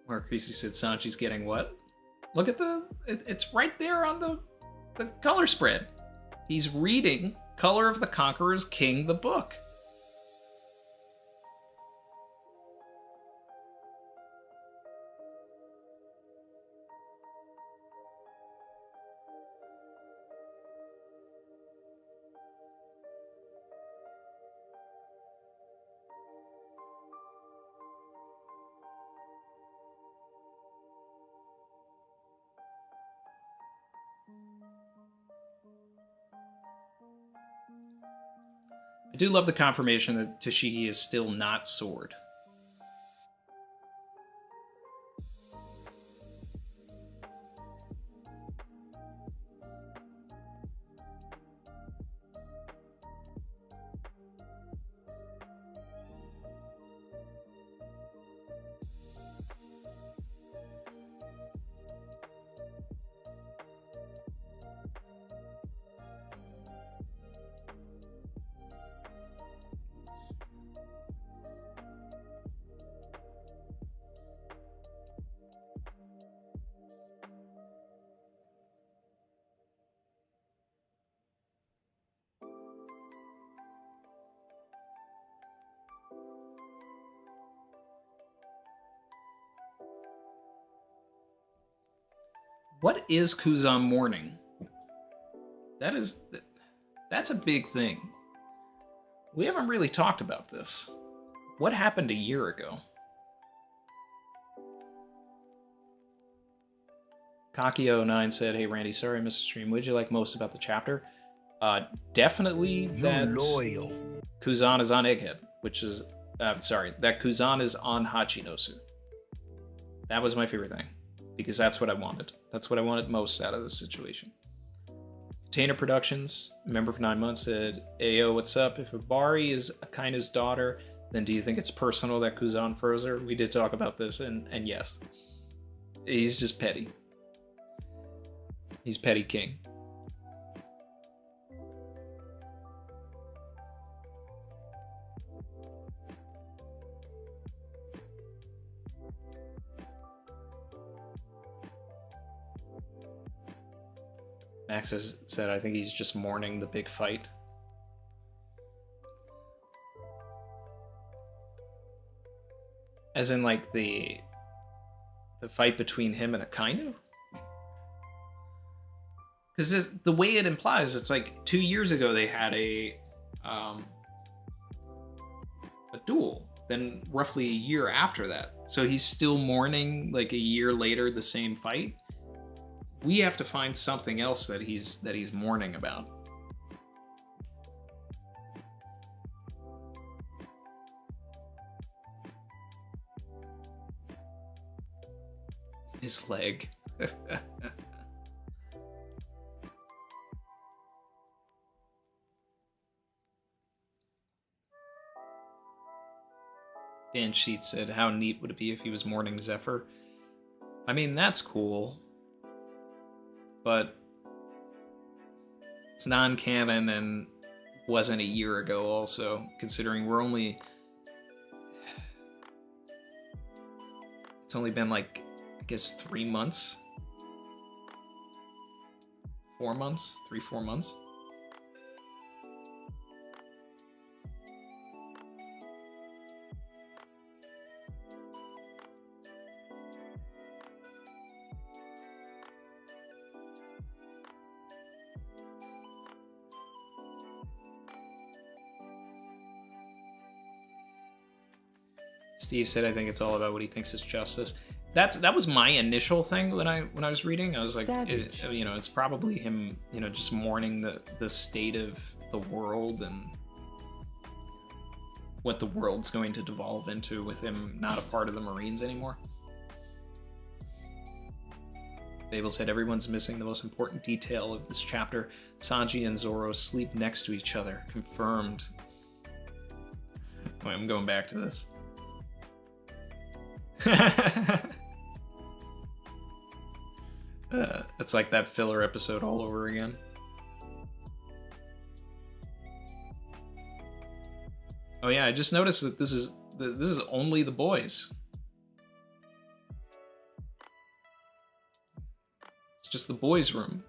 Mark Creasy said Sanji's getting what? Look at it's right there on the color spread. He's reading Color of the Conqueror's King, the book. I do love the confirmation that Tashigi is still not Sword. What is Kuzan mourning? That's a big thing. We haven't really talked about this. What happened a year ago? Kaki09 said, "Hey Randy, sorry I missed the stream. What did you like most about the chapter?" Definitely that loyal. Kuzan is on Egghead, which is that Kuzan is on Hachinosu. That was my favorite thing. Because that's what I wanted. That's what I wanted most out of this situation. Container Productions, member for 9 months, said, "Ayo, what's up? If Ibari is Akaino's daughter, then do you think it's personal that Kuzan froze her?" We did talk about this, and yes. He's just petty. He's petty king. Max has said, I think he's just mourning the big fight. As in, like, the fight between him and Akainu? Because the way it implies, it's like 2 years ago they had a duel. Then roughly a year after that. So he's still mourning, like, a year later, the same fight? We have to find something else that he's mourning about. His leg. Dan Sheets said, how neat would it be if he was mourning Zephyr? I mean, that's cool. But it's non-canon and wasn't a year ago also, considering we're only... It's only been like, I guess 3 months? 4 months? 3-4 months? Steve said, I think it's all about what he thinks is justice. That was my initial thing when I was reading. I was like, it's probably him, just mourning the state of the world and what the world's going to devolve into with him not a part of the Marines anymore. Fable said, everyone's missing the most important detail of this chapter. Sanji and Zoro sleep next to each other. Confirmed. Wait, I'm going back to this. It's like that filler episode all over again. Oh yeah, I just noticed that this is only the boys. It's just the boys' room.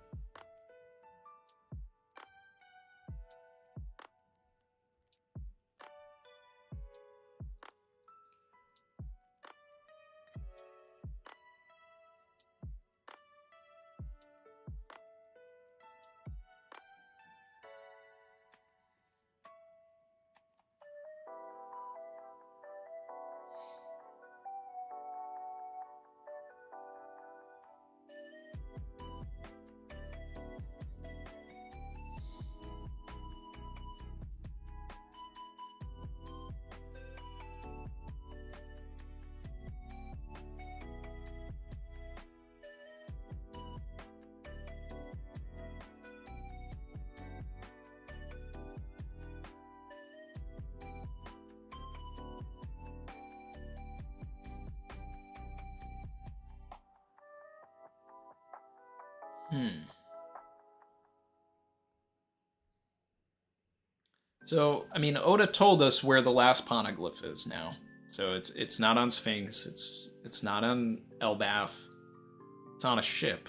So, I mean, Oda told us where the last poneglyph is now. So it's not on Sphinx, it's not on Elbaf. It's on a ship.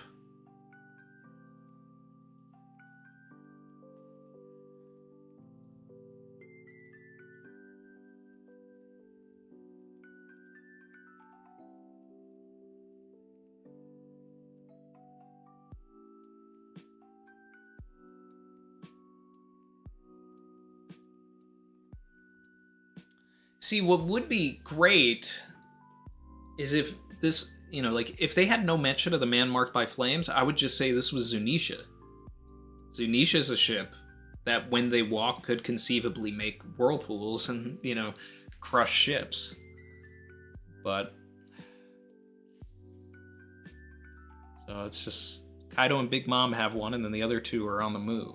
See, what would be great is if this, like, if they had no mention of the man marked by flames, I would just say this was Zunisha. Zunisha is a ship that, when they walk, could conceivably make whirlpools and, crush ships. But... so it's just... Kaido and Big Mom have one, and then the other two are on the move.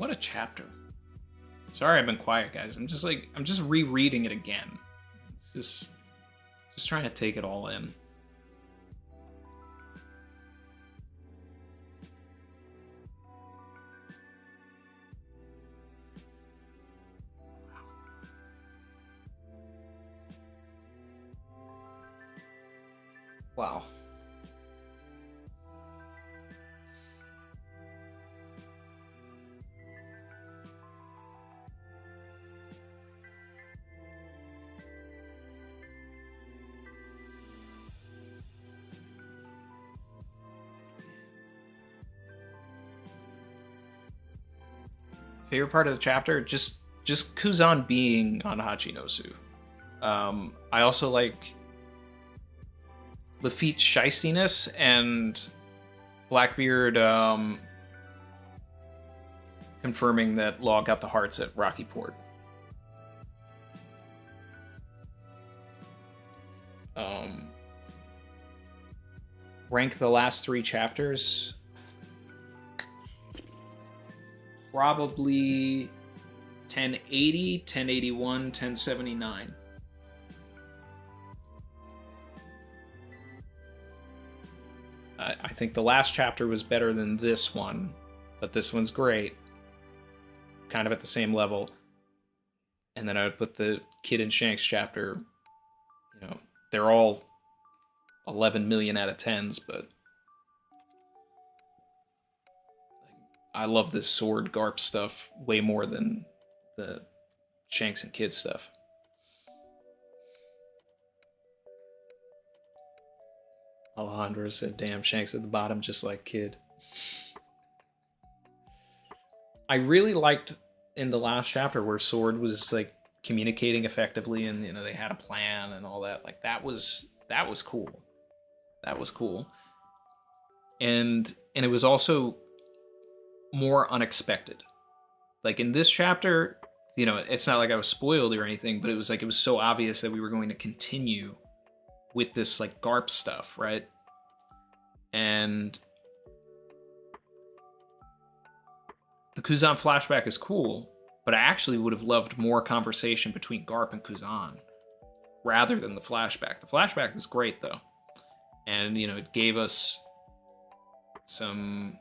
What a chapter. Sorry I've been quiet, guys. I'm just rereading it again. It's just trying to take it all in. Wow. Favorite part of the chapter, just Kuzan being on Hachinosu. I also like Lafitte's shystiness and Blackbeard confirming that Law got the hearts at Rocky Port. Rank the last 3 chapters. Probably 1080, 1081, 1079. I think the last chapter was better than this one, but this one's great. Kind of at the same level. And then I would put the Kid and Shanks chapter, you know, they're all 11 million out of 10s, but I love this sword Garp stuff way more than the Shanks and Kid stuff. Alejandro said, damn, Shanks at the bottom just like Kid. I really liked in the last chapter where Sword was like communicating effectively and, you know, they had a plan and all that. Like that was cool. That was cool. And it was also more unexpected. Like in this chapter, you know, it's not like I was spoiled or anything, but it was like it was so obvious that we were going to continue with this like Garp stuff, right? And the Kuzan flashback is cool, but I actually would have loved more conversation between Garp and Kuzan rather than the flashback. The flashback was great though. And, you know, it gave us some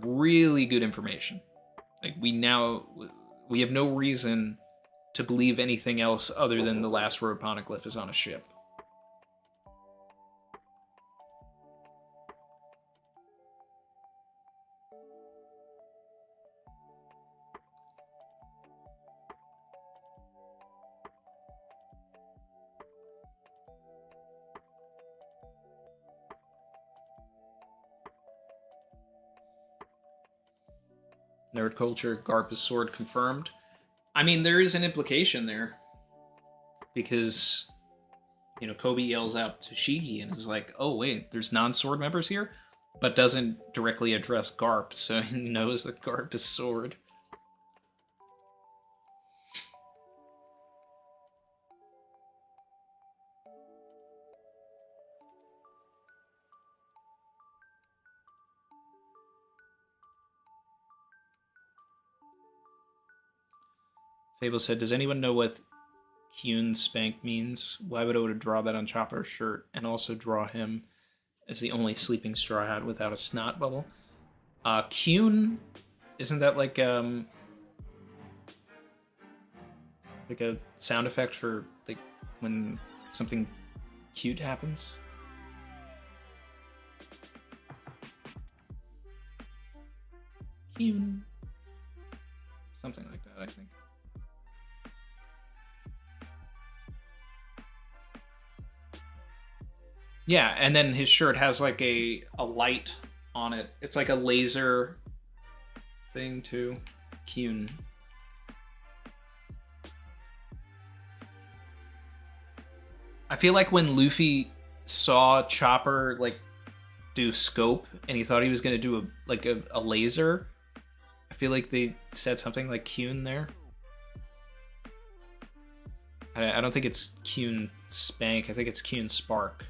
really good information. Like we have no reason to believe anything else other than the last Zoropack is on a ship. Nerd culture, Garp is sword confirmed. I mean, there is an implication there. Because, you know, Kobe yells out to Shigi and is like, oh wait, there's non-sword members here? But doesn't directly address Garp, so he knows that Garp is sword. Fable said, does anyone know what Kyun spank means? Why would Oda draw that on Chopper's shirt and also draw him as the only sleeping Straw Hat without a snot bubble? Kyun, isn't that like a sound effect for like when something cute happens? Kyun. Something like that, I think. Yeah, and then his shirt has like a light on it. It's like a laser thing too. Kyun. I feel like when Luffy saw Chopper like do scope and he thought he was gonna do a laser, I feel like they said something like Kyun there. I don't think it's Kyun spank. I think it's Kyun spark.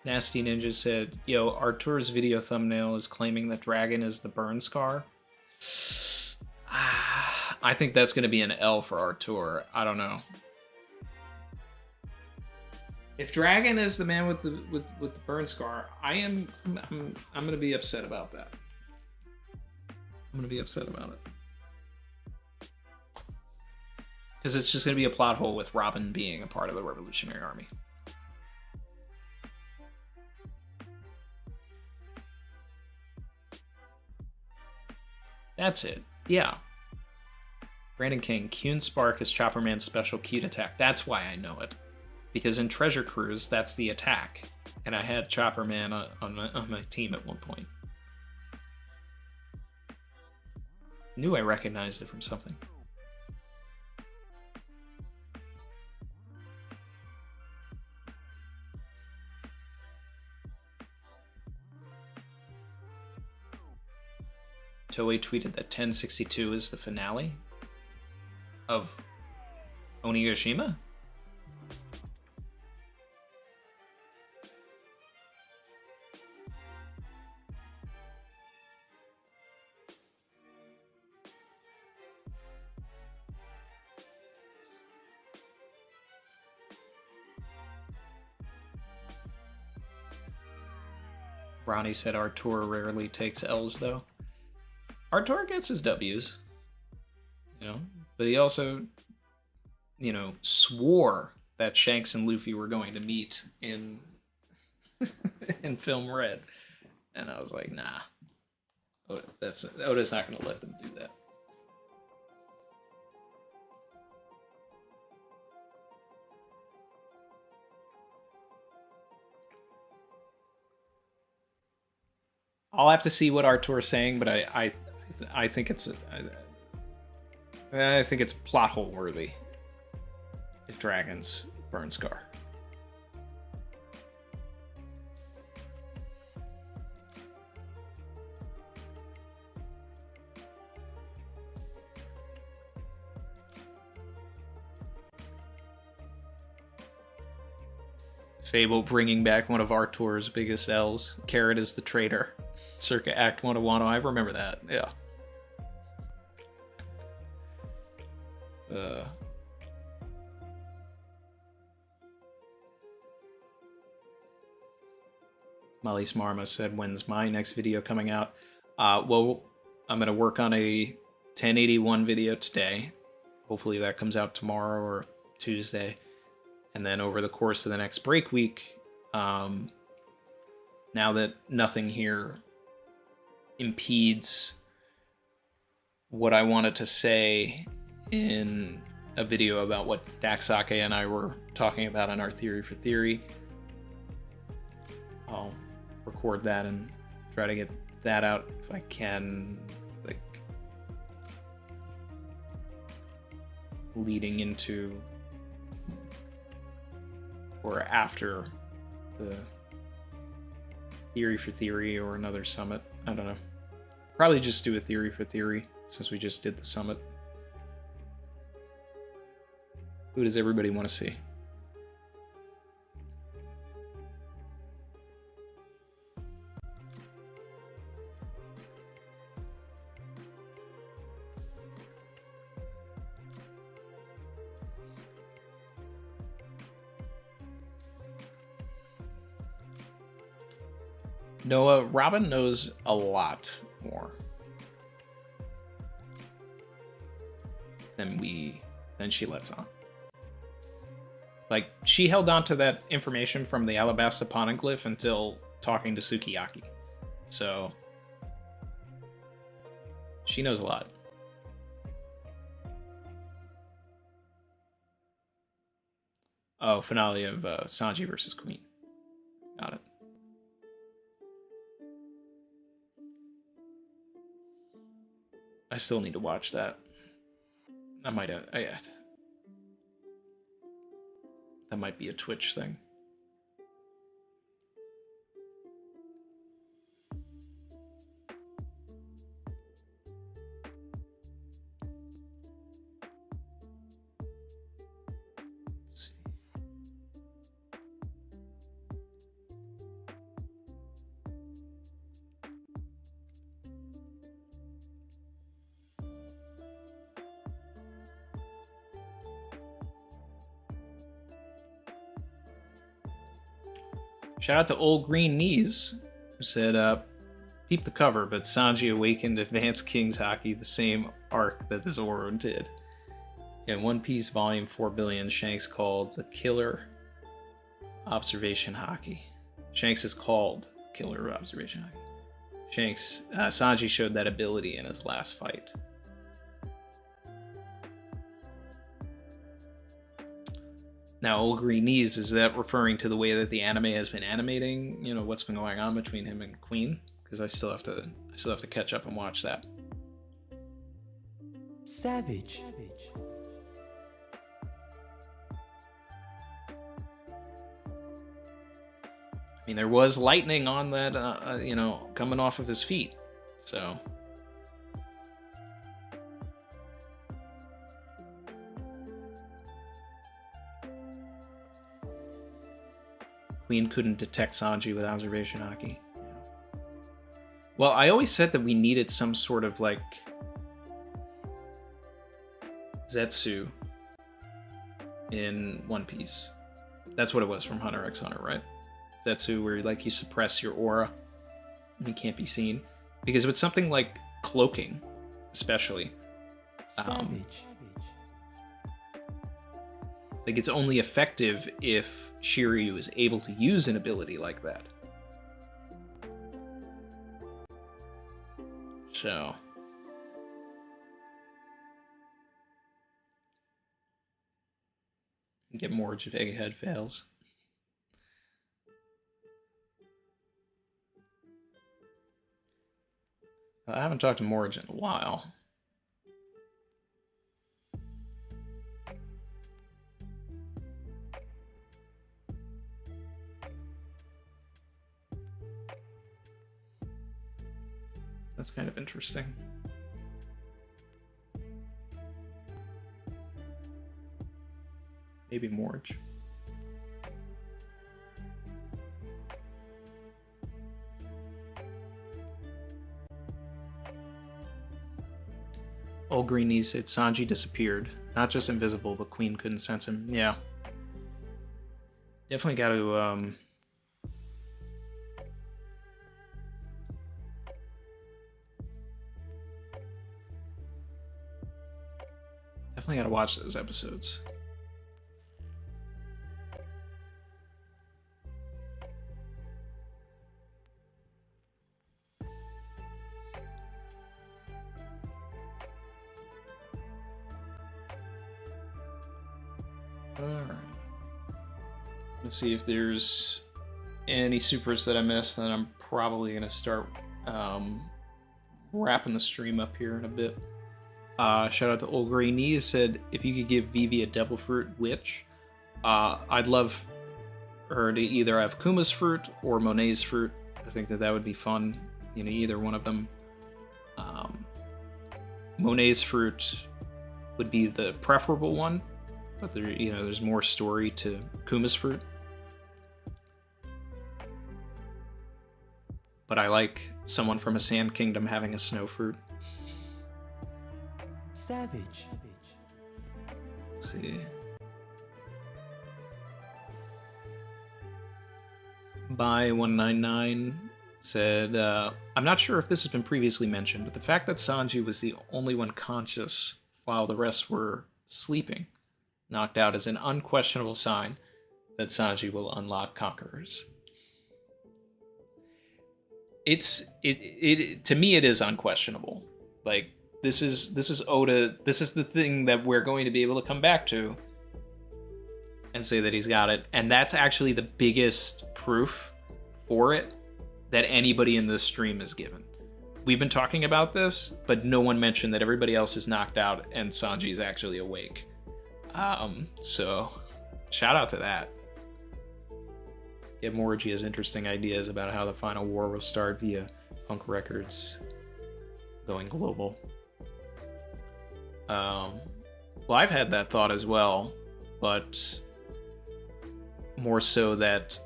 Nasty Ninja said, yo, Artur's video thumbnail is claiming that Dragon is the burn scar. I think that's going to be an L for Artur. I don't know. If Dragon is the man with the burn scar, I'm going to be upset about that. I'm going to be upset about it. Because it's just going to be a plot hole with Robin being a part of the Revolutionary Army. That's it. Yeah. Brandon King, Kuhn Spark is Chopper Man's special cute attack. That's why I know it. Because in Treasure Cruise, that's the attack. And I had Chopper Man on my team at one point. Knew I recognized it from something. Toei tweeted that 1062 is the finale of Onigashima? Ronnie said Artur rarely takes L's though. Artur gets his W's, you know, but he also, you know, swore that Shanks and Luffy were going to meet in in Film Red, and I was like, nah, Oda's not going to let them do that. I'll have to see what Artur's saying, but I think it's plot hole worthy if Dragons burn Scar. Fable bringing back one of Artur's biggest L's. Carrot is the traitor. Circa Act 1 of Wano. I remember that. Yeah. Molly Smarma said, when's my next video coming out? Well, I'm going to work on a 1081 video today. Hopefully that comes out tomorrow or Tuesday. And then over the course of the next break week, now that nothing here impedes what I wanted to say in a video about what Daxake and I were talking about on our Theory for Theory, I'll record that and try to get that out if I can, like, leading into or after the Theory for Theory or another summit. I don't know. Probably just do a Theory for Theory since we just did the summit. Who does everybody want to see? Noah, Robin knows a lot more than she lets on. Like, she held on to that information from the Alabasta Poneglyph until talking to Sukiyaki. So, she knows a lot. Oh, finale of Sanji versus Queen. Got it. I still need to watch that. I might that might be a Twitch thing. Let's see. Shout out to Old Green Knees, who said, peep the cover, but Sanji awakened Advanced Kings Hockey the same arc that the Zoro did. In One Piece Volume 4 Billion, Shanks called the Killer Observation Hockey. Shanks is called the Killer Observation Hockey. Sanji showed that ability in his last fight. Now, Old Green Knees, is that referring to the way that the anime has been animating? You know, what's been going on between him and Queen? Because I still have to catch up and watch that. Savage. I mean, there was lightning on that, coming off of his feet. So. Queen couldn't detect Sanji with observation hockey. Well, I always said that we needed some sort of, like, Zetsu in One Piece. That's what it was from Hunter x Hunter, right? Zetsu, where, like, you suppress your aura and you can't be seen. Because with something like cloaking, especially, like, it's only effective if Shiryu is able to use an ability like that. So. Get Morge if Egghead fails. I haven't talked to Morge in a while. That's kind of interesting. Maybe Morge. Old Green Knee said Sanji disappeared. Not just invisible, but Queen couldn't sense him. Yeah. Definitely got to, Definitely gotta watch those episodes. Alright. Let's see if there's any supers that I missed, and then I'm probably gonna start wrapping the stream up here in a bit. Shout out to Old Grey Knees, said, if you could give Vivi a devil fruit, which? I'd love her to either have Kuma's fruit or Monet's fruit. I think that would be fun, either one of them. Monet's fruit would be the preferable one, but there's more story to Kuma's fruit. But I like someone from a Sand Kingdom having a snow fruit. Savage. Let's see. By199 said, I'm not sure if this has been previously mentioned, but the fact that Sanji was the only one conscious while the rest were sleeping, knocked out, is an unquestionable sign that Sanji will unlock Conquerors. To me, it is unquestionable. Like, this is Oda. This is the thing that we're going to be able to come back to and say that he's got it. And that's actually the biggest proof for it that anybody in this stream is given. We've been talking about this, but no one mentioned that everybody else is knocked out and Sanji's actually awake. So shout out to that. Yeah, Morgie has interesting ideas about how the final war will start via Punk Records going global. Well, I've had that thought as well, but more so that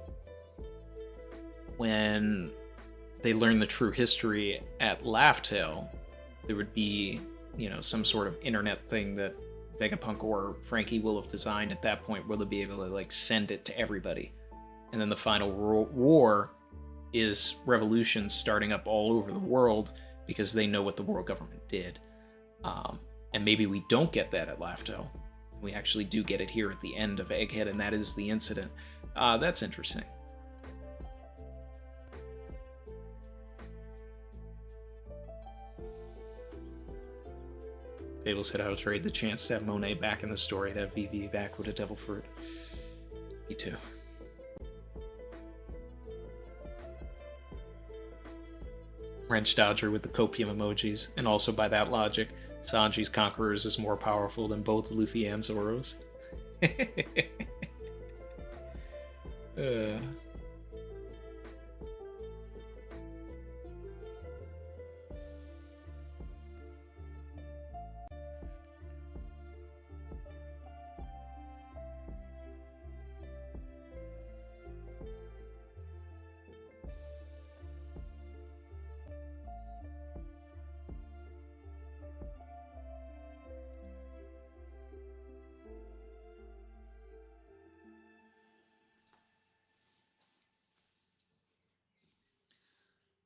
when they learn the true history at Laugh Tale, there would be, some sort of internet thing that Vegapunk or Frankie will have designed at that point where they'll be able to, send it to everybody. And then the final war is revolutions starting up all over the world because they know what the world government did. And maybe we don't get that at Lafto. We actually do get it here at the end of Egghead, and that is the incident. That's interesting. Fable said I would trade the chance to have Monet back in the story to have Vivi back with a devil fruit. Me too. Wrench Dodger with the copium emojis, and also by that logic, Sanji's Conquerors is more powerful than both Luffy and Zoro's.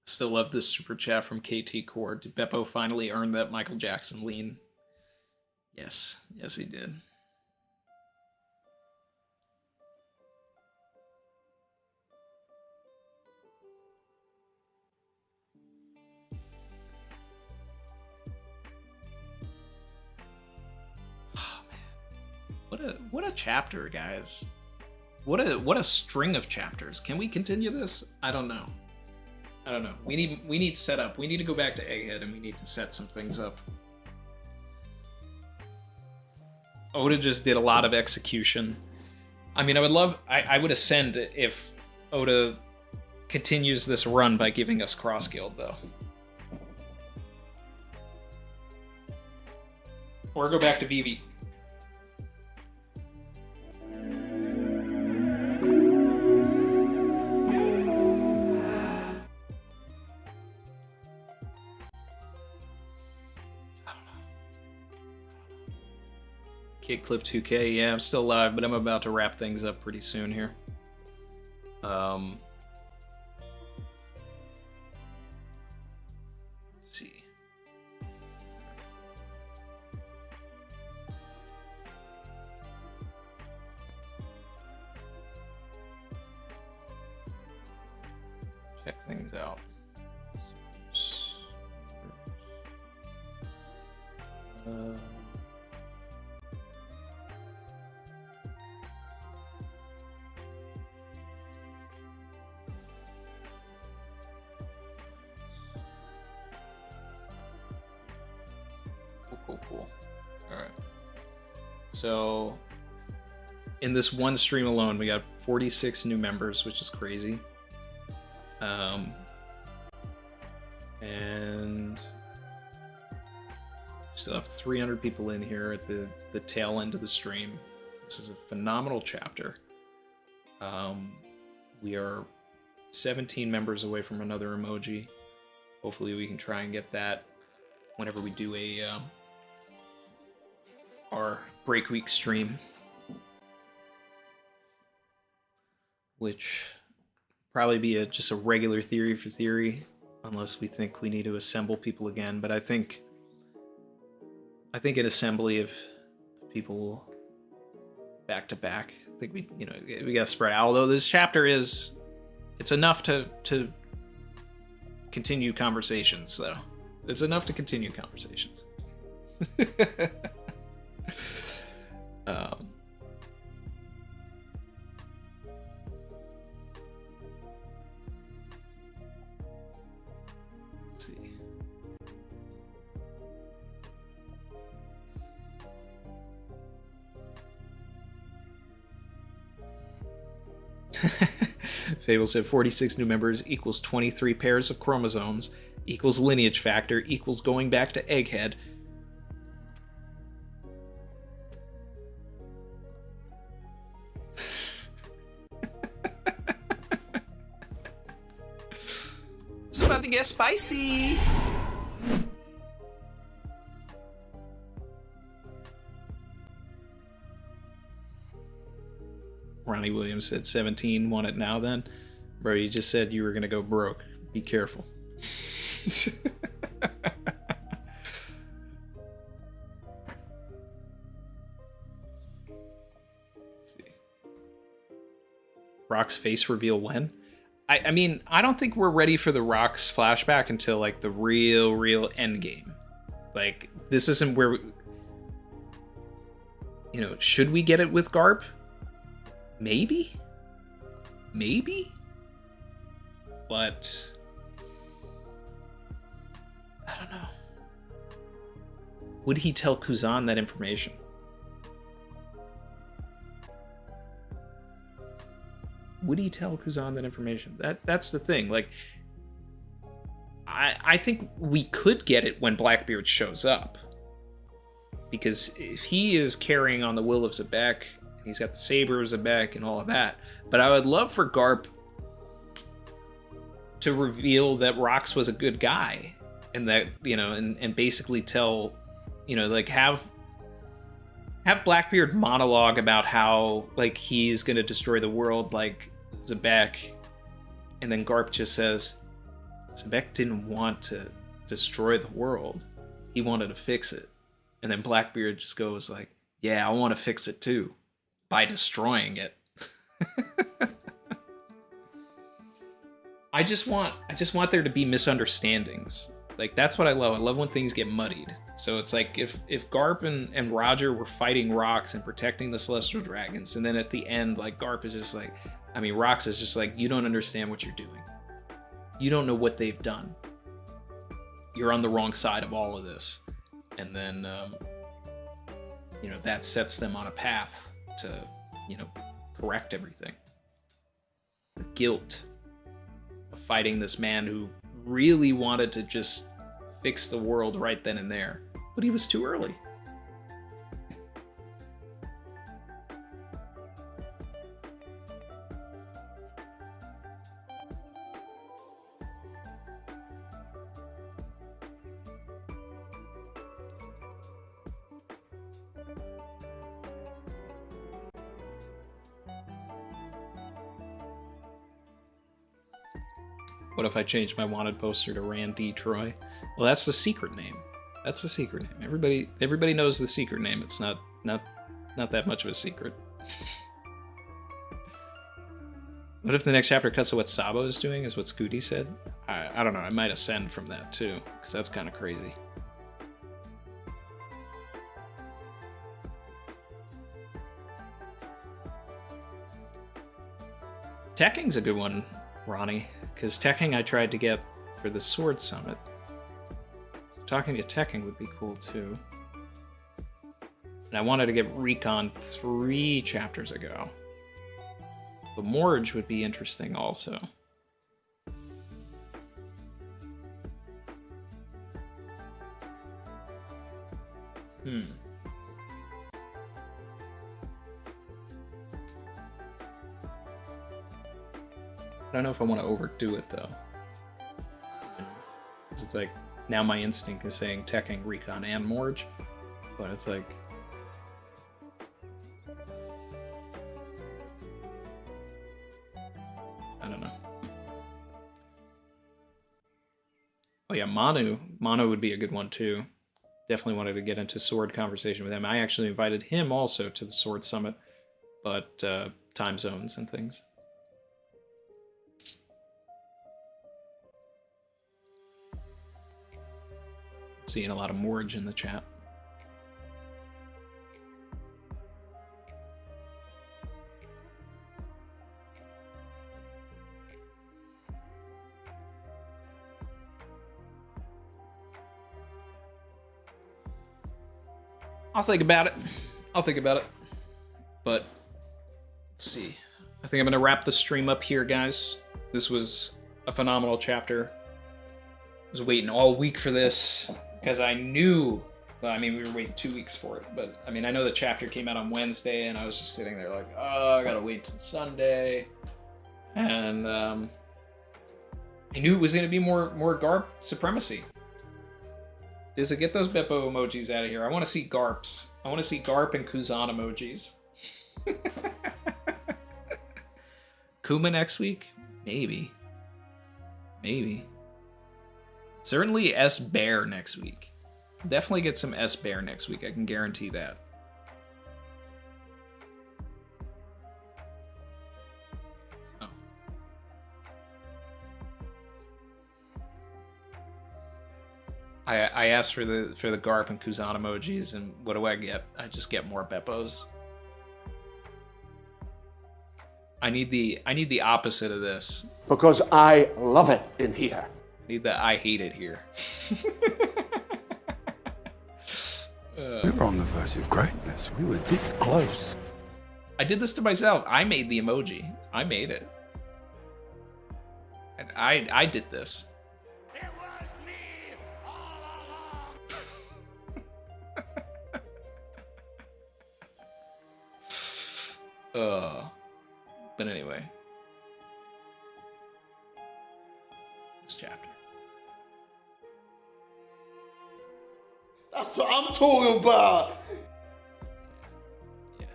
Still love this super chat from KT Core. Did Beppo finally earn that Michael Jackson lean? Yes. Yes, he did. Oh, man. What a chapter, guys. What a string of chapters. Can we continue this? I don't know. I don't know. We need setup. We need to go back to Egghead and we need to set some things up. Oda just did a lot of execution. I mean, I would ascend if Oda continues this run by giving us Cross Guild, though. Or go back to Vivi. Kid Clip 2K, yeah, I'm still live, but I'm about to wrap things up pretty soon here. Let's see. Check things out. Cool. Alright. So, in this one stream alone, we got 46 new members, which is crazy. And still have 300 people in here at the tail end of the stream. This is a phenomenal chapter. We are 17 members away from another emoji. Hopefully we can try and get that whenever we do our break week stream, which probably be just a regular theory for theory, unless we think we need to assemble people again. But I think an assembly of people back to back. I think we gotta spread out. Although this chapter it's enough to continue conversations, though. It's enough to continue conversations. Let's see. Fable said 46 new members equals 23 pairs of chromosomes equals lineage factor equals going back to Egghead. It's about to get spicy. Ronnie Williams said 17, want it now then? Bro, you just said you were gonna go broke. Be careful. Rock's face reveal when? I mean, I don't think we're ready for the Rock's flashback until like the real end game. Like, this isn't where we, you know, should we get it with Garp? Maybe? Maybe? But I don't know. Would he tell Kuzan that information? Would he tell Kuzan that information? That's the thing. Like, I think we could get it when Blackbeard shows up. Because if he is carrying on the will of Zebek, he's got the saber of Zebek and all of that. But I would love for Garp to reveal that Rox was a good guy. And that, you know, and basically tell, you know, like have Blackbeard monologue about how, like, he's gonna destroy the world like Zebek, and then Garp just says, Zebek didn't want to destroy the world. He wanted to fix it. And then Blackbeard just goes like, yeah, I want to fix it too. By destroying it. I just want there to be misunderstandings. Like, that's what I love. I love when things get muddied. So it's like if Garp and Roger were fighting Rox and protecting the Celestial Dragons, and then at the end, like, Garp is just like, I mean, Rox is just like, you don't understand what you're doing. You don't know what they've done. You're on the wrong side of all of this. And then, you know, that sets them on a path to, you know, correct everything. The guilt of fighting this man who really wanted to just fix the world right then and there, but he was too early. What if I change my wanted poster to Randy Troy? Well, that's the secret name. That's the secret name. Everybody knows the secret name. It's not that much of a secret. What if the next chapter cuts to what Sabo is doing, is what Scooty said? I don't know. I might ascend from that too, because that's kind of crazy. Tekking's a good one, Ronnie. Because Tekking I tried to get for the Sword Summit. Talking to Tekking would be cool too. And I wanted to get Recon 3 chapters ago. But Morge would be interesting also. I don't know if I want to overdo it though. It's like, now my instinct is saying Tekking, Recon, and Morge, but it's like, I don't know. Oh yeah, Manu would be a good one too. Definitely wanted to get into sword conversation with him. I actually invited him also to the Sword Summit, but time zones and things. Seeing a lot of Morge in the chat. I'll think about it. But let's see. I think I'm gonna wrap the stream up here, guys. This was a phenomenal chapter. I was waiting all week for this. Because I knew, well, I mean, we were waiting 2 weeks for it, but I mean, I know the chapter came out on Wednesday, and I was just sitting there like, oh, I gotta wait till Sunday. And I knew it was gonna be more Garp supremacy. Does it get those Beppo emojis out of here? I want to see Garps. I want to see Garp and Kuzan emojis. Kuma next week? Maybe. Maybe. Certainly S Bear next week. Definitely get some S Bear next week. I can guarantee that. So. I asked for the Garp and Kuzan emojis, and what do I get? I just get more Beppos. I need the opposite of this. Because I love it in here. I need the I hate it here. We were on the verge of greatness. We were this close. I did this to myself. I made the emoji. I made it. And I did this. It was me all along. But anyway. This chapter. That's what I'm talking about. Yeah.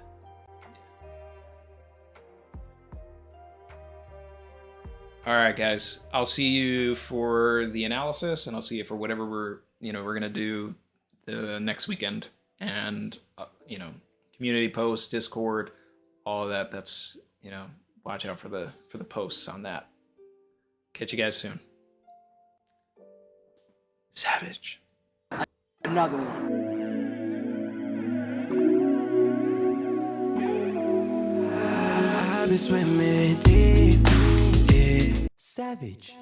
All right, guys. I'll see you for the analysis, and I'll see you for whatever we're gonna do the next weekend, and community posts, Discord, all of that. That's watch out for the posts on that. Catch you guys soon. Savage. Another one. I've been swimming deep, deep. Savage.